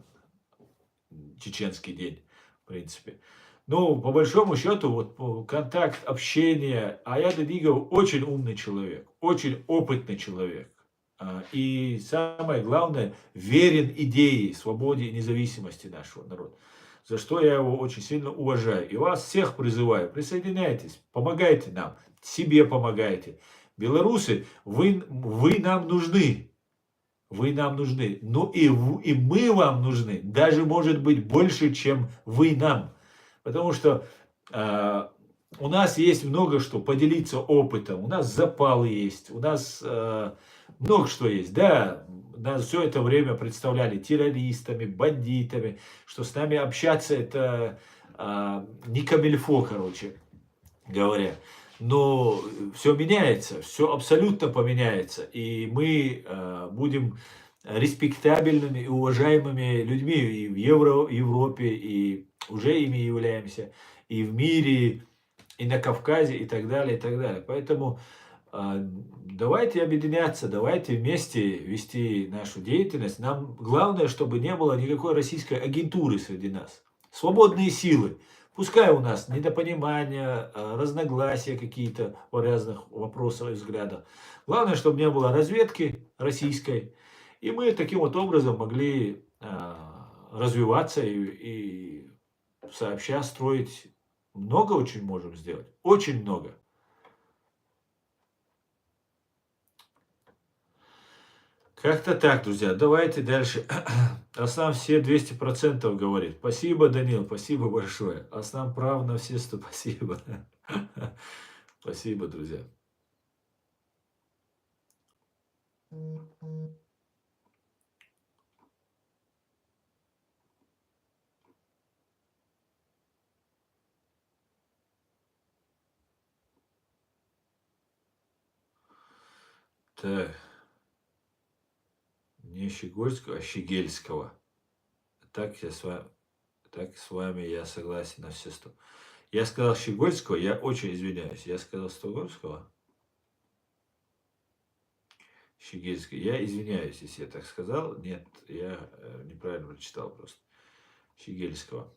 чеченский день, в принципе. Но по большому счету, вот контакт, общение. Аят Эдигов очень умный человек, очень опытный человек. И самое главное, верен идее, свободе и независимости нашего народа. За что я его очень сильно уважаю. И вас всех призываю, присоединяйтесь, помогайте нам, себе помогайте. Белорусы, вы нам нужны. Вы нам нужны. Ну и мы вам нужны. Даже может быть больше, чем вы нам. Потому что у нас есть много что поделиться опытом. У нас запалы есть. У нас много что есть. Да, нас все это время представляли террористами, бандитами. Что с нами общаться это не камильфо, короче говоря. Но все меняется, все абсолютно поменяется. И мы будем респектабельными и уважаемыми людьми и в Европе, и уже ими являемся, и в мире, и на Кавказе, и так далее, и так далее. Поэтому давайте объединяться, давайте вместе вести нашу деятельность. Нам главное, чтобы не было никакой российской агентуры среди нас. Свободные силы. Пускай у нас недопонимания, разногласия какие-то по разных вопросах и взглядах. Главное, чтобы не было разведки российской. И мы таким вот образом могли развиваться и сообща строить. Много очень можем сделать. Очень много. Как-то так, друзья. Давайте дальше. Аслан все 200% говорит. Спасибо, Данил, спасибо большое. Аслан прав на все 100. Спасибо. Спасибо, друзья. Так. Не Щегольского, а Щегельского. Так с вами я согласен на все 100. Я сказал Щегольского, я очень извиняюсь. Я сказал Стогольского. Щегельский. Я извиняюсь, если я так сказал. Нет, я неправильно прочитал просто. Щегельского.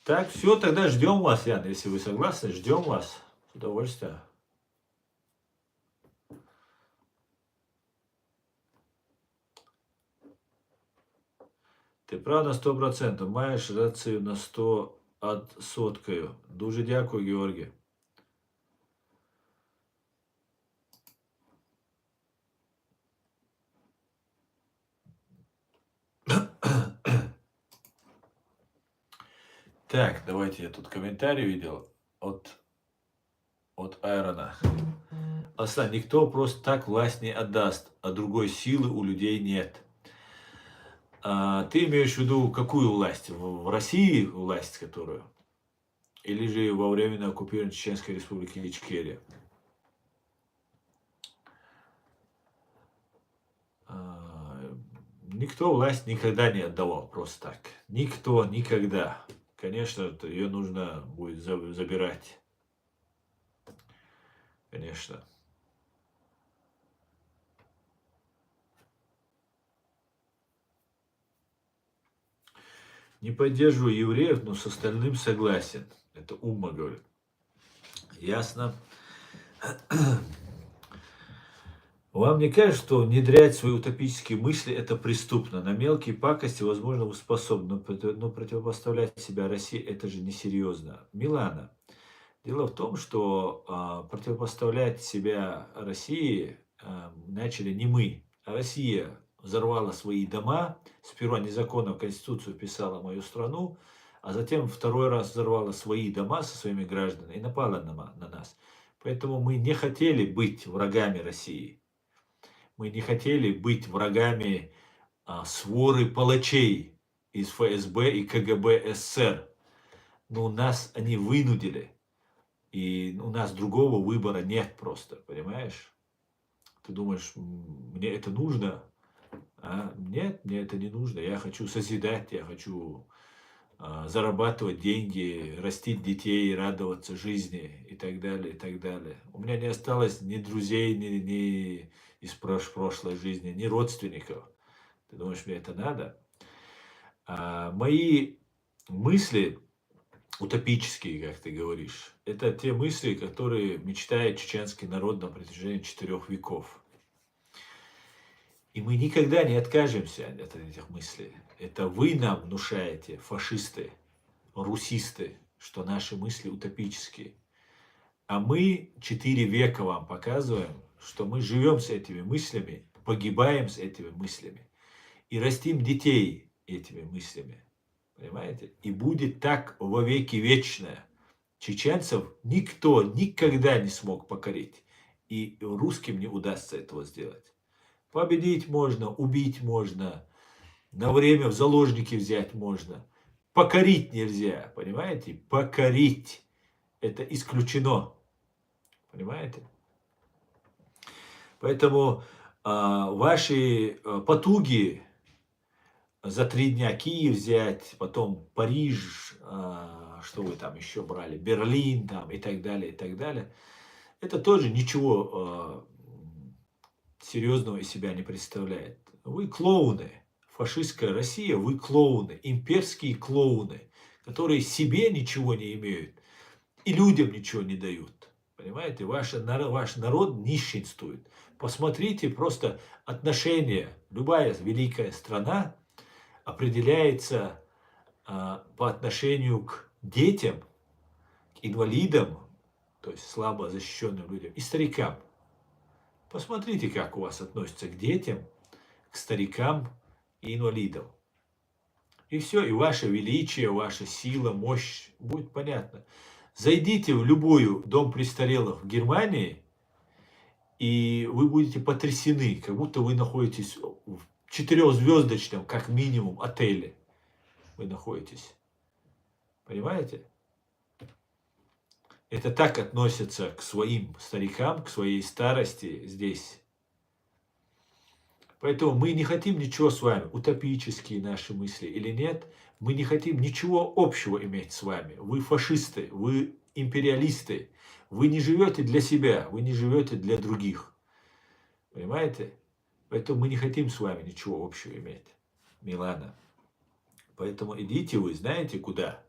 Так, все, тогда ждем вас, Ян, если вы согласны, ждем вас. С удовольствием. Ти прав на 100%. Маєш рацію на 100%. Дуже дякую, Георгій. Так, давайте я тут комментарий видел от Айрона. Аслан, никто просто так власть не отдаст, а другой силы у людей нет. Ты имеешь в виду какую власть? В России власть, которую? Или же во временно оккупированной Чеченской Республики Ичкерия? А, Никто власть никогда не отдавал просто так. Никто, никогда. Конечно, ее нужно будет забирать. Конечно. Не поддерживаю евреев, но с остальным согласен. Это Умма говорит. Ясно. Вам не кажется, что внедрять свои утопические мысли это преступно? На мелкие пакости, возможно, вы способны, но противопоставлять себя России это же несерьезно. Милана, дело в том, что противопоставлять себя России начали не мы, а Россия взорвала свои дома, сперва незаконно в Конституцию вписала мою страну, а затем второй раз взорвала свои дома со своими гражданами и напала на нас. Поэтому мы не хотели быть врагами России. Мы не хотели быть врагами своры палачей из ФСБ и КГБ СССР. Но нас они вынудили. И у нас другого выбора нет просто, понимаешь? Ты думаешь, мне это нужно? Нет, мне это не нужно. Я хочу созидать, я хочу зарабатывать деньги, растить детей, радоваться жизни и так далее, и так далее. У меня не осталось ни друзей, ни из прошлой жизни, ни родственников. Ты думаешь, мне это надо? Мои мысли утопические, как ты говоришь, это те мысли, которые мечтает чеченский народ на протяжении 4 веков. И мы никогда не откажемся от этих мыслей. Это вы нам внушаете, фашисты, русисты, что наши мысли утопические. А мы 4 века вам показываем, что мы живем с этими мыслями, погибаем с этими мыслями и растим детей этими мыслями. Понимаете? И будет так во веки вечное. Чеченцев никто никогда не смог покорить. И русским не удастся этого сделать. Победить можно, убить можно, на время в заложники взять можно. Покорить нельзя, понимаете? Покорить. Это исключено. Понимаете? Поэтому ваши потуги за 3 дня Киев взять, потом Париж, что вы там еще брали, Берлин там и так далее, и так далее. Это тоже ничего серьезного из себя не представляет. Вы клоуны. Фашистская Россия, вы клоуны, имперские клоуны, которые себе ничего не имеют и людям ничего не дают. Понимаете, ваш народ нищенствует. Посмотрите просто отношения. Любая великая страна определяется по отношению к детям, к инвалидам, то есть слабо защищенным людям, и старикам. Посмотрите, как у вас относятся к детям, к старикам и инвалидам. И все, и ваше величие, ваша сила, мощь будет понятно. Зайдите в любой дом престарелых в Германии, и вы будете потрясены, как будто вы находитесь в 4-звездочном, как минимум, отеле. Вы находитесь. Понимаете? Это так относятся к своим старикам, к своей старости здесь. Поэтому мы не хотим ничего с вами, утопические наши мысли или нет, мы не хотим ничего общего иметь с вами. Вы фашисты, вы империалисты, вы не живете для себя, вы не живете для других. Понимаете? Поэтому мы не хотим с вами ничего общего иметь, Милана. Поэтому идите вы, знаете куда?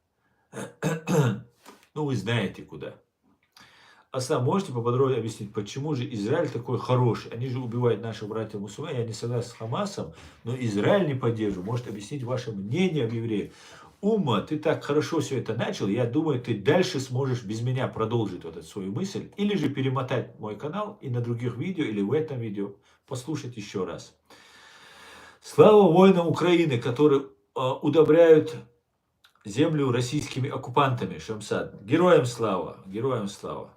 Ну, вы знаете куда. Аслан, можете поподробнее объяснить, почему же Израиль такой хороший? Они же убивают наших братьев-мусульман. Я не согласен с Хамасом, но Израиль не поддерживаю. Может объяснить ваше мнение об евреях? Умма, ты так хорошо все это начал. Я думаю, ты дальше сможешь без меня продолжить вот эту свою мысль. Или же перемотать мой канал и на других видео, или в этом видео послушать еще раз. Слава воинам Украины, которые удобряют землю российскими оккупантами, Шамсад. Героям слава, героям слава.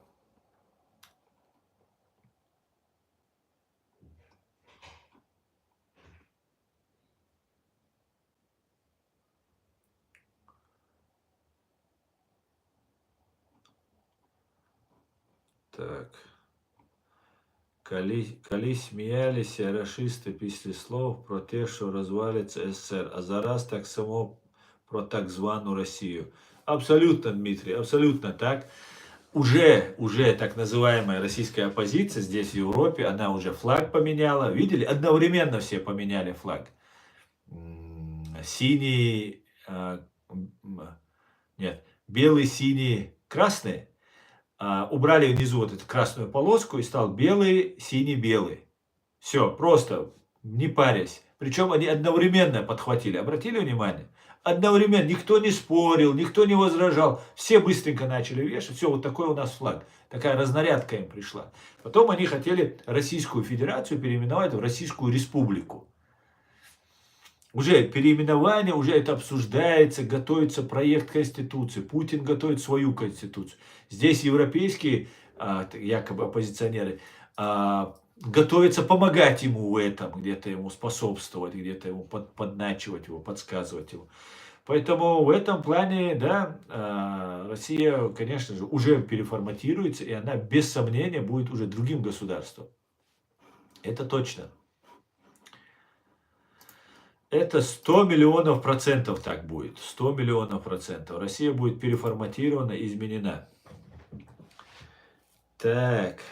Так. Коли сміялися рашисти після слов про те, що розвалиться СССР, а зараз так само про так звану Россию. Абсолютно, Дмитрий, абсолютно так. Уже так называемая российская оппозиция здесь, в Европе, она уже флаг поменяла. Видели? Одновременно все поменяли флаг. Синий, нет, белый, синий, красный. Убрали внизу вот эту красную полоску и стал белый, синий, белый. Все, просто не парясь. Причем они одновременно подхватили. Обратили внимание? Одновременно. Никто не спорил, никто не возражал. Все быстренько начали вешать. Все, вот такой у нас флаг. Такая разнарядка им пришла. Потом они хотели Российскую Федерацию переименовать в Российскую Республику. Уже переименование, уже это обсуждается, готовится проект Конституции. Путин готовит свою Конституцию. Здесь европейские якобы оппозиционеры готовятся помогать ему в этом, где-то ему способствовать, где-то ему подначивать его, подсказывать ему. Поэтому в этом плане, да, Россия, конечно же, уже переформатируется, и она без сомнения будет уже другим государством. Это точно. Это 100 миллионов процентов так будет. 100 миллионов процентов. Россия будет переформатирована, изменена. Так.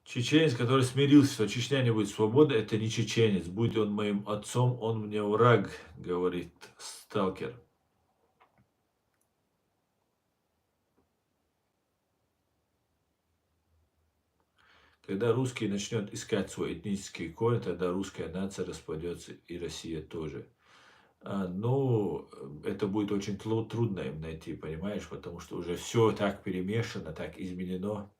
Чеченец, который смирился, что Чечня не будет свободной, это не чеченец. Будь он моим отцом, он мне враг, говорит сталкер. Когда русский начнет искать свой этнический корень, тогда русская нация распадется, и Россия тоже. Ну, это будет очень трудно им найти, понимаешь, потому что уже все так перемешано, так изменено.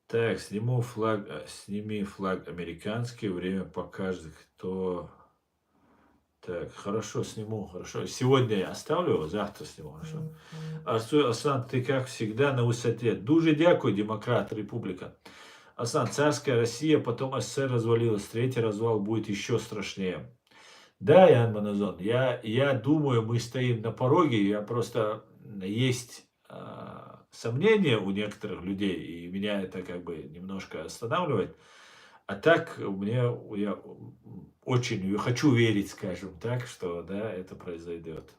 Так, сними флаг американский, время покажет, кто... Так, хорошо, сниму, хорошо. Сегодня я оставлю его, завтра сниму, хорошо. Аслан, ты как всегда на высоте. Дуже дякую, демократ, республика. Аслан, царская Россия, потом СССР развалилась, третий развал будет еще страшнее. Да, Ян Маназон, я думаю, мы стоим на пороге, я просто есть сомнения у некоторых людей, и меня это как бы немножко останавливает. А так я очень хочу верить, скажем так, что да, это произойдет.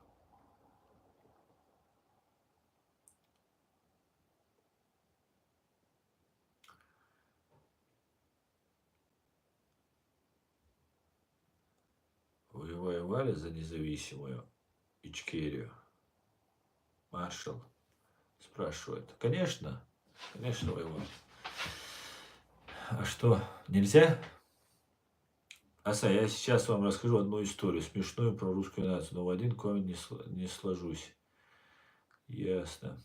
Вы воевали за независимую Ичкерию? Маршал спрашивает. Конечно, конечно воевал. А что, нельзя? Аса, я сейчас вам расскажу одну историю, смешную про русскую нацию, но в один коммент не сложусь. Ясно.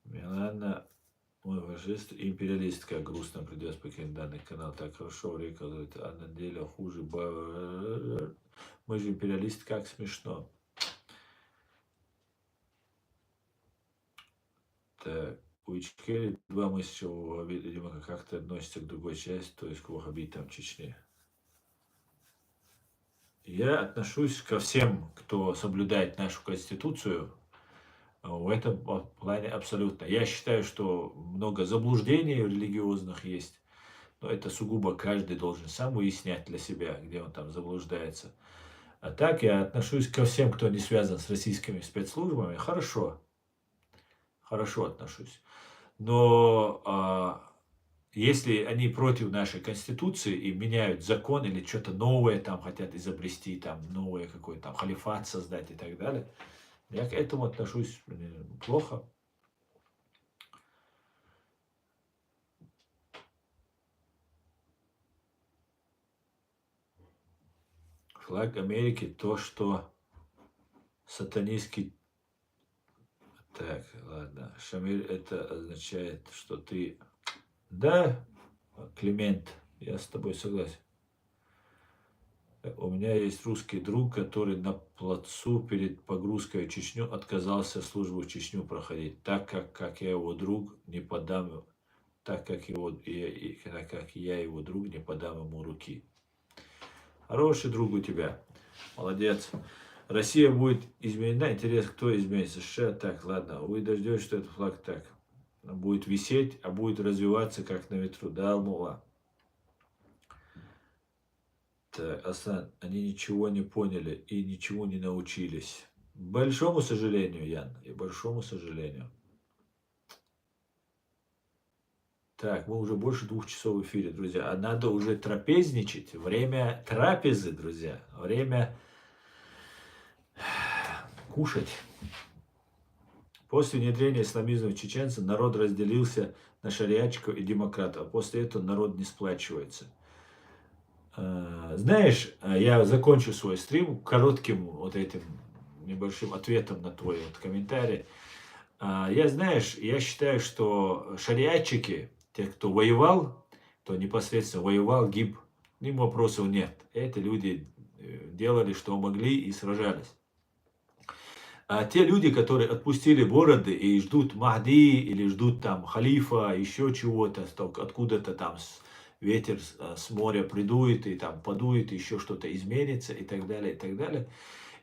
Милана, мой фашист, империалистка, грустно придется покинуть данный канал. Так хорошо, Рика говорит, а на деле хуже. Мы же империалисты, как смешно. Так, у Ичкерии два мысли, видимо, как-то относится к другой части, то есть к ваххабитам Чечни. Я отношусь ко всем, кто соблюдает нашу конституцию, в этом плане абсолютно. Я считаю, что много заблуждений религиозных есть, но это сугубо каждый должен сам выяснять для себя, где он там заблуждается. А так я отношусь ко всем, кто не связан с российскими спецслужбами, хорошо. Хорошо отношусь. Но если они против нашей Конституции и меняют закон или что-то новое там хотят изобрести, там новое какой-то там халифат создать и так далее, я к этому отношусь плохо. Флаг Америки то, что сатанистский. Так, ладно. Шамиль, это означает, что ты... Да, Климент, я с тобой согласен. У меня есть русский друг, который на плацу перед погрузкой в Чечню отказался службу в Чечню проходить, так как я его друг не подам, так как я его друг не подам ему руки. Хороший друг у тебя, молодец. Россия будет изменена, интересно, кто изменит? США, так, ладно, вы дождетесь, что этот флаг так будет висеть, а будет развиваться как на ветру, да, Алмула? Так, Асан, они ничего не поняли и ничего не научились. К большому сожалению, Ян, и большому сожалению. Так, мы уже больше 2 часов в эфире, друзья, а надо уже трапезничать. Время трапезы, друзья, время кушать. После внедрения исламизма в чеченцев народ разделился на шариатчиков и демократов. А после этого народ не сплачивается. Знаешь, я закончу свой стрим коротким вот этим небольшим ответом на твой вот комментарий. Я считаю, что шариатчики, те, кто воевал, кто непосредственно воевал, гиб, им вопросов нет. Эти люди делали, что могли и сражались. А те люди, которые отпустили бороды и ждут Махди или ждут там халифа, еще чего-то, откуда-то там ветер с моря придует и там подует, еще что-то изменится и так далее, и так далее.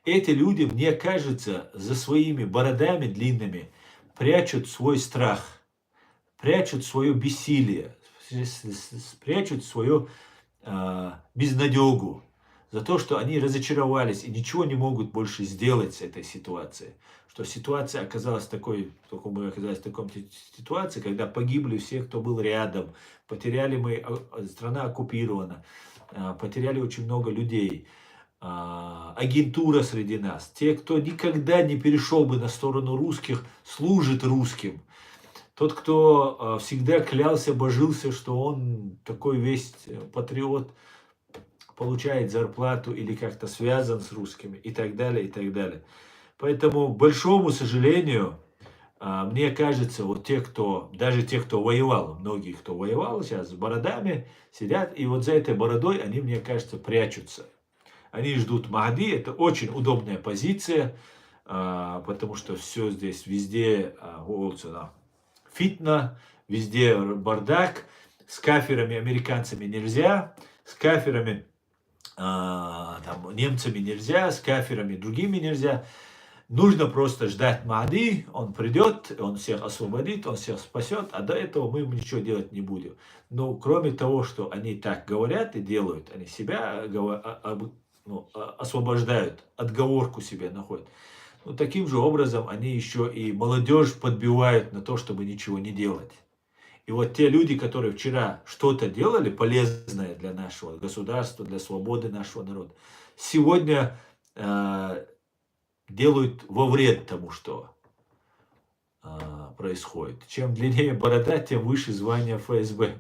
Эти люди, мне кажется, за своими бородами длинными прячут свой страх, прячут свое бессилие, прячут свою безнадегу за то, что они разочаровались и ничего не могут больше сделать с этой ситуацией. Что ситуация оказалась такой, только мы оказались в такой ситуации, когда погибли все, кто был рядом, потеряли мы, страна оккупирована, потеряли очень много людей, агентура среди нас, те, кто никогда не перешел бы на сторону русских, служит русским. Тот, кто всегда клялся, божился, что он такой весь патриот, получает зарплату или как-то связан с русскими и так далее, и так далее. Поэтому, к большому сожалению, мне кажется, вот даже те, кто воевал, многие, кто воевал сейчас с бородами, сидят, и вот за этой бородой они, мне кажется, прячутся. Они ждут Махди, это очень удобная позиция, потому что все здесь, везде фитна, везде бардак, с кафирами, американцами нельзя, с кафирами, немцами нельзя, с кафирами другими нельзя. Нужно просто ждать Махди, он придет, он всех освободит, он всех спасет, а до этого мы ничего делать не будем. Но кроме того, что они так говорят и делают, они себя освобождают, отговорку себе находят. Таким же образом они еще и молодежь подбивают на то, чтобы ничего не делать. И вот те люди, которые вчера что-то делали полезное для нашего государства, для свободы нашего народа, сегодня делают во вред тому, что происходит. Чем длиннее борода, тем выше звание ФСБ.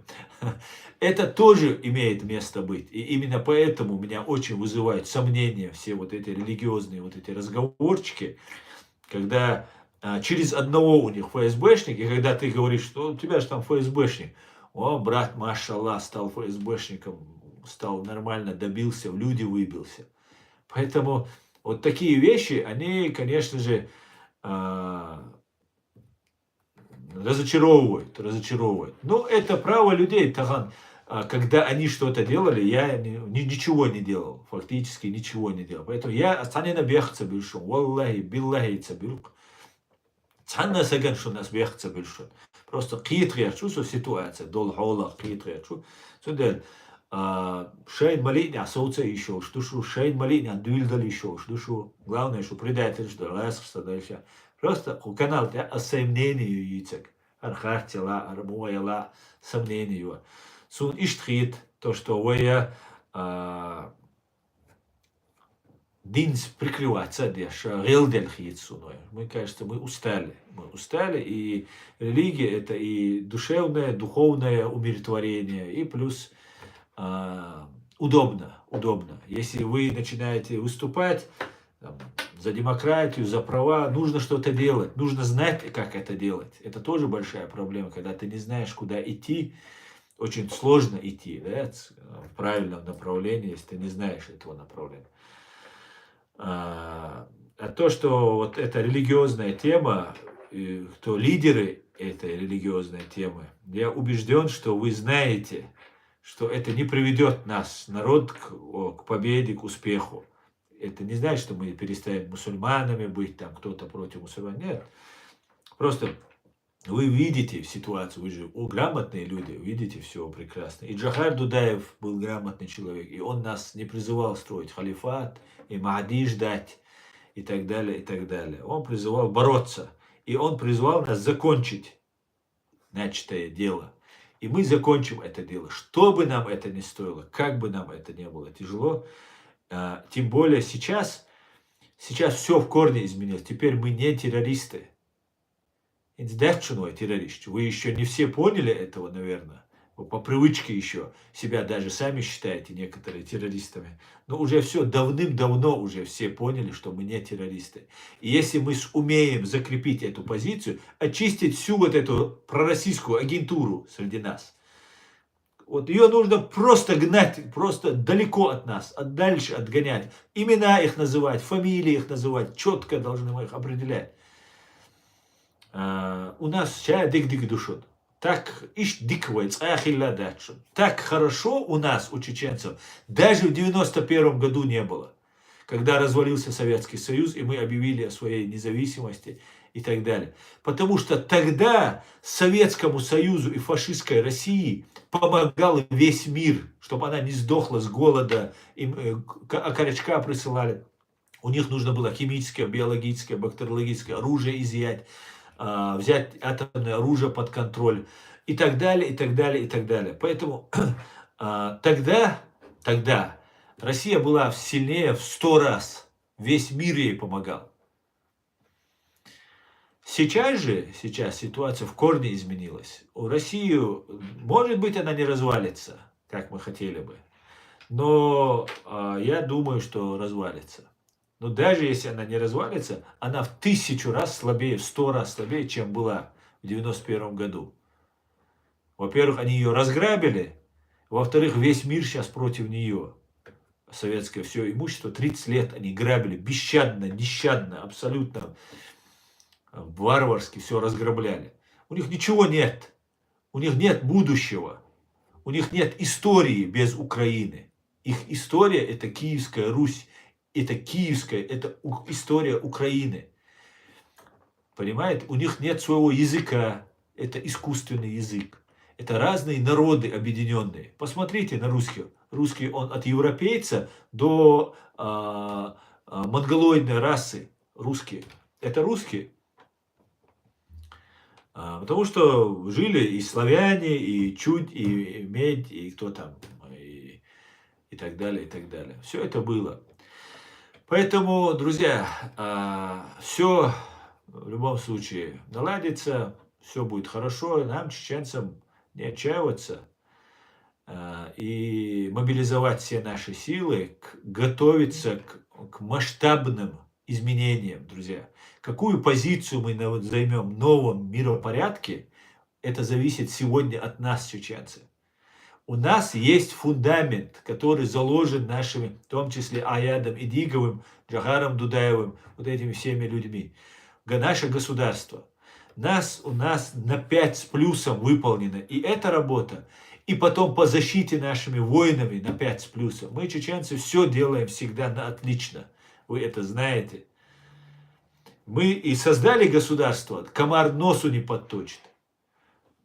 Это тоже имеет место быть. И именно поэтому меня очень вызывают сомнения все вот эти религиозные вот эти разговорчики, когда через одного у них ФСБшник, и когда ты говоришь, что у тебя же там ФСБшник, о, брат, машаллах, стал ФСБшником, стал нормально, добился, в люди выбился. Поэтому вот такие вещи, они, конечно же, разочаровывают. Но это право людей, Таган. Когда они что-то делали, я ничего не делал, фактически ничего не делал. Поэтому я санена бехца бильшон, валлахи, биллахи цабилк. Цанна саган, что нас бехца бильшон. Просто китрия, что ситуация, дол хола китрия, что сюда. Шейн малиня солнце еще, что шейн малиня дюльдал еще, что главное, что предательство, ласк, дальше. Просто канал, осемнение яйцек. архартила, армуяла, сомнению. Сун иштхит, то, что вы динс прикрываться деш, релдель хит суной. Мы, кажется, мы устали. Мы устали, и религия это и душевное, духовное умиротворение, и плюс удобно, удобно. Если вы начинаете выступать там, за демократию, за права, нужно что-то делать, нужно знать, как это делать. Это тоже большая проблема, когда ты не знаешь, куда идти, очень сложно идти, да, в правильном направлении, если ты не знаешь этого направления. А то, что вот эта религиозная тема, кто лидеры этой религиозной темы, я убежден, что вы знаете, что это не приведет нас, народ, к победе, к успеху. Это не значит, что мы перестанем мусульманами быть, там кто-то против мусульман. Нет. Просто вы видите ситуацию, вы же грамотные люди, видите все прекрасно. И Джохар Дудаев был грамотный человек, и он нас не призывал строить халифат, и Махди ждать, и так далее, и так далее. Он призывал бороться, и он призывал нас закончить начатое дело. И мы закончим это дело, что бы нам это ни стоило, как бы нам это ни было тяжело. Тем более сейчас все в корне изменилось. Теперь мы не террористы. Террорист. Вы еще не все поняли этого, наверное. Вы по привычке еще себя даже сами считаете некоторые террористами. Но уже все давным-давно уже все поняли, что мы не террористы. И если мы умеем закрепить эту позицию, очистить всю вот эту пророссийскую агентуру среди нас, вот ее нужно просто гнать, просто далеко от нас, дальше отгонять. Имена их называть, фамилии их называть, четко должны мы их определять. У нас сейчас дик-дик душот. Так так хорошо у нас, у чеченцев, даже в 91 году не было, когда развалился Советский Союз, и мы объявили о своей независимости и так далее. Потому что тогда Советскому Союзу и фашистской России помогал весь мир, чтобы она не сдохла с голода, им окорочка присылали. У них нужно было химическое, биологическое, бактериологическое оружие изъять, взять атомное оружие под контроль и так далее, и так далее, и так далее. Поэтому тогда Россия была сильнее в 100 раз. Весь мир ей помогал. Сейчас ситуация в корне изменилась. У России, может быть, она не развалится, как мы хотели бы. Но я думаю, что развалится. Но даже если она не развалится, она в 1000 раз слабее, в 100 раз слабее, чем была в 91 году. Во-первых, они ее разграбили. Во-вторых, весь мир сейчас против нее. Советское все имущество 30 лет они грабили бесщадно, нещадно, абсолютно варварски все разграбляли. У них ничего нет. У них нет будущего. У них нет истории без Украины. Их история – это Киевская Русь. Это киевская, это история Украины. Понимаете? У них нет своего языка. Это искусственный язык. Это разные народы объединенные. Посмотрите на русских. Русский, он от европейца до монголоидной расы. Русские. Это русские. Потому что жили и славяне, и чудь, и медь, и кто там, и так далее, и так далее. Все это было. Поэтому, друзья, все в любом случае наладится, все будет хорошо. Нам, чеченцам, не отчаиваться и мобилизовать все наши силы, готовиться к масштабным изменениям, друзья. Какую позицию мы займем в новом миропорядке, это зависит сегодня от нас, чеченцев. У нас есть фундамент, который заложен нашими, в том числе Аядом Идиговым, Джохаром Дудаевым, вот этими всеми людьми. Наше государство. У нас на 5 с плюсом выполнено. И эта работа. И потом по защите нашими воинами на 5 с плюсом. Мы, чеченцы, все делаем всегда на отлично. Вы это знаете. Мы и создали государство, комар носу не подточит.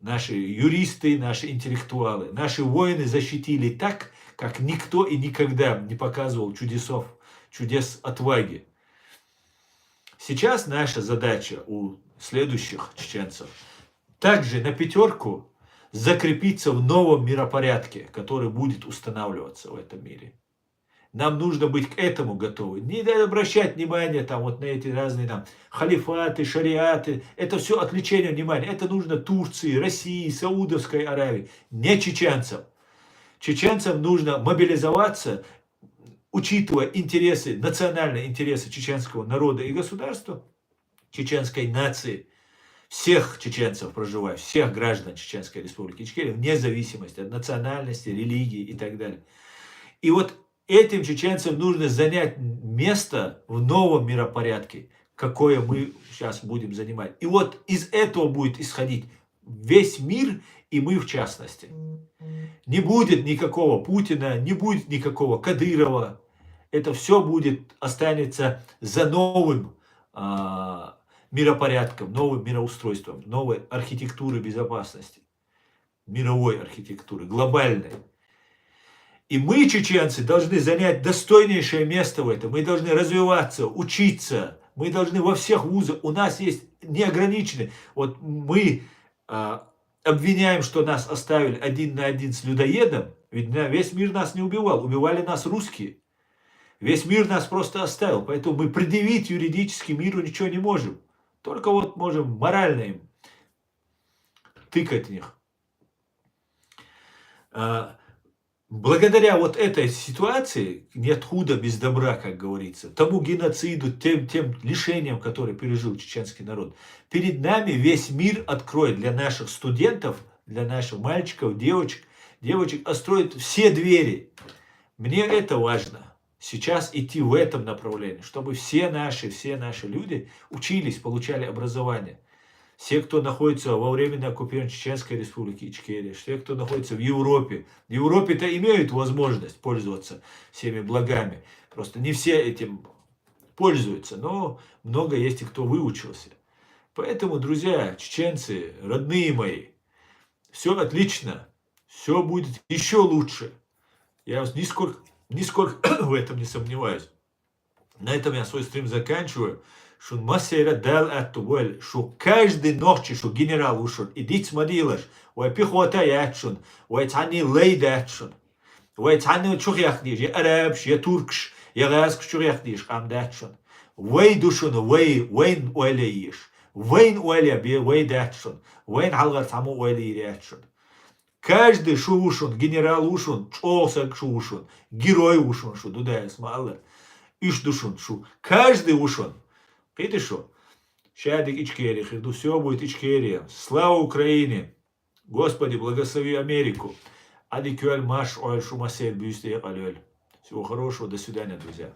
Наши юристы, наши интеллектуалы, наши воины защитили так, как никто и никогда не показывал чудес отваги. Сейчас наша задача у следующих чеченцев также на пятерку закрепиться в новом миропорядке, который будет устанавливаться в этом мире. Нам нужно быть к этому готовы. Не надо обращать внимание там, вот на эти разные там, халифаты, шариаты. Это все отвлечение внимания. Это нужно Турции, России, Саудовской Аравии. Не чеченцам. Чеченцам нужно мобилизоваться, учитывая интересы, национальные интересы чеченского народа и государства, чеченской нации, всех чеченцев проживающих, всех граждан Чеченской Республики Ичкерия, вне зависимости от национальности, религии и так далее. И вот этим чеченцам нужно занять место в новом миропорядке, какое мы сейчас будем занимать. И вот из этого будет исходить весь мир, и мы в частности. Не будет никакого Путина, не будет никакого Кадырова. Это все останется за новым миропорядком, новым мироустройством, новой архитектурой безопасности, мировой архитектуры, глобальной. И мы, чеченцы, должны занять достойнейшее место в этом. Мы должны развиваться, учиться. Мы должны во всех вузах. У нас есть неограниченные. Вот мы обвиняем, что нас оставили один на один с людоедом. Ведь весь мир нас не убивал. Убивали нас русские. Весь мир нас просто оставил. Поэтому мы предъявить юридически миру ничего не можем. Только вот можем морально им тыкать в них. Благодаря вот этой ситуации, нет худа без добра, как говорится, тому геноциду, тем лишениям, которые пережил чеченский народ, перед нами весь мир откроет для наших студентов, для наших мальчиков, девочек, откроет все двери. Мне это важно. Сейчас идти в этом направлении, чтобы все наши люди учились, получали образование. Все, кто находится во временно оккупированной Чеченской Республике Ичкерия, все, кто находится в Европе. В Европе-то имеют возможность пользоваться всеми благами. Просто не все этим пользуются, но много есть и кто выучился. Поэтому, друзья, чеченцы, родные мои, все отлично, все будет еще лучше. Я вас нисколько в этом не сомневаюсь. На этом я свой стрим заканчиваю. Шун массера дал аттуэль, что каждый ночь, что генерал ушел, иди смотришь, ой пехота ячун, ой тани лейд ячун, ой тани чух яхдиш, я арабш, я туркш, я газк чух яхдиш, кам дячун, ой душун, ой вейн уэлеиш, вейн уэле би ой дячун, вейн халгар таму уэле ячун. Каждый шушун, генерал ушун, чосак шушун, герой ушун, шу дуда смалар, иш душун, шу, каждый ушун. Видите что? Шадик Ичкерия, хиду, все будет Ичкерия. Слава Украине! Господи, благослови Америку. Адикюэль маш оэль шумасэль бюстэ алюэль. Всего хорошего, до свидания, друзья.